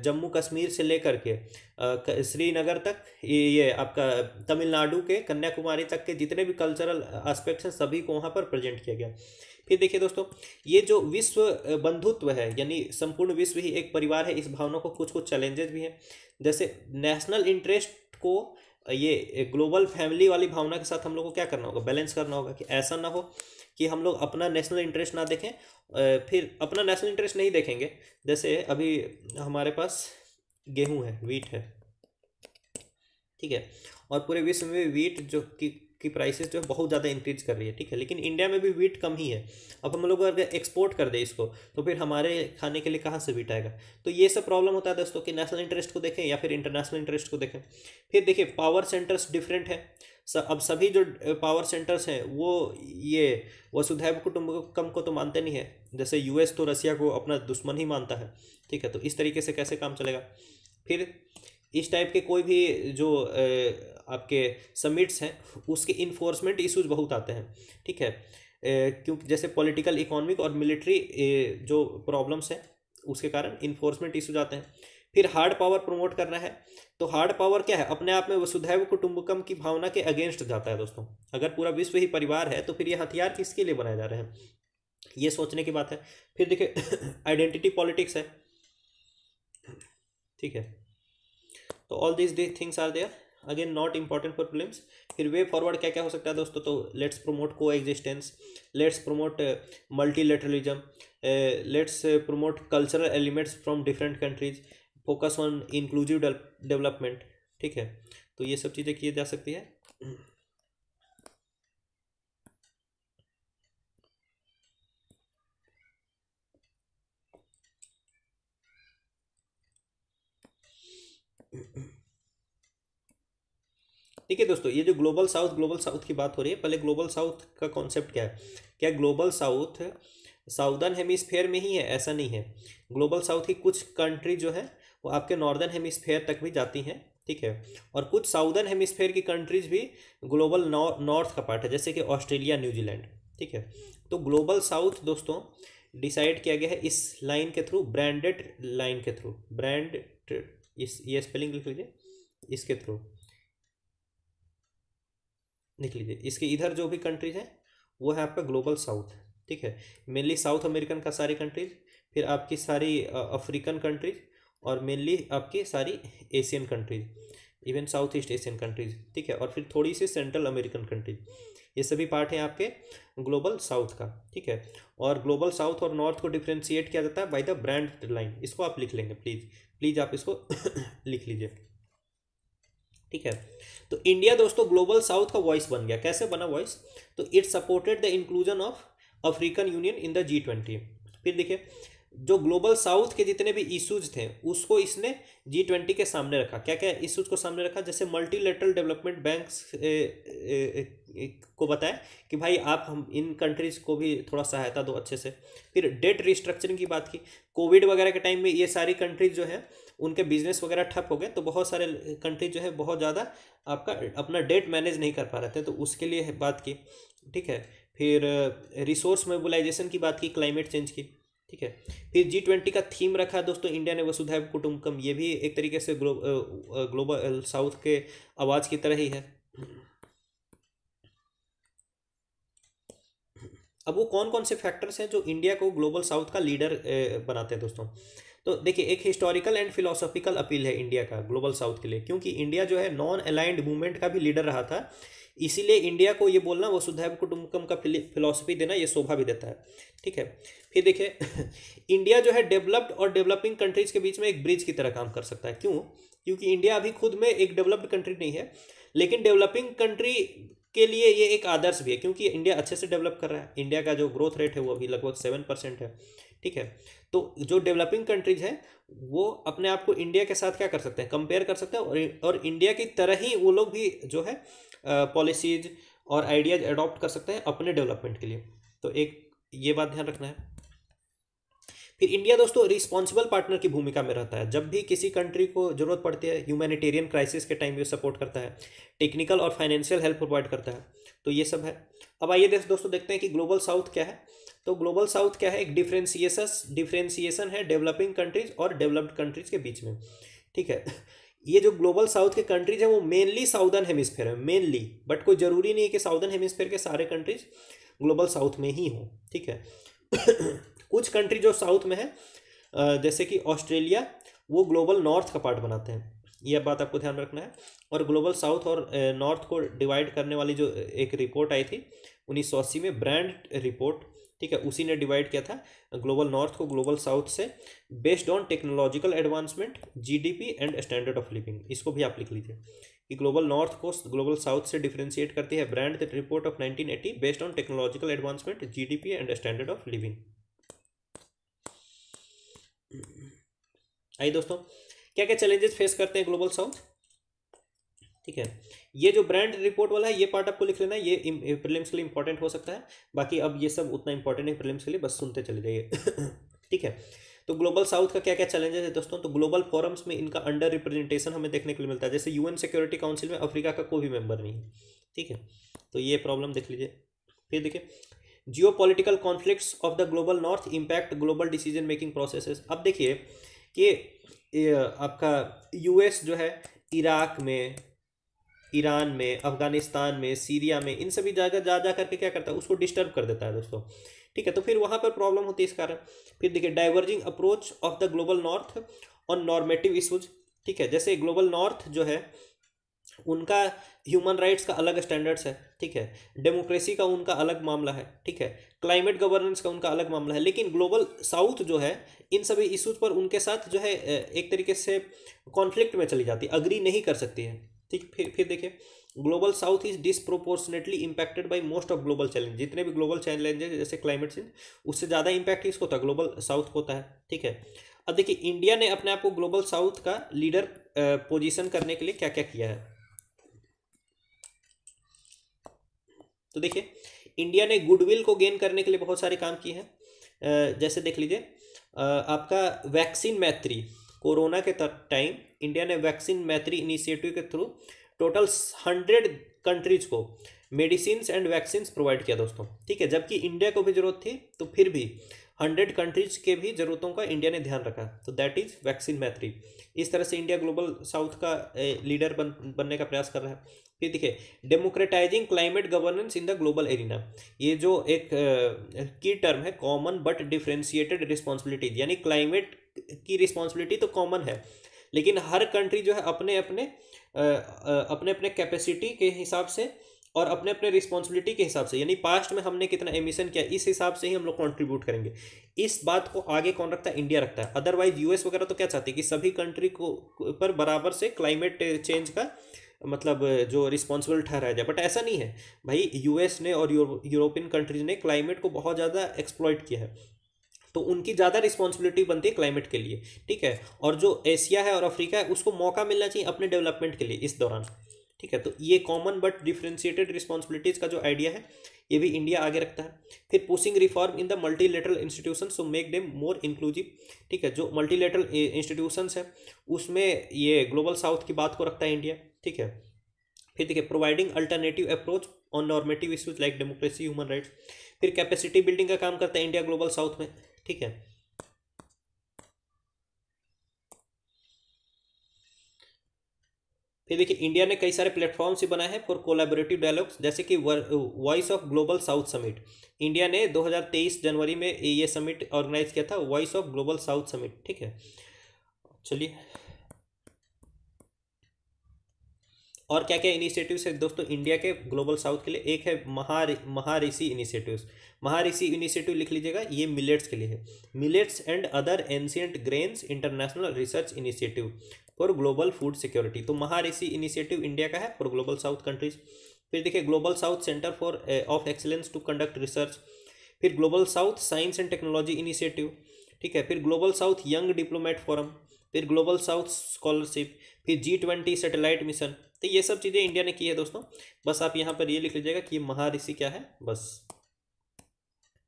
Speaker 1: जम्मू कश्मीर से लेकर के श्रीनगर तक, ये आपका तमिलनाडु के कन्याकुमारी तक के जितने भी कल्चरल एस्पेक्ट्स हैं सभी को वहाँ पर प्रेजेंट किया गया। फिर देखिए दोस्तों, ये जो विश्व बंधुत्व है, यानी संपूर्ण विश्व ही एक परिवार है, इस भावना को कुछ कुछ चैलेंजेस भी हैं। जैसे नेशनल इंटरेस्ट को ये ग्लोबल फैमिली वाली भावना के साथ हम लोग को क्या करना होगा, बैलेंस करना होगा कि ऐसा ना हो कि हम लोग अपना नेशनल इंटरेस्ट ना देखें, फिर अपना नेशनल इंटरेस्ट नहीं देखेंगे। जैसे अभी हमारे पास गेहूं है, वीट है, ठीक है, और पूरे विश्व में वीट जो की प्राइसेस जो है बहुत ज़्यादा इंक्रीज कर रही है, ठीक है, लेकिन इंडिया में भी वीट कम ही है। अब हम लोग अगर एक्सपोर्ट कर दे इसको तो फिर हमारे खाने के लिए कहाँ से वीट आएगा। तो ये सब प्रॉब्लम होता है दोस्तों कि नेशनल इंटरेस्ट को देखें या फिर इंटरनेशनल इंटरेस्ट को देखें। फिर देखिए पावर सेंटर्स डिफरेंट है। अब सभी जो पावर सेंटर्स हैं वो ये वसुधैव कुटुंबकम को तो मानते नहीं है। जैसे यूएस तो रसिया को अपना दुश्मन ही मानता है, ठीक है, तो इस तरीके से कैसे काम चलेगा। फिर इस टाइप के कोई भी जो आपके समिट्स हैं उसके इन्फोर्समेंट इश्यूज बहुत आते हैं, ठीक है, क्योंकि जैसे पॉलिटिकल, इकोनॉमिक और मिलिट्री जो प्रॉब्लम्स हैं उसके कारण इन्फोर्समेंट इश्यूज आते हैं। फिर हार्ड पावर प्रमोट करना है, तो हार्ड पावर क्या है, अपने आप में वसुधैव कुटुंबकम की भावना के अगेंस्ट जाता है दोस्तों। अगर पूरा विश्व ही परिवार है तो फिर ये हथियार किसके लिए बनाए जा रहे हैं, ये सोचने की बात है। फिर देखिए आइडेंटिटी पॉलिटिक्स है, ठीक है, तो all this things are there, again not important for prelims. फिर वे फॉरवर्ड क्या क्या हो सकता है दोस्तों, तो लेट्स प्रमोट को existence, let's promote multilateralism, let's promote cultural elements from different countries, focus on inclusive development, ठीक है, तो ये सब चीज़ें की जा सकती है। ठीक है दोस्तों, ये जो ग्लोबल साउथ की बात हो रही है, पहले ग्लोबल साउथ का कॉन्सेप्ट क्या है। क्या ग्लोबल साउथ साउदर्न हेमिस्फेयर में ही है, ऐसा नहीं है। ग्लोबल साउथ की कुछ कंट्री जो है वो आपके नॉर्दर्न हेमिस्फेयर तक भी जाती हैं, ठीक है, और कुछ साउदर्न हेमिस्फेयर की कंट्रीज भी ग्लोबल नॉर्थ का पार्ट है, जैसे कि ऑस्ट्रेलिया, न्यूजीलैंड, ठीक है। तो ग्लोबल साउथ दोस्तों डिसाइड किया गया है इस लाइन के थ्रू, ब्रांडेड लाइन के थ्रू, ब्रांड, ये स्पेलिंग लिख लीजिए, इसके थ्रू लिख लीजिए। इसके इधर जो भी कंट्रीज हैं वो है आपका ग्लोबल साउथ, ठीक है, मेनली साउथ अमेरिकन का सारी कंट्रीज, फिर आपकी सारी अफ्रीकन कंट्रीज, और मेनली आपकी सारी Asian countries, even south east Asian countries, ठीक है, और फिर थोड़ी सी सेंट्रल अमेरिकन कंट्रीज, ये सभी पार्ट हैं आपके ग्लोबल साउथ का, ठीक है। और ग्लोबल साउथ और नॉर्थ को डिफ्रेंशिएट किया जाता है बाय द ब्रांड लाइन, इसको आप लिख लेंगे, प्लीज़ आप इसको लिख लीजिए, ठीक है। तो इंडिया दोस्तों ग्लोबल साउथ का वॉइस बन गया। कैसे बना वॉइस, तो it supported the inclusion of African union in the G20। फिर देखिए जो ग्लोबल साउथ के जितने भी इश्यूज थे उसको इसने G20 के सामने रखा। क्या क्या इश्यूज को सामने रखा, जैसे मल्टीलेटरल डेवलपमेंट बैंक्स को बताया कि भाई आप हम इन कंट्रीज को भी थोड़ा सहायता दो अच्छे से। फिर डेट रिस्ट्रक्चरिंग की बात की, कोविड वगैरह के टाइम में ये सारी कंट्रीज जो है उनके बिजनेस वगैरह ठप हो गए, तो बहुत सारे कंट्रीज जो है बहुत ज़्यादा आपका अपना डेट मैनेज नहीं कर पा रहे थे, तो उसके लिए बात की, ठीक है। फिर रिसोर्स मोबिलाइजेशन की बात की, क्लाइमेट चेंज की, ठीक है। फिर G20 का थीम रखा दोस्तों इंडिया ने वसुधैव कुटुंबकम, ये भी एक तरीके से ग्लोबल साउथ के आवाज़ की तरह ही है। अब वो कौन कौन से फैक्टर्स हैं जो इंडिया को ग्लोबल साउथ का लीडर बनाते हैं दोस्तों, तो देखिए एक हिस्टोरिकल एंड फिलोसॉफिकल अपील है इंडिया का ग्लोबल साउथ के लिए, क्योंकि इंडिया जो है नॉन अलाइंड मूवमेंट का भी लीडर रहा था, इसीलिए इंडिया को ये बोलना वसुधैव कुटुंबकम का फिलॉसफी देना ये शोभा भी देता है, ठीक है। फिर देखिए इंडिया जो है डेवलप्ड और डेवलपिंग कंट्रीज के बीच में एक ब्रिज की तरह काम कर सकता है। क्यों, क्योंकि इंडिया अभी खुद में एक डेवलप्ड कंट्री नहीं है, लेकिन डेवलपिंग कंट्री के लिए ये एक आदर्श भी है, क्योंकि इंडिया अच्छे से डेवलप कर रहा है। इंडिया का जो ग्रोथ रेट है वो अभी लगभग 7% है, ठीक है। तो जो डेवलपिंग कंट्रीज हैं वो अपने आप को इंडिया के साथ क्या कर सकते हैं, कंपेयर कर सकते हैं, और इंडिया की तरह ही वो लोग भी जो है पॉलिसीज और आइडियाज अडॉप्ट कर सकते हैं अपने डेवलपमेंट के लिए। तो एक ये बात ध्यान रखना है। फिर इंडिया दोस्तों रिस्पॉन्सिबल पार्टनर की भूमिका में रहता है, जब भी किसी कंट्री को जरूरत पड़ती है ह्यूमैनिटेरियन क्राइसिस के टाइम भी सपोर्ट करता है, टेक्निकल और फाइनेंशियल हेल्प प्रोवाइड करता है। तो ये सब है। अब आइए दोस्तों देखते हैं कि ग्लोबल साउथ क्या है। तो ग्लोबल साउथ क्या है, एक डिफ्रेंसिएशन है डेवलपिंग कंट्रीज और डेवलप्ड कंट्रीज के बीच में, ठीक है। ये जो ग्लोबल साउथ के कंट्रीज हैं वो मेनली साउदर्न हेमिस्फेयर है, मेनली, बट कोई जरूरी नहीं है कि साउदर्न हेमिस्फेयर के सारे कंट्रीज ग्लोबल साउथ में ही हो, ठीक है। कुछ कंट्री जो साउथ में है जैसे कि ऑस्ट्रेलिया, वो ग्लोबल नॉर्थ का पार्ट बनाते हैं, यह बात आपको ध्यान रखना है। और ग्लोबल साउथ और नॉर्थ को डिवाइड करने वाली जो एक रिपोर्ट आई थी 1980 में, ब्रांड रिपोर्ट, ठीक है, उसी ने डिवाइड किया था ग्लोबल नॉर्थ को ग्लोबल साउथ से, based on technological advancement, GDP and standard of living. इसको भी आप लिख लीजिए कि ग्लोबल नॉर्थ को ग्लोबल साउथ से डिफ्रेंशिएट करती है brand report of 1980 based on technological advancement, GDP and standard of living. आइए दोस्तों, क्या क्या चैलेंजेस फेस करते हैं ग्लोबल साउथ, ठीक है। ये जो ब्रांड रिपोर्ट वाला है ये पार्ट आपको लिख लेना है, ये प्रीलिम्स के लिए इंपॉर्टेंट हो सकता है, बाकी अब ये सब उतना इंपॉर्टेंट नहीं प्रीलिम्स के लिए, बस सुनते चले जाइए। ठीक है। तो ग्लोबल साउथ का क्या क्या चैलेंजेस है दोस्तों, तो ग्लोबल फोरम्स में इनका अंडर रिप्रेजेंटेशन हमें देखने को मिलता है, जैसे यूएन सिक्योरिटी काउंसिल में अफ्रीका का कोई भी मेंबर नहीं है, ठीक है, तो ये प्रॉब्लम देख लीजिए। फिर देखिए जियो political conflicts of the global north impact global decision making processes. अब देखिए कि आपका यूएस जो है इराक में, ईरान में, अफगानिस्तान में, सीरिया में, इन सभी जगह जा करके क्या करता है, उसको डिस्टर्ब कर देता है दोस्तों, ठीक है, तो फिर वहाँ पर प्रॉब्लम होती है इस कारण। फिर देखिए diverging approach of the global north on normative issues, ठीक है, जैसे ग्लोबल नॉर्थ जो है उनका ह्यूमन राइट्स का अलग स्टैंडर्ड्स है, ठीक है, डेमोक्रेसी का उनका अलग मामला है, ठीक है, क्लाइमेट गवर्नेंस का उनका अलग मामला है, लेकिन ग्लोबल साउथ जो है इन सभी इशूज पर उनके साथ जो है एक तरीके से कॉन्फ्लिक्ट में चली जाती है, अग्री नहीं कर सकती है, ठीक। फिर देखिए Global south is disproportionately impacted by most of global challenge, जितने भी ग्लोबल चैलेंजेस जैसे क्लाइमेट चेंज, उससे ज़्यादा इंपैक्ट किसको होता है, ग्लोबल साउथ को होता है, ठीक है। अब देखिए इंडिया ने अपने आप को ग्लोबल साउथ का लीडर पोजीशन करने के लिए क्या क्या किया है, तो देखिए इंडिया ने गुडविल को गेन करने के लिए बहुत सारे काम किए हैं, जैसे देख लीजिए आपका वैक्सीन मैत्री, कोरोना के टाइम इंडिया ने वैक्सीन मैत्री इनिशिएटिव के थ्रू टोटल 100 कंट्रीज को मेडिसिन एंड वैक्सीन प्रोवाइड किया दोस्तों, ठीक है, जबकि इंडिया को भी जरूरत थी, तो फिर भी 100 कंट्रीज के भी जरूरतों का इंडिया ने ध्यान रखा, तो दैट इज वैक्सीन मैत्री। इस तरह से इंडिया ग्लोबल साउथ का लीडर बनने का प्रयास कर रहा है। फिर देखिए democratising climate governance in the global arena, ये जो एक की टर्म है, कॉमन बट डिफ्रेंशिएटेड रिस्पॉन्सिबिलिटीज, यानी क्लाइमेट की रिस्पॉन्सिबिलिटी तो कॉमन है, लेकिन हर कंट्री जो है अपने अपने कैपेसिटी के हिसाब से और अपने अपने रिस्पॉन्सिबिलिटी के हिसाब से, यानी पास्ट में हमने कितना एमिशन किया इस हिसाब से ही हम लोग कंट्रीब्यूट करेंगे। इस बात को आगे कौन रखता है, इंडिया रखता है। अदरवाइज यूएस वगैरह तो क्या चाहते हैं कि सभी कंट्री को पर बराबर से क्लाइमेट चेंज का मतलब जो रिस्पॉन्सिबल ठहराया जाए, बट ऐसा नहीं है भाई। यूएस ने और यूरोपियन कंट्रीज ने क्लाइमेट को बहुत ज़्यादा एक्सप्लॉइट किया है, तो उनकी ज़्यादा रिस्पॉन्सिबिलिटी बनती है क्लाइमेट के लिए, ठीक है, और जो एशिया है और अफ्रीका है उसको मौका मिलना चाहिए अपने डेवलपमेंट के लिए इस दौरान, ठीक है। तो ये कॉमन बट डिफ्रेंशिएटेड रिस्पॉन्सिबिलिटीज़ का जो आइडिया है ये भी इंडिया आगे रखता है। फिर pushing reform in the multilateral institution so make them more inclusive, ठीक है, जो मल्टीलेटरल इंस्टीट्यूशंस है उसमें ये ग्लोबल साउथ की बात को रखता है इंडिया, ठीक है। फिर देखिए providing alternative approach on normative issues like democracy, human rights. फिर कैपेसिटी बिल्डिंग का काम करता है इंडिया ग्लोबल साउथ में, ठीक है। फिर देखिए इंडिया ने कई सारे प्लेटफॉर्म्स भी बनाए हैं फॉर कोलैबोरेटिव डायलॉग्स, जैसे कि voice of Global south summit. India ने 2023 जनवरी में ये समिट ऑर्गेनाइज किया था, voice of Global south summit, ठीक है। चलिए और क्या क्या इनिशिएटिव्स है दोस्तों इंडिया के ग्लोबल साउथ के लिए, एक है महाऋषि इनिशिएटिव्स। महाऋषि इनिशिएटिव लिख लीजिएगा, ये मिलेट्स के लिए है, millets and other ancient grains international research initiative for global food security. तो महाऋषि इनिशिएटिव इंडिया का है फॉर ग्लोबल साउथ कंट्रीज। फिर देखिए Global South centre for of excellence to conduct research. फिर Global South science and technology initiative, ठीक है। फिर Global South young diplomat forum, फिर ग्लोबल साउथ स्कॉलरशिप, फिर G20 सैटेलाइट मिशन। तो ये सब चीज़ें इंडिया ने की है दोस्तों। बस आप यहाँ पर ये लिख लीजिएगा कि महाऋषि क्या है, बस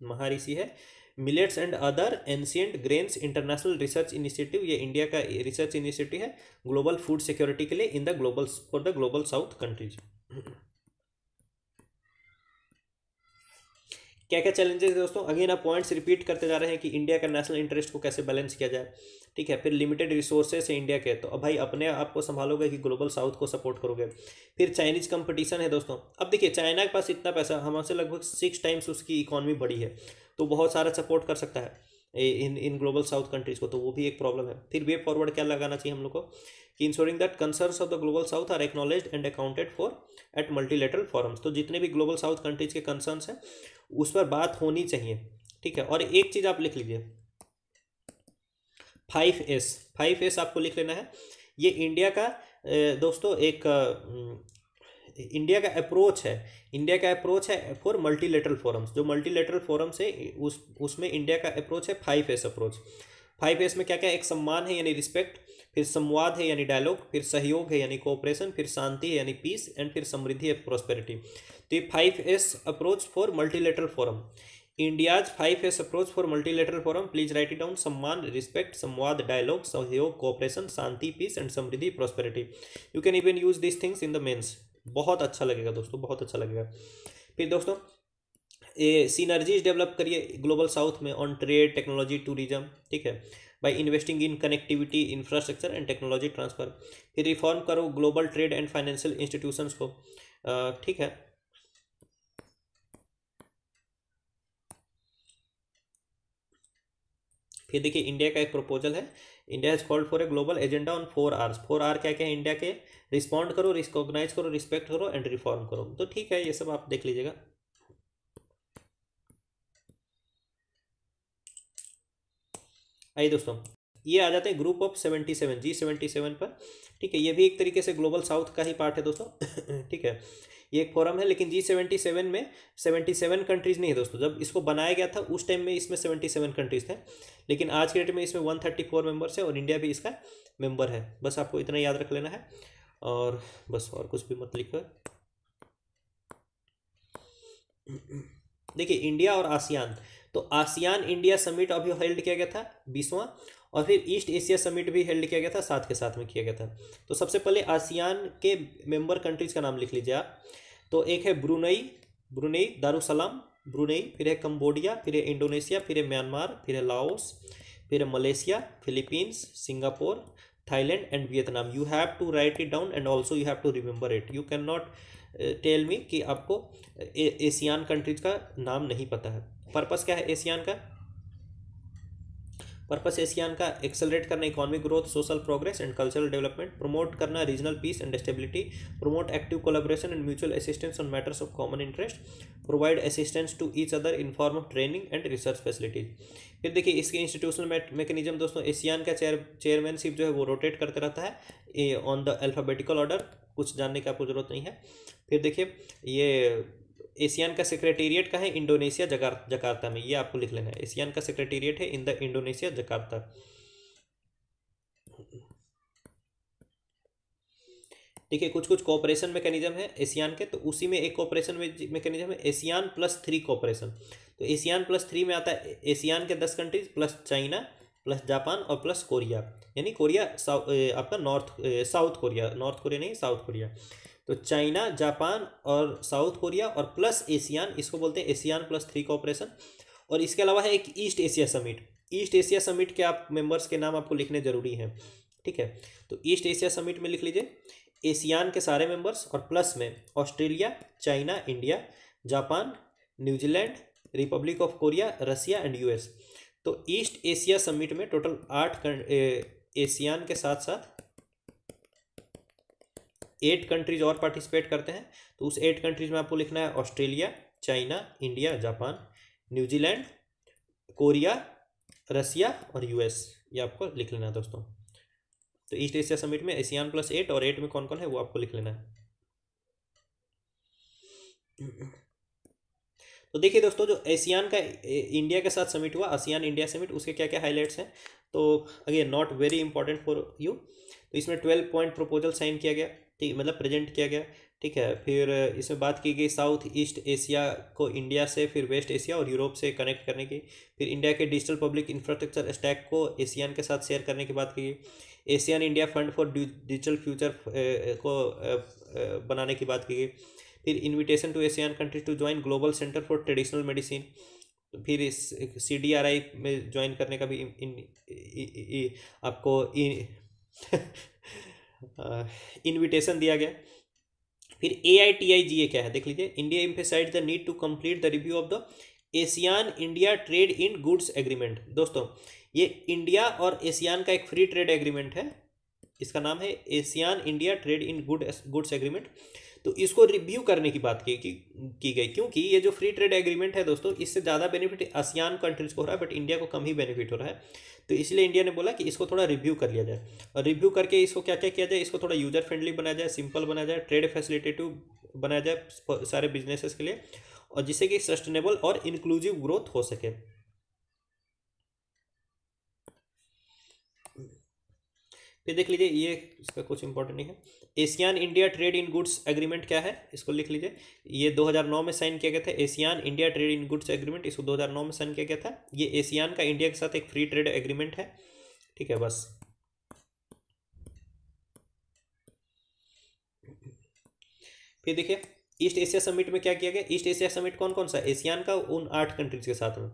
Speaker 1: महाऋषि है millets and other ancient grains international research initiative, ये इंडिया का रिसर्च इनिशिएटिव है ग्लोबल फूड सिक्योरिटी के लिए इन the global for the global south countries. क्या क्या चैलेंजेस है दोस्तों, अगेन आप पॉइंट्स रिपीट करते जा रहे हैं कि इंडिया का नेशनल इंटरेस्ट को कैसे बैलेंस किया जाए, ठीक है। फिर लिमिटेड रिसोर्सेस है इंडिया के, तो अब भाई अपने आप को संभालोगे कि ग्लोबल साउथ को सपोर्ट करोगे। फिर चाइनीज कंपटीशन है दोस्तों, अब देखिए चाइना के पास इतना पैसा, हमसे लगभग 6 टाइम्स उसकी इकॉनमी बड़ी है, तो बहुत सारा सपोर्ट कर सकता है इन ग्लोबल साउथ कंट्रीज को, तो वो भी एक प्रॉब्लम है। फिर वे फॉरवर्ड क्या लगाना चाहिए हम लोग को कि ensuring that concerns of the global south are acknowledged and accounted for at multilateral forums, तो जितने भी ग्लोबल साउथ कंट्रीज के कंसर्न्स हैं उस पर बात होनी चाहिए, ठीक है। और एक चीज़ आप लिख लीजिए 5S आपको लिख लेना है, ये इंडिया का दोस्तों एक इंडिया का अप्रोच है फॉर मल्टीलेटरल फोरम्स, जो मल्टीलेटरल फोरम्स है उसमें इंडिया का अप्रोच है 5S अप्रोच। 5S में क्या क्या, एक सम्मान है यानी रिस्पेक्ट, फिर संवाद है यानी डायलॉग, फिर सहयोग है यानी कोऑपरेशन, फिर शांति है यानी पीस, एंड फिर समृद्धि है प्रोस्पेरिटी। तो ये 5S approach for multilateral forum, India's 5S approach for multilateral forum, please write it down, सम्मान, रिस्पेक्ट, संवाद, डायलॉग, सहयोग, कोऑपरेशन, शांति, पीस एंड समृद्धि prosperity. You can even use this things in the mains, बहुत अच्छा लगेगा दोस्तों, बहुत अच्छा लगेगा। फिर दोस्तों सिनर्जीज डेवलप करिए ग्लोबल साउथ में ऑन ट्रेड, टेक्नोलॉजी, टूरिज्म, ठीक है, by investing in connectivity, infrastructure and technology transfer. फिर रिफॉर्म करो global trade and financial institutions को, ठीक है। फिर देखिए इंडिया का एक प्रपोजल है, India has called for a global agenda on 4 Rs। 4R क्या क्या है इंडिया के, रिस्पॉन्ड करो, रिकॉग्नाइज करो, रिस्पेक्ट करो एंड रिफॉर्म करो, तो ठीक है ये सब आप देख लीजिएगा। आइए दोस्तों ये आ जाते हैं ग्रुप ऑफ 77 G77 पर, ठीक है, ये भी एक तरीके से ग्लोबल साउथ का ही पार्ट है दोस्तों ठीक है, ये एक फोरम है, लेकिन G77 में 77 कंट्रीज नहीं है दोस्तों। जब इसको बनाया गया था उस टाइम में इसमें 77 कंट्रीज थे, लेकिन आज के डेट में इसमें 134 मेंबर्स है और इंडिया भी इसका मेंबर है, बस आपको इतना याद रख लेना है, और बस और कुछ भी मत लिखो। देखिए इंडिया और आसियान, तो आसियान इंडिया समिट अभी हेल्ड किया गया था 20वां, और फिर ईस्ट एशिया समिट भी हेल्ड किया गया था, साथ के साथ में किया गया था। तो सबसे पहले आसियान के मेंबर कंट्रीज का नाम लिख लीजिए आप, तो एक है ब्रुनेई दारुसलाम ब्रुनेई, फिर है कंबोडिया, फिर है इंडोनेशिया, फिर है म्यांमार, फिर है लाओस, फिर है Malaysia, Philippines, Singapore, Thailand and Vietnam. You have to write it down and also you have to remember it, you can not tell me कि आपको एशियान कंट्रीज का नाम नहीं पता है। पर्पस क्या है एशियान का, पर्पस एशियान का एक्सेलरेट करना economic growth, social progress and cultural development, promote करना regional peace and stability, promote active collaboration and mutual assistance on matters of common interest, provide assistance to each other in form of training and research facilities. फिर देखिए इसके institutional mechanism दोस्तों, ASEAN का chairmanship जो है वो rotate करते रहता है ऑन द अल्फाबेटिकल ऑर्डर, कुछ जानने की आपको जरूरत नहीं है। फिर देखिए ये एशियान का सेक्रेटेरिएट का है इंडोनेशिया जकार्ता में, ये आपको लिख लेना है, एशियान का सेक्रेटेरिएट है इन द इंडोनेशिया जकार्ता। देखिए कुछ कुछ कोऑपरेशन मैकेनिज्म है एशियान के, तो उसी में एक कोऑपरेशन मैकेनिज्म है एशियान +3 कोऑपरेशन। तो एशियान +3 में आता है एशियान के 10 countries plus China plus Japan और प्लस कोरिया, यानी कोरिया आपका साउथ कोरिया नहीं साउथ कोरिया। तो चाइना, जापान और साउथ कोरिया और प्लस एशियान, इसको बोलते हैं एशियान +3 कोऑपरेशन। और इसके अलावा है एक east Asia summit, east Asia summit के आप मेंबर्स के नाम आपको लिखने जरूरी हैं, ठीक है। तो ईस्ट एशिया समिट में लिख लीजिए एशियान के सारे मेंबर्स और प्लस में Australia, China, India, Japan, New Zealand, Republic of Korea, Russia and US. तो ईस्ट एशिया समिट में टोटल 8 एशियान के साथ साथ 8 कंट्रीज और पार्टिसिपेट करते हैं। तो उस 8 कंट्रीज में आपको लिखना है Australia, China, India, Japan, New Zealand, Korea, Russia और यूएस, ये आपको लिख लेना है दोस्तों। तो ईस्ट एशिया समिट में एशियान +8 और 8 में कौन कौन है वो आपको लिख लेना है। तो देखिए दोस्तों जो एशियान का इंडिया के साथ समिट हुआ, आसियान इंडिया समिट, उसके क्या क्या हाईलाइट्स हैं, तो again not very important for you. तो इसमें 12 पॉइंट प्रपोजल साइन किया गया, ठीक, मतलब प्रेजेंट किया गया। ठीक है। फिर इसमें बात की गई साउथ ईस्ट एशिया को इंडिया से, फिर वेस्ट एशिया और यूरोप से कनेक्ट करने की। फिर इंडिया के डिजिटल पब्लिक इंफ्रास्ट्रक्चर स्टैक को एशियान के साथ शेयर करने की बात की गई। ASEAN India fund for digital future को बनाने की बात की गई। फिर invitation to ASEAN countries to join Global Centre for Traditional Medicine. फिर इस CDRI में ज्वाइन करने का भी आपको इनविटेशन दिया गया। फिर AITIGA क्या है देख लीजिए। India emphasise the need to complete the review of the ASEAN India trade in goods agreement. दोस्तों ये इंडिया और एशियान का एक फ्री ट्रेड एग्रीमेंट है, इसका नाम है ASEAN India trade in goods agreement. तो इसको रिव्यू करने की बात की गई, क्योंकि ये जो फ्री ट्रेड एग्रीमेंट है दोस्तों, इससे ज़्यादा बेनिफिट आसियान कंट्रीज को हो रहा है, बट इंडिया को कम ही बेनिफिट हो रहा है। तो इसलिए इंडिया ने बोला कि इसको थोड़ा रिव्यू कर लिया जाए, और रिव्यू करके इसको क्या क्या किया जाए, इसको थोड़ा यूजर फ्रेंडली बनाया जाए, सिंपल बनाया जाए, ट्रेड फैसिलिटेटिव बनाया जाए सारे बिजनेसेस के लिए, और जिससे कि सस्टेनेबल और इंक्लूसिव ग्रोथ हो सके। फिर देख लीजिए, ये इसका कुछ इंपॉर्टेंट नहीं है। ASEAN India trade in goods agreement क्या है, इसको लिख लीजिए। ये 2009 में साइन किया गया था, ASEAN India trade in goods agreement, इसको 2009 में साइन किया गया था। ये एशियान का इंडिया के साथ एक फ्री ट्रेड एग्रीमेंट है, ठीक है बस। फिर देखिए ईस्ट एशिया समिट में क्या किया गया। ईस्ट एशिया समिट कौन कौन सा, एशियान का, उन 8 कंट्रीज के साथ में।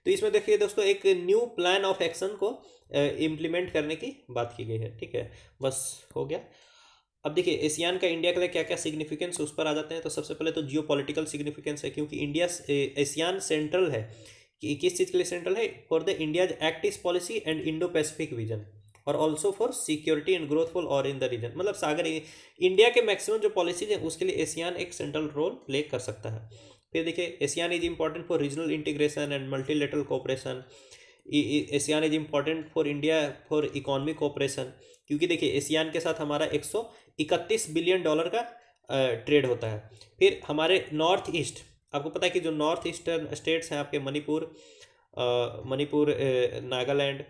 Speaker 1: तो इसमें देखिए दोस्तों, एक न्यू प्लान ऑफ एक्शन को इम्प्लीमेंट करने की बात की गई है, ठीक है बस हो गया। अब देखिए एशियान का इंडिया के लिए क्या क्या सिग्निफिकेंस, उस पर आ जाते हैं। तो सबसे पहले तो जियो पॉलिटिकल सिग्निफिकेंस है, क्योंकि इंडिया एशियान सेंट्रल है। कि किस चीज़ के लिए सेंट्रल है, for the India's act east policy and Indo Pacific vision, और ऑल्सो फॉर सिक्योरिटी एंड ग्रोथफुल और इन द रीजन। मतलब सागर इंडिया के मैक्सिमम जो पॉलिसीज हैं उसके लिए एशियान एक सेंट्रल रोल प्ले कर सकता है। फिर देखिए ASEAN is important for regional integration and multilateral cooperation. ASEAN is important for India for economic cooperation, क्योंकि देखिए एशियान के साथ हमारा 131 बिलियन डॉलर का ट्रेड होता है। फिर हमारे नॉर्थ ईस्ट, आपको पता है कि जो नॉर्थ ईस्टर्न स्टेट्स हैं आपके मणिपुर, नागालैंड,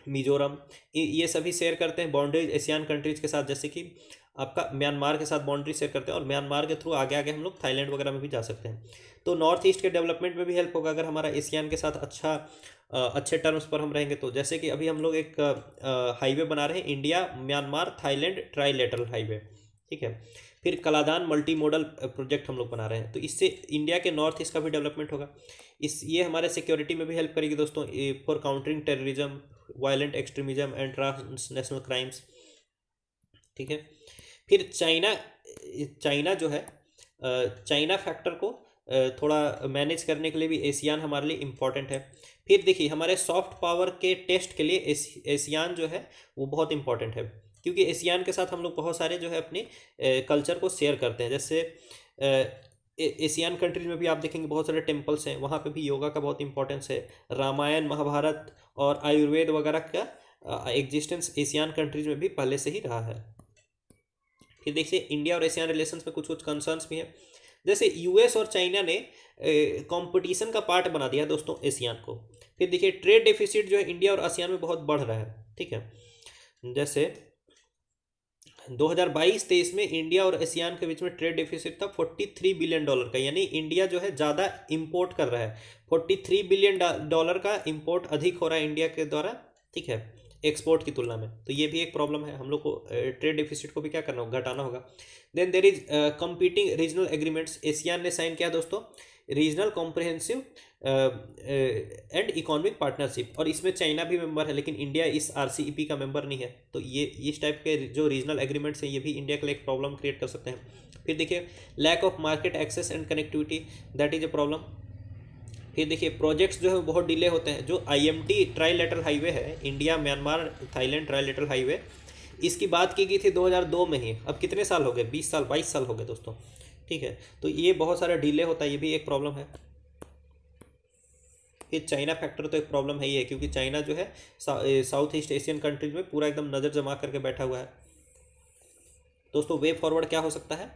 Speaker 1: मिजोरम, ये सभी शेयर करते हैं बाउंड्रीज एशियान कंट्रीज के साथ। जैसे कि आपका म्यांमार के साथ बाउंड्री शेयर करते हैं, और म्यांमार के थ्रू आगे आगे हम लोग थाईलैंड वगैरह में भी जा सकते हैं। तो नॉर्थ ईस्ट के डेवलपमेंट में भी हेल्प होगा अगर हमारा एशियान के साथ अच्छे टर्म्स पर हम रहेंगे। तो जैसे कि अभी हम लोग एक हाईवे बना रहे हैं, India Myanmar Thailand trilateral highway, ठीक है। फिर कलादान मल्टी मॉडल प्रोजेक्ट हम लोग बना रहे हैं, तो इससे इंडिया के नॉर्थ ईस्ट का भी डेवलपमेंट होगा। ये हमारे सिक्योरिटी में भी हेल्प करेगी दोस्तों, for countering terrorism, violent extremism and transnational crimes, ठीक है। फिर चाइना जो है, चाइना फैक्टर को थोड़ा मैनेज करने के लिए भी एशियान हमारे लिए इम्पॉर्टेंट है। फिर देखिए हमारे सॉफ्ट पावर के टेस्ट के लिए एशियान जो है वो बहुत इंपॉर्टेंट है, क्योंकि एशियान के साथ हम लोग बहुत सारे जो है अपनी कल्चर को शेयर करते हैं। जैसे एशियान कंट्रीज में भी आप देखेंगे बहुत सारे टेम्पल्स हैं, वहाँ पे भी योगा का बहुत इंपॉर्टेंस है। रामायण महाभारत और आयुर्वेद वगैरह का एग्जिस्टेंस एशियान कंट्रीज में भी पहले से ही रहा है। फिर देखिए इंडिया और एशियान रिलेशंस में कुछ कुछ कंसर्न्स भी हैं। जैसे यूएस और चाइना ने कंपटीशन का पार्ट बना दिया दोस्तों एशियान को। फिर देखिए ट्रेड डेफिसिट जो है इंडिया और आसियान में बहुत बढ़ रहा है, ठीक है। जैसे 2022-23 में इंडिया और एशियान के बीच में ट्रेड डेफिसिट था 43 बिलियन डॉलर का, यानी इंडिया जो है ज़्यादा इंपोर्ट कर रहा है। 43 बिलियन डॉलर का इंपोर्ट अधिक हो रहा है इंडिया के द्वारा, ठीक है, एक्सपोर्ट की तुलना में। तो ये भी एक प्रॉब्लम है, हम लोग को ट्रेड डेफिसिट को भी क्या करना होगा, घटाना होगा। Then there is competing regional agreements, ASEAN ने साइन किया दोस्तों regional comprehensive and economic partnership, और इसमें चाइना भी मेंबर है, लेकिन इंडिया इस RCEP का मेंबर नहीं है। तो ये इस टाइप के जो रीजनल एग्रीमेंट्स हैं ये भी इंडिया के लिए एक प्रॉब्लम क्रिएट कर सकते हैं। फिर देखिए lack of market access and connectivity, that is a problem. फिर देखिए प्रोजेक्ट्स जो है बहुत डिले होते हैं। जो IMT ट्राईलेटरल हाईवे है, India Myanmar Thailand trilateral highway, इसकी बात की गई थी 2002 में ही। अब कितने साल हो गए, 20 साल 22 साल हो गए दोस्तों, ठीक है। तो ये बहुत सारा डिले होता है, ये भी एक प्रॉब्लम है। फिर चाइना फैक्टर तो एक प्रॉब्लम है ही है, क्योंकि चाइना जो है साउथ ईस्ट एशियन कंट्रीज में पूरा एकदम नज़र जमा करके बैठा हुआ है। दोस्तों वे फॉरवर्ड क्या हो सकता है,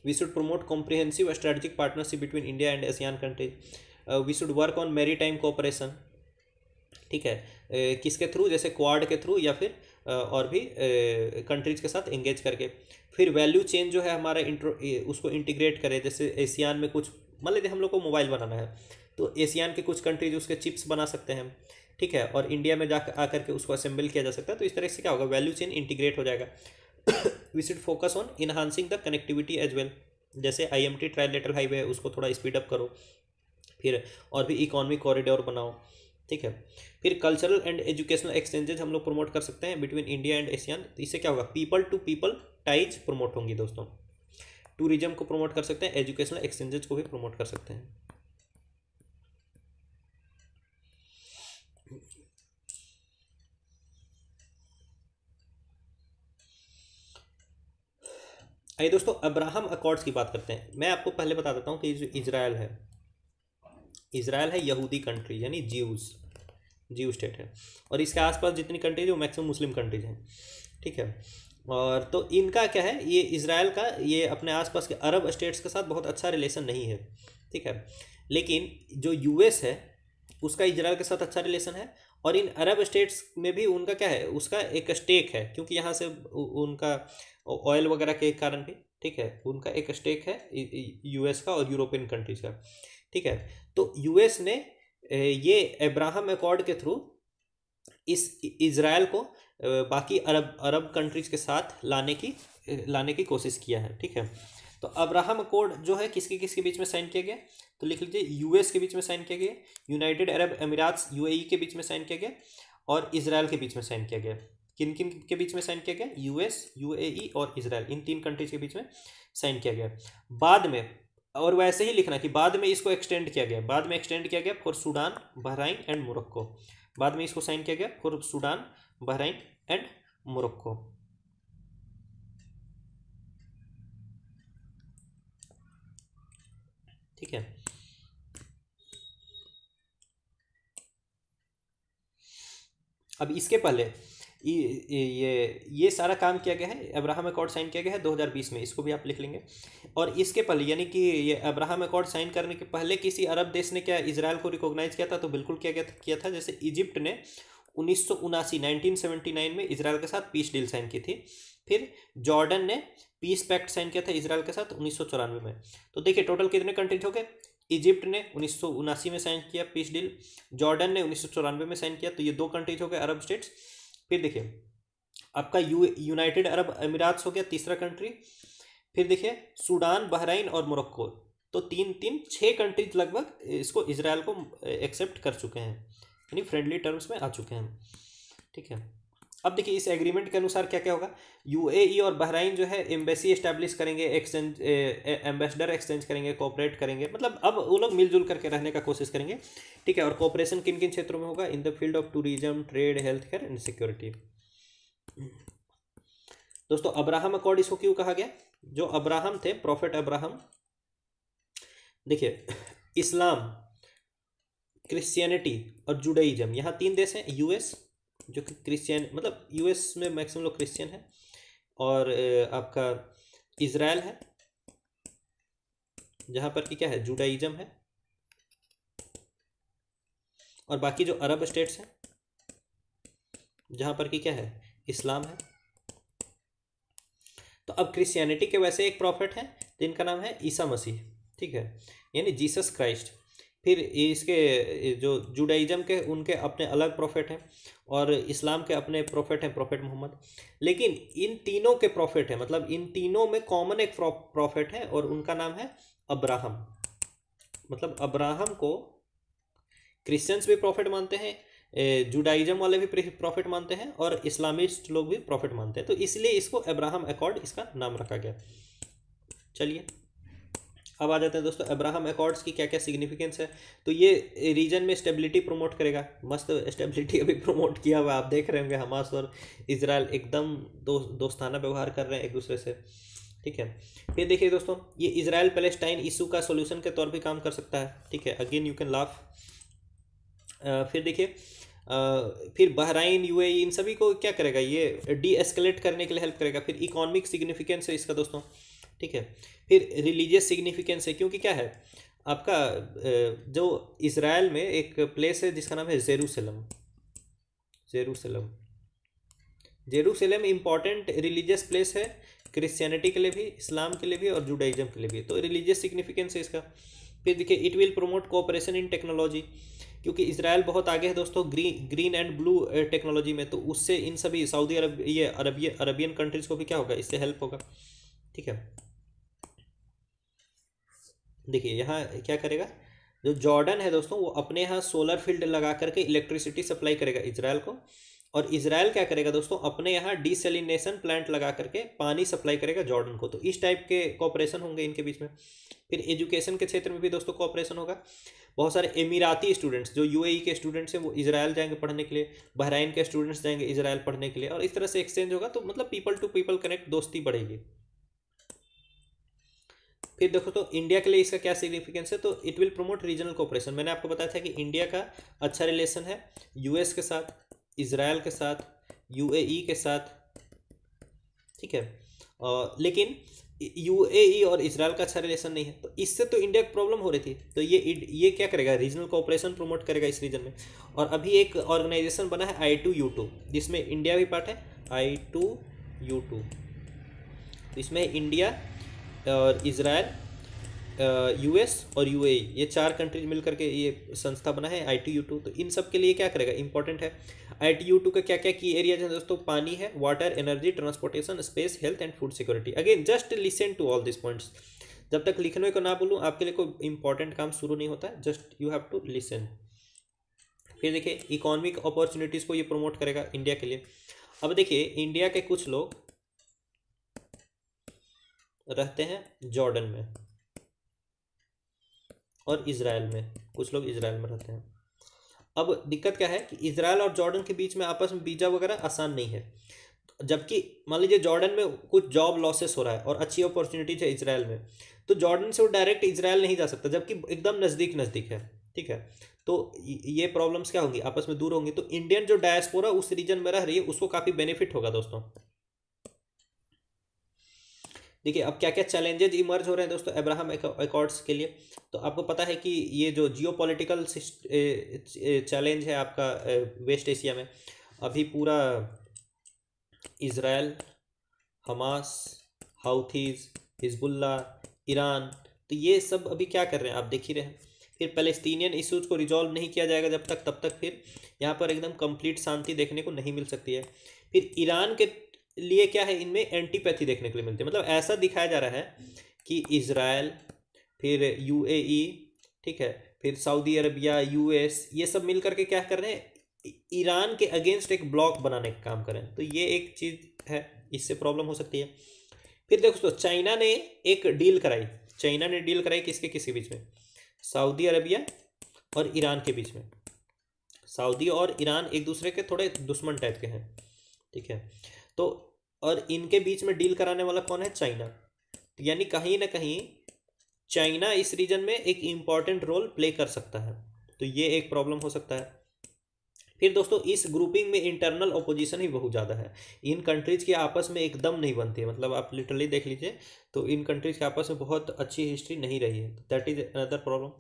Speaker 1: we should promote comprehensive strategic partnership between India and ASEAN countries. We should work on maritime cooperation, ठीक है, किसके थ्रू, जैसे क्वाड के थ्रू या फिर और भी कंट्रीज के साथ एंगेज करके। फिर वैल्यू चेन जो है हमारा उसको इंटीग्रेट करें, जैसे एशियान में कुछ मान लीजिए हम लोग को मोबाइल बनाना है तो एशियान के कुछ कंट्रीज उसके चिप्स बना सकते हैं, ठीक है, और इंडिया में जाकर आकर के उसको असेंबल किया जा सकता है। तो इस तरह से क्या होगा, वैल्यू चेन इंटीग्रेट हो जाएगा। We should focus on enhancing the connectivity as well, जैसे IMT ट्राइलेटरल हाईवे है उसको थोड़ा स्पीड अप करो, फिर और भी इकोनॉमिक कॉरिडोर बनाओ, ठीक है। फिर कल्चरल एंड एजुकेशनल एक्सचेंजेज हम लोग प्रमोट कर सकते हैं बिटवीन इंडिया एंड एशियन। तो इससे क्या होगा, people to people ties promote होंगी दोस्तों। टूरिज्म को प्रमोट कर सकते हैं, एजुकेशनल एक्सचेंजेज को भी प्रमोट कर सकते हैं। आइए दोस्तों अब्राहम अकॉर्ड्स की बात करते हैं। मैं आपको पहले बता देता हूँ कि जो इज़राइल है यहूदी कंट्री यानी जीव स्टेट है, और इसके आसपास जितनी कंट्रीज है वो मैक्सिमम मुस्लिम कंट्रीज हैं, ठीक है। और तो इनका क्या है, ये इज़राइल का ये अपने आसपास के अरब स्टेट्स के साथ बहुत अच्छा रिलेशन नहीं है, ठीक है। लेकिन जो US है उसका इजराइल के साथ अच्छा रिलेशन है, और इन अरब स्टेट्स में भी उनका क्या है, उसका एक स्टेक है, क्योंकि यहाँ से उनका ऑयल वगैरह के कारण भी, ठीक है, उनका एक स्टेक है US का और यूरोपियन कंट्रीज का, ठीक है। तो US ने ये अब्राहम अकॉर्ड के थ्रू इस इज़राइल को बाकी अरब कंट्रीज के साथ लाने की कोशिश किया है, ठीक है। तो अब्राहम अकॉर्ड जो है किसके किसके बीच में साइन किया गया, तो लिख लीजिए US के बीच में साइन किया गया, यूनाइटेड अरब अमीरात UAE के बीच में साइन किया गया, और इजराइल के बीच में साइन किया गया। किन किन के बीच में साइन किया गया, US UAE और इजराइल, इन 3 कंट्रीज के बीच में साइन किया गया। बाद में, और वैसे ही लिखना कि बाद में इसको एक्सटेंड किया गया for Sudan, Bahrain and Morocco. बाद में इसको साइन किया गया for Sudan, Bahrain and Morocco, ठीक है। अब इसके पहले ये सारा काम किया गया है, अब्राहम अकॉर्ड साइन किया गया है 2020 में, इसको भी आप लिख लेंगे। और इसके पहले यानी कि ये अब्राहम अकॉर्ड साइन करने के पहले किसी अरब देश ने क्या इजराइल को रिकॉग्नाइज किया था, तो बिल्कुल किया था। जैसे इजिप्ट ने 1979 में इजराइल के साथ पीस डील साइन की थी। फिर जॉर्डन ने पीस पैक्ट साइन किया था इजराइल के साथ 1994 में। तो देखिए टोटल कितने कंट्रीज हो गए, इजिप्ट ने 1979 में साइन किया पीस डील, जॉर्डन ने 1994 में साइन किया, तो ये 2 कंट्रीज हो गए अरब स्टेट्स। फिर देखिए आपका यूनाइटेड अरब अमीरात हो गया तीसरा कंट्री। फिर देखिए सूडान, बहराइन और मोरक्को, तो 6 कंट्रीज लगभग इसको इजराइल को एक्सेप्ट कर चुके हैं, यानी फ्रेंडली टर्म्स में आ चुके हैं, ठीक है। अब देखिए इस एग्रीमेंट के अनुसार क्या क्या होगा, UAE और बहराइन जो है एम्बेसी एस्टैब्लिश करेंगे, एम्बेसडर एक्सचेंज करेंगे, कोऑपरेट करेंगे, मतलब अब वो लोग मिलजुल करके रहने का कोशिश करेंगे, ठीक है। और कोऑपरेशन किन किन क्षेत्रों में होगा, in the field of tourism, trade, health care and security. दोस्तों अब्राहम अकॉर्ड इसको क्यों कहा गया, जो अब्राहम थे, प्रॉफेट अब्राहम, देखिए इस्लाम, क्रिश्चियनिटी और जुडाइज्म, यहाँ 3 देश हैं, US जो कि क्रिश्चियन, मतलब US में मैक्सिमम लोग क्रिश्चियन है, और आपका इजराइल है जहाँ पर कि क्या है, जुडाइज्म है, और बाकी जो अरब स्टेट्स हैं जहाँ पर कि क्या है, इस्लाम है। तो अब क्रिश्चियनिटी के वैसे एक प्रॉफिट है जिनका नाम है ईसा मसीह, ठीक है, यानी जीसस क्राइस्ट। फिर इसके जो जुडाइज्म के उनके अपने अलग प्रॉफिट हैं, और इस्लाम के अपने प्रॉफिट हैं, प्रॉफिट मोहम्मद। लेकिन इन तीनों के प्रॉफिट हैं, मतलब इन तीनों में कॉमन एक प्रॉफिट है, और उनका नाम है अब्राहम। मतलब अब्राहम को क्रिश्चियंस भी प्रॉफिट मानते हैं, जुडाइज्म वाले भी प्रॉफिट मानते हैं, और इस्लामिस्ट लोग भी प्रॉफिट मानते हैं, तो इसलिए इसको अब्राहम अकॉर्ड इसका नाम रखा गया। चलिए अब आ जाते हैं दोस्तों अब्राहम अकॉर्ड्स की क्या क्या सिग्निफिकेंस है। तो ये रीजन में स्टेबिलिटी प्रमोट करेगा, मस्त स्टेबिलिटी अभी प्रमोट किया हुआ आप देख रहे होंगे, हमास और इजराइल एकदम दोस्ताना व्यवहार कर रहे हैं एक दूसरे से, ठीक है। फिर देखिए दोस्तों ये इजराइल पैलेस्टाइन इशू का सोल्यूशन के तौर पर काम कर सकता है, ठीक है, अगेन यू कैन लाफ। फिर देखिए फिर बहराइन, UAE, इन सभी को क्या करेगा, ये डी एस्केलेट करने के लिए हेल्प करेगा। फिर इकोनॉमिक सिग्निफिकेंस है इसका दोस्तों, ठीक है। फिर रिलीजियस सिग्निफिकेंस है, क्योंकि क्या है आपका जो इजराइल में एक प्लेस है जिसका नाम है Jerusalem,
Speaker 2: Jerusalem. Jerusalem important religious place है, क्रिश्चियनिटी के लिए भी, इस्लाम के लिए भी और जुडाइज्म के लिए भी, तो रिलीजियस सिग्निफिकेंस है इसका। फिर देखिए it will promote cooperation in technology, क्योंकि इसराइल बहुत आगे है दोस्तों ग्रीन एंड ब्लू टेक्नोलॉजी में, तो उससे इन सभी सऊदी अरब ये अरबियन कंट्रीज को भी क्या होगा, इससे हेल्प होगा। ठीक है, देखिए यहाँ क्या करेगा, जो जॉर्डन है दोस्तों वो अपने यहाँ सोलर फील्ड लगा करके इलेक्ट्रिसिटी सप्लाई करेगा इसराइल को, और इसराइल क्या करेगा दोस्तों, अपने यहाँ डिसैलिनेशन प्लांट लगा करके पानी सप्लाई करेगा जॉर्डन को। तो इस टाइप के कॉपरेशन होंगे इनके बीच में। फिर एजुकेशन के क्षेत्र में भी दोस्तों कॉपरेशन होगा। बहुत सारे एमिराती स्टूडेंट्स जो यूएई के स्टूडेंट्स हैं वो इसराइल जाएंगे पढ़ने के लिए, बहराइन के स्टूडेंट्स जाएंगे इसराइल पढ़ने के लिए, और इस तरह से एक्सचेंज होगा, तो मतलब पीपल टू पीपल कनेक्ट, दोस्ती बढ़ेगी। फिर देखो तो इंडिया के लिए इसका क्या सिग्निफिकेंस है, तो it will promote regional cooperation. मैंने आपको बताया था कि इंडिया का अच्छा रिलेशन है यूएस के साथ, इसराइल के साथ, यूएई के साथ, ठीक है, लेकिन यूएई और इसराइल का अच्छा रिलेशन नहीं है, तो इससे तो इंडिया को प्रॉब्लम हो रही थी। तो ये क्या करेगा, रीजनल कोऑपरेशन प्रमोट करेगा इस रीजन में। और अभी एक ऑर्गेनाइजेशन बना है I2U2, जिसमें इंडिया भी पार्ट है, I2U2। तो इसमें इंडिया और इसराइल, यूएस और यूएई, ये 4 कंट्रीज मिलकर के ये संस्था बना है I2U2। तो इन सब के लिए क्या करेगा, इंपॉर्टेंट है। I2U2 का क्या क्या की एरियाज हैं दोस्तों, पानी है, water, energy, transportation, space, health and food security. Again just listen to all this points. जब तक लिखने को ना बोलूँ आपके लिए कोई इंपॉर्टेंट काम शुरू नहीं होता है, just you have to listen. फिर देखिए इकोनॉमिक अपॉर्चुनिटीज़ को ये प्रमोट करेगा इंडिया के लिए। अब देखिए इंडिया के कुछ लोग रहते हैं जॉर्डन में और इजराइल में, कुछ लोग इजराइल में रहते हैं। अब दिक्कत क्या है कि इजराइल और जॉर्डन के बीच में आपस में वीज़ा वगैरह आसान नहीं है, जबकि मान लीजिए जॉर्डन में कुछ जॉब लॉसेस हो रहा है और अच्छी अपॉर्चुनिटीज है इसराइल में, तो जॉर्डन से वो डायरेक्ट इसराइल नहीं जा सकता, जबकि एकदम नज़दीक नज़दीक है। ठीक है, तो ये प्रॉब्लम्स क्या होंगी, आपस में दूर होंगी। तो इंडियन जो डायस्पोरा उस रीजन में रह रही है उसको काफ़ी बेनिफिट होगा दोस्तों। देखिए अब क्या क्या चैलेंजेज इमर्ज हो रहे हैं दोस्तों अब्राहम अकॉर्ड्स के लिए। तो आपको पता है कि ये जो जियो पॉलिटिकल चैलेंज है आपका वेस्ट एशिया में, अभी पूरा इज़राइल, हमास, हाउथीज, हिजबुल्ला, ईरान, तो ये सब अभी क्या कर रहे हैं आप देख ही रहे हैं। फिर पैलेस्टीनियन इश्यूज़ को रिजॉल्व नहीं किया जाएगा जब तक, तब तक फिर यहाँ पर एकदम कंप्लीट शांति देखने को नहीं मिल सकती है। फिर ईरान के लिए क्या है, इनमें एंटीपैथी देखने के लिए मिलती है। मतलब ऐसा दिखाया जा रहा है कि इज़राइल, फिर यूएई, ठीक है, फिर सऊदी अरबिया, यूएस, ये सब मिल करके क्या कर रहे हैं, ईरान के अगेंस्ट एक ब्लॉक बनाने का काम करें। तो ये एक चीज़ है, इससे प्रॉब्लम हो सकती है। फिर देखो दोस्तों चाइना ने एक डील कराई, चाइना ने डील कराई किसके किसके बीच में, सऊदी अरबिया और ईरान के बीच में। सऊदी और ईरान एक दूसरे के थोड़े दुश्मन टाइप के हैं, ठीक है, तो और इनके बीच में डील कराने वाला कौन है, चाइना। यानी कहीं ना कहीं चाइना इस रीजन में एक इम्पॉर्टेंट रोल प्ले कर सकता है, तो ये एक प्रॉब्लम हो सकता है। फिर दोस्तों इस ग्रुपिंग में इंटरनल ओपोजिशन ही बहुत ज़्यादा है, इन कंट्रीज़ की आपस में एकदम नहीं बनती है। मतलब आप लिटरली देख लीजिए तो इन कंट्रीज़ के आपस में बहुत अच्छी हिस्ट्री नहीं रही है, दैट इज अनदर प्रॉब्लम।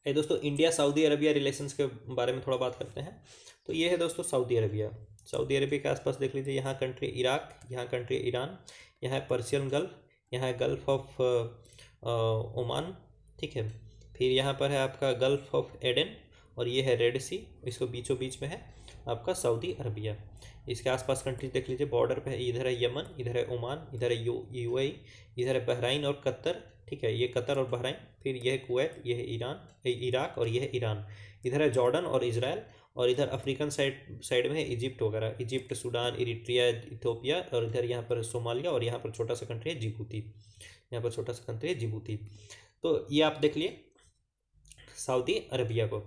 Speaker 2: ये दोस्तों इंडिया सऊदी अरबिया रिलेशंस के बारे में थोड़ा बात करते हैं। तो ये है दोस्तों सऊदी अरबिया। सऊदी अरबिया के आसपास देख लीजिए, यहाँ कंट्री इराक, यहाँ कंट्री ईरान, यहाँ है पर्शियन गल्फ, यहाँ है गल्फ ऑफ ओमान, ठीक है, फिर यहाँ पर है आपका गल्फ ऑफ एडन, और ये है रेड सी, इसको बीचों बीच में है आपका सऊदी अरबिया। इसके आसपास कंट्रीज देख लीजिए, बॉर्डर पे है, इधर है यमन, इधर है ओमान, इधर है यूएई, इधर है बहराइन और कतर, ठीक है, ये कतर और बहराइन, फिर यह है कुवैत, यह है ईरान, इराक, और यह है ईरान, इधर है जॉर्डन और इजराइल, और इधर अफ्रीकन साइड में है इजिप्ट वगैरह, इजिप्ट, सूडान, इरिट्रिया, इथियोपिया, और इधर यहाँ पर सोमालिया, और यहाँ पर छोटा सा कंट्री है जिबूती, यहाँ पर छोटा सा कंट्री है जिबूती। तो ये आप देख लिए सऊदी अरबिया को।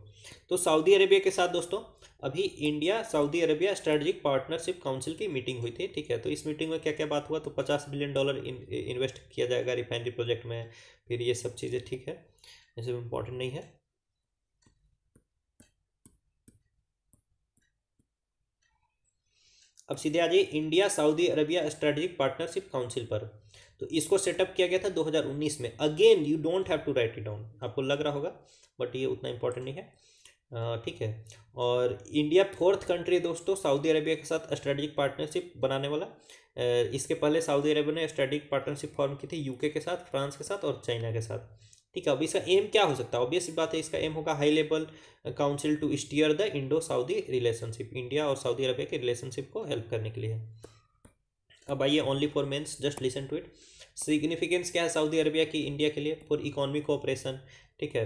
Speaker 2: तो सऊदी अरबिया के साथ दोस्तों अभी India Saudi Arabia strategic partnership council की मीटिंग हुई थी, ठीक है। तो इस मीटिंग में क्या क्या बात हुआ, तो $50 बिलियन इन्वेस्ट किया जाएगा रिफाइनरी प्रोजेक्ट में, फिर ये सब चीज़ें, ठीक है, ये सब इम्पोर्टेंट नहीं है। अब सीधे आ जाइए India Saudi Arabia strategic partnership council पर। तो इसको सेटअप किया गया था 2019 में। Again you don't have to write it down, आपको लग रहा होगा बट ये उतना इंपॉर्टेंट नहीं है, ठीक है। और इंडिया फोर्थ कंट्री दोस्तों सऊदी अरबिया के साथ स्ट्रेटेजिक पार्टनरशिप बनाने वाला। इसके पहले सऊदी अरबिया ने स्ट्रेटेजिक पार्टनरशिप फॉर्म की थी यूके के साथ, फ्रांस के साथ और चाइना के साथ, ठीक है। अब इसका एम क्या हो सकता है? ऑब्वियस बात है, इसका एम होगा high level council to steer the Indo Saudi relationship, India और सऊदी अरबिया के रिलेशनशिप को हेल्प करने के लिए। अब आइए only for mains, just listen to it. Significance क्या है सऊदी अरबिया की इंडिया के लिए? फॉर इकोनॉमिक कोऑपरेशन, ठीक है।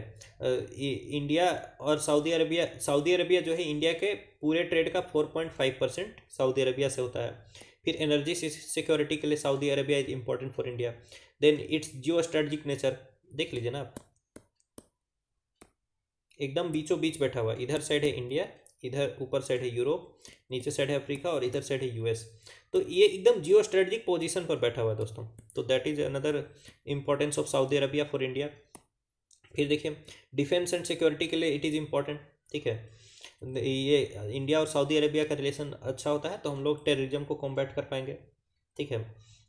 Speaker 2: इंडिया और सऊदी अरबिया जो है इंडिया के पूरे ट्रेड का 4.5% सऊदी अरबिया से होता है। फिर एनर्जी सिक्योरिटी के लिए Saudi Arabia is important for India. Then it's geo strategic nature, देख लीजिए ना आप, एकदम बीचों बीच बैठा हुआ, इधर साइड है इंडिया, इधर ऊपर साइड है यूरोप, नीचे साइड है अफ्रीका और इधर साइड है यूएस। तो ये एकदम जियो स्ट्रेटेजिक पोजीशन पर बैठा हुआ है दोस्तों। तो that is another importance of Saudi Arabia for India. फिर देखिए डिफेंस एंड सिक्योरिटी के लिए इट इज़ इम्पॉर्टेंट, ठीक है। ये इंडिया और सऊदी अरबिया का रिलेशन अच्छा होता है तो हम लोग टेररिज्म को कॉम्बैट कर पाएंगे, ठीक है।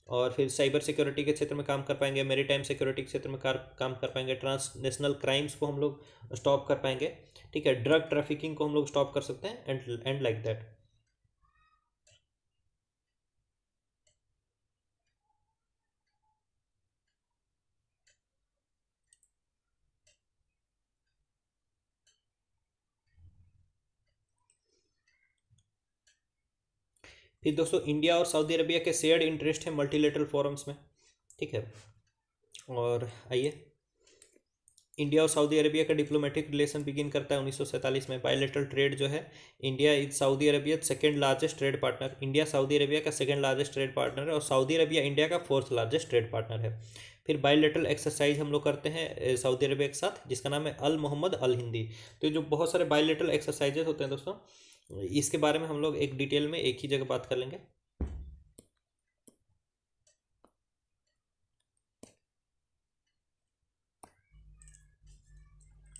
Speaker 2: और फिर साइबर सिक्योरिटी के क्षेत्र में काम कर पाएंगे, मेरीटाइम सिक्योरिटी के क्षेत्र में काम कर पाएंगे, ट्रांसनेशनल क्राइम्स को हम लोग स्टॉप कर पाएंगे, ठीक है। ड्रग ट्रैफिकिंग को हम लोग स्टॉप कर सकते हैं एंड लाइक दैट। फिर दोस्तों इंडिया और सऊदी अरबिया के शेयर्ड इंटरेस्ट है मल्टीलेटरल फोरम्स में, ठीक है। और आइए इंडिया और सऊदी अरबिया का डिप्लोमेटिक रिलेशन बिगिन करता है 1947 में। बायलैटरल ट्रेड जो है, India is Saudi Arabia second largest trade partner, India Saudi Arabia का सेकंड लार्जेस्ट ट्रेड पार्टनर है और सऊदी अरबिया इंडिया का फोर्थ लार्जेस्ट ट्रेड पार्टनर है। फिर बायलैटरल एक्सरसाइज हम लोग करते हैं सऊदी अरबिया के साथ जिसका नाम है अल मोहम्मद अल हिंदी। तो ये जो बहुत सारे बायलैटरल एक्सरसाइजेज होते हैं दोस्तों, इसके बारे में हम लोग एक डिटेल में एक ही जगह बात कर लेंगे।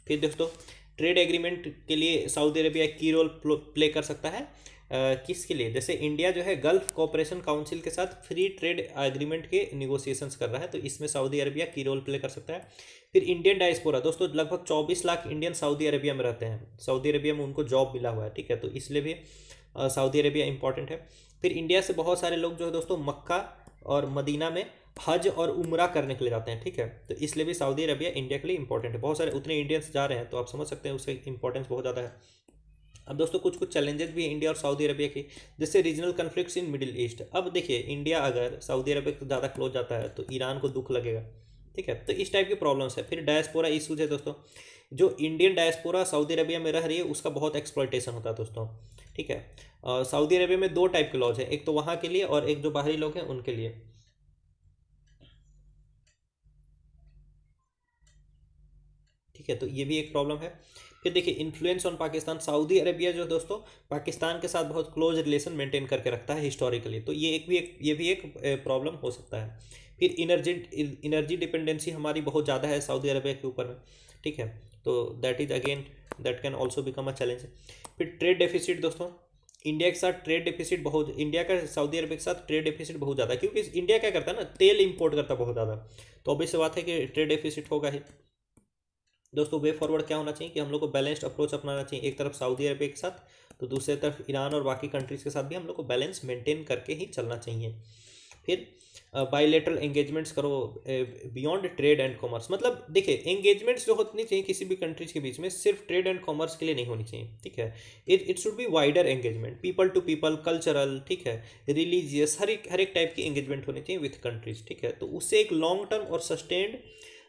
Speaker 2: फिर दोस्तों ट्रेड एग्रीमेंट के लिए सऊदी अरबिया की रोल प्ले कर सकता है, किसके लिए? जैसे इंडिया जो है गल्फ कोऑपरेशन काउंसिल के साथ फ्री ट्रेड एग्रीमेंट के निगोशिएशंस कर रहा है, तो इसमें सऊदी अरबिया की रोल प्ले कर सकता है। फिर इंडियन डायस्पोरा दोस्तों, लगभग 24 लाख इंडियन सऊदी अरबिया में रहते हैं, सऊदी अरबिया में उनको जॉब मिला हुआ है, ठीक है। तो इसलिए भी सऊदी अरबिया इंपॉर्टेंट है। फिर इंडिया से बहुत सारे लोग जो है दोस्तों मक्का और मदीना में हज और उम्रा करने के लिए जाते हैं, ठीक है। तो इसलिए भी सऊदी अरबिया इंडिया के लिए इंपॉर्टेंट है, बहुत सारे उतने इंडियंस जा रहे हैं तो आप समझ सकते हैं उसका इंपॉर्टेंस बहुत ज़्यादा है। अब दोस्तों कुछ कुछ चैलेंजेस भी है इंडिया और सऊदी अरबिया की, जैसे regional conflicts in middle east. अब देखिए इंडिया अगर सऊदी अरबिया से ज़्यादा क्लोज जाता है तो ईरान को दुख लगेगा, ठीक है। तो इस टाइप की प्रॉब्लम्स है। फिर डायस्पोरा इशूज है दोस्तों, जो इंडियन डायस्पोरा सऊदी अरबिया में रह रही है उसका बहुत एक्सप्लॉयटेशन होता है दोस्तों, ठीक है। सऊदी अरबिया में दो टाइप के लॉज हैं, एक तो वहाँ के लिए और एक जो बाहरी लोग हैं उनके लिए, ठीक है। तो ये भी एक प्रॉब्लम है। फिर देखिए influence on Pakistan, Saudi Arabia जो दोस्तों पाकिस्तान के साथ बहुत क्लोज रिलेशन मेंटेन करके रखता है हिस्टोरिकली, तो ये भी एक प्रॉब्लम हो सकता है। फिर एनर्जी डिपेंडेंसी हमारी बहुत ज़्यादा है सऊदी अरबिया के ऊपर में, ठीक है। तो that is again that can also become a challenge. फिर ट्रेड डेफिसिट दोस्तों, इंडिया के साथ ट्रेड डेफिसिट बहुत, इंडिया का सऊदी अरबिया के साथ ट्रेड डेफिसिट बहुत ज़्यादा है, क्योंकि इंडिया क्या करता है ना, तेल इंपोर्ट करता है बहुत ज़्यादा, तो ऑब्वियस बात है कि ट्रेड डेफिसिट होगा ही। दोस्तों वे फॉरवर्ड क्या होना चाहिए कि हम लोग को बैलेंस्ड अप्रोच अपनाना चाहिए, एक तरफ सऊदी अरबिया के साथ तो दूसरी तरफ ईरान और बाकी कंट्रीज़ के साथ भी हम लोग को बैलेंस मेंटेन करके ही चलना चाहिए। फिर बायलैटरल एंगेजमेंट्स करो बियॉन्ड ट्रेड एंड कॉमर्स, मतलब देखिए एंगेजमेंट्स जो होनी चाहिए किसी भी कंट्रीज के बीच में सिर्फ ट्रेड एंड कॉमर्स के लिए नहीं होनी चाहिए, ठीक है। It should be wider engagement, people to people, cultural, ठीक है, रिलीजियस, हर एक टाइप की एंगेजमेंट होनी चाहिए विथ कंट्रीज, ठीक है। तो उससे एक लॉन्ग टर्म और सस्टेन्ड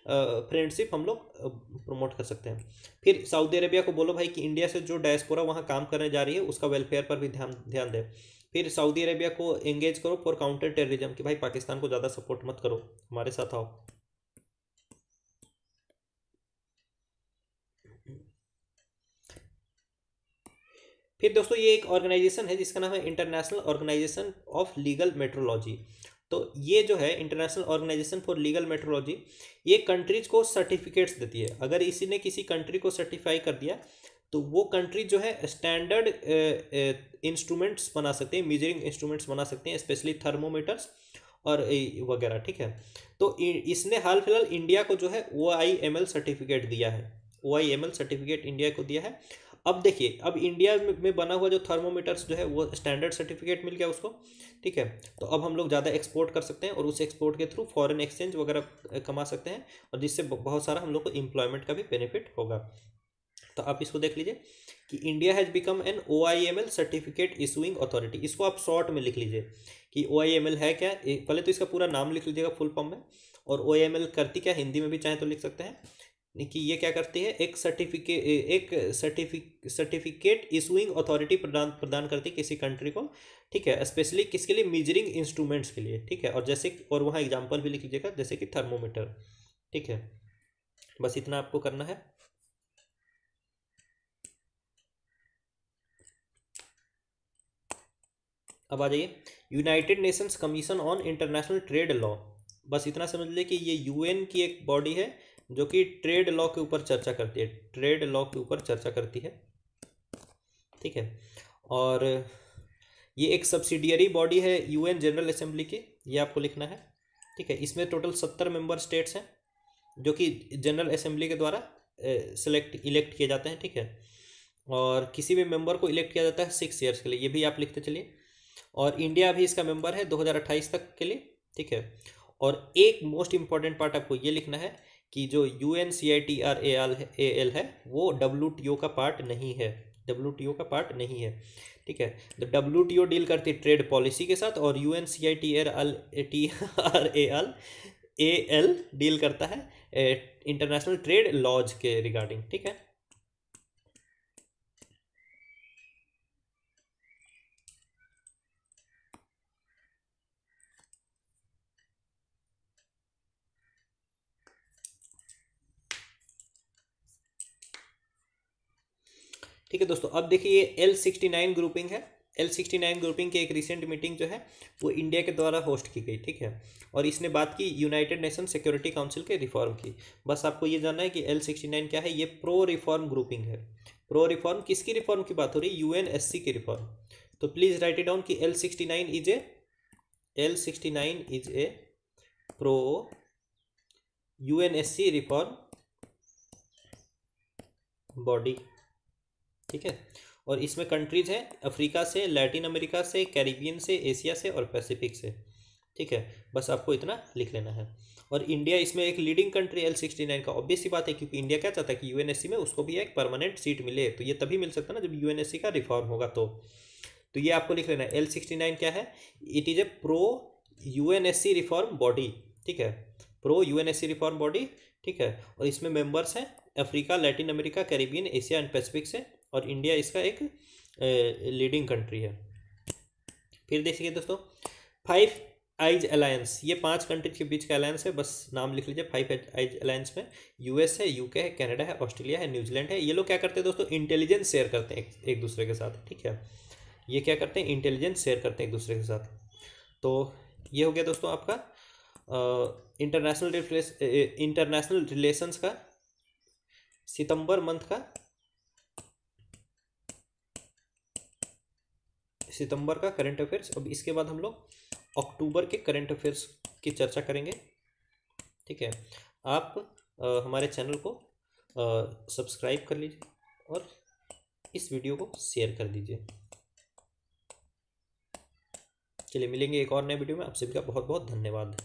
Speaker 2: फ्रेंडशिप हम लोग प्रमोट कर सकते हैं। फिर सऊदी अरबिया को बोलो भाई कि इंडिया से जो डायस्पोरा वहाँ काम करने जा रही है उसका वेलफेयर पर भी ध्यान दें। फिर सऊदी अरबिया को एंगेज करो फॉर काउंटर टेररिज्म, कि भाई पाकिस्तान को ज़्यादा सपोर्ट मत करो, हमारे साथ आओ। फिर दोस्तों ये एक ऑर्गेनाइजेशन है जिसका नाम है International Organization of Legal Metrology. तो ये जो है International Organization for Legal Metrology, ये कंट्रीज को सर्टिफिकेट्स देती है। अगर इसी ने किसी कंट्री को सर्टिफाई कर दिया तो वो कंट्री जो है स्टैंडर्ड इंस्ट्रूमेंट्स बना सकते हैं, मेजरिंग इंस्ट्रूमेंट्स बना सकते हैं, स्पेशली थर्मोमीटर्स और वगैरह, ठीक है। तो इसने हाल फिलहाल इंडिया को जो है OIML सर्टिफिकेट दिया है, OIML सर्टिफिकेट इंडिया को दिया है। अब देखिए, अब इंडिया में बना हुआ जो थर्मोमीटर्स जो है वो स्टैंडर्ड सर्टिफिकेट मिल गया उसको, ठीक है। तो अब हम लोग ज़्यादा एक्सपोर्ट कर सकते हैं और उस एक्सपोर्ट के थ्रू फॉरेन एक्सचेंज वगैरह कमा सकते हैं, और जिससे बहुत सारा हम लोग को एम्प्लॉयमेंट का भी बेनिफिट होगा। तो आप इसको देख लीजिए कि India has become an OIML certificate issuing authority. इसको आप शॉर्ट में लिख लीजिए कि OIML है क्या। पहले तो इसका पूरा नाम लिख लीजिएगा फुल फॉर्म में, और OIML करती क्या, हिंदी में भी चाहे तो लिख सकते हैं कि ये क्या करती है, एक सर्टिफिकेट इशूइंग अथॉरिटी प्रदान करती है किसी कंट्री को, ठीक है, स्पेशली किसके लिए, मेजरिंग इंस्ट्रूमेंट्स के लिए, ठीक है। और जैसे, और वहाँ एग्जांपल भी लिख लीजिएगा जैसे कि थर्मोमीटर, ठीक है। बस इतना आपको करना है। अब आ जाइए, United Nations commission on international trade law. बस इतना समझ लीजिए कि ये UN की एक बॉडी है जो कि ट्रेड लॉ के ऊपर चर्चा करती है, ट्रेड लॉ के ऊपर चर्चा करती है, ठीक है। और ये एक सब्सिडियरी बॉडी है UN जनरल असेंबली की, ये आपको लिखना है, ठीक है। इसमें टोटल 70 मेंबर स्टेट्स हैं जो कि जनरल असेंबली के द्वारा इलेक्ट किए जाते हैं, ठीक है। और किसी भी मेंबर को इलेक्ट किया जाता है 6 ईयर्स के लिए, ये भी आप लिखते चलिए। और इंडिया भी इसका मेंबर है 2028 तक के लिए, ठीक है। और एक मोस्ट इंपॉर्टेंट पार्ट आपको ये लिखना है कि जो UNCITRAL है वो WTO का पार्ट नहीं है, WTO का पार्ट नहीं है, ठीक है। तो WTO डील करती है ट्रेड पॉलिसी के साथ, और UNCITRAL डील करता है इंटरनेशनल ट्रेड लॉज के रिगार्डिंग, ठीक है। ठीक है दोस्तों, अब देखिए ये L69 ग्रुपिंग है। L69 ग्रुपिंग की एक रिसेंट मीटिंग जो है वो इंडिया के द्वारा होस्ट की गई, ठीक है। और इसने बात की यूनाइटेड नेशन सिक्योरिटी काउंसिल के रिफॉर्म की। बस आपको ये जानना है कि L69 क्या है, ये प्रो रिफॉर्म ग्रुपिंग है। प्रो रिफॉर्म किसकी रिफॉर्म की बात हो रही है, UNSC की रिफॉर्म। तो प्लीज राइट इट डाउन कि L69 is a pro UNSC reform body, ठीक है। और इसमें कंट्रीज हैं अफ्रीका से, लैटिन अमेरिका से, कैरिबियन से, एशिया से और पैसिफिक से, ठीक है। बस आपको इतना लिख लेना है। और इंडिया इसमें एक लीडिंग कंट्री L69 का, ऑब्वियस सी बात है, क्योंकि इंडिया क्या चाहता है कि UNSC में उसको भी एक परमानेंट सीट मिले। तो ये तभी मिल सकता है ना जब UNSC का रिफॉर्म होगा। तो ये आपको लिख लेना है। L69 क्या है, it is a pro UNSC reform body, ठीक है, प्रो UNSC रिफॉर्म बॉडी, ठीक है। और इसमें मेंबर्स हैं Africa, Latin America, Caribbean, Asia and Pacific से, और इंडिया इसका एक लीडिंग कंट्री है। फिर देखिए दोस्तों, 5 आइज अलायंस, ये 5 कंट्री के बीच का अलायंस है, बस नाम लिख लीजिए। 5 आइज अलायंस में US है, UK है, कनाडा है, ऑस्ट्रेलिया है, न्यूजीलैंड है। ये लोग क्या करते हैं दोस्तों, इंटेलिजेंस शेयर करते हैं एक दूसरे के साथ, ठीक है। ये क्या करते हैं, इंटेलिजेंस शेयर करते हैं एक दूसरे के साथ। तो ये हो गया दोस्तों आपका इंटरनेशनल रिलेशंस का सितंबर मंथ का, सितंबर का करंट अफेयर्स। अब इसके बाद हम लोग अक्टूबर के करंट अफेयर्स की चर्चा करेंगे, ठीक है। आप हमारे चैनल को सब्सक्राइब कर लीजिए और इस वीडियो को शेयर कर दीजिए। चलिए मिलेंगे एक और नए वीडियो में, आप सभी का बहुत बहुत धन्यवाद।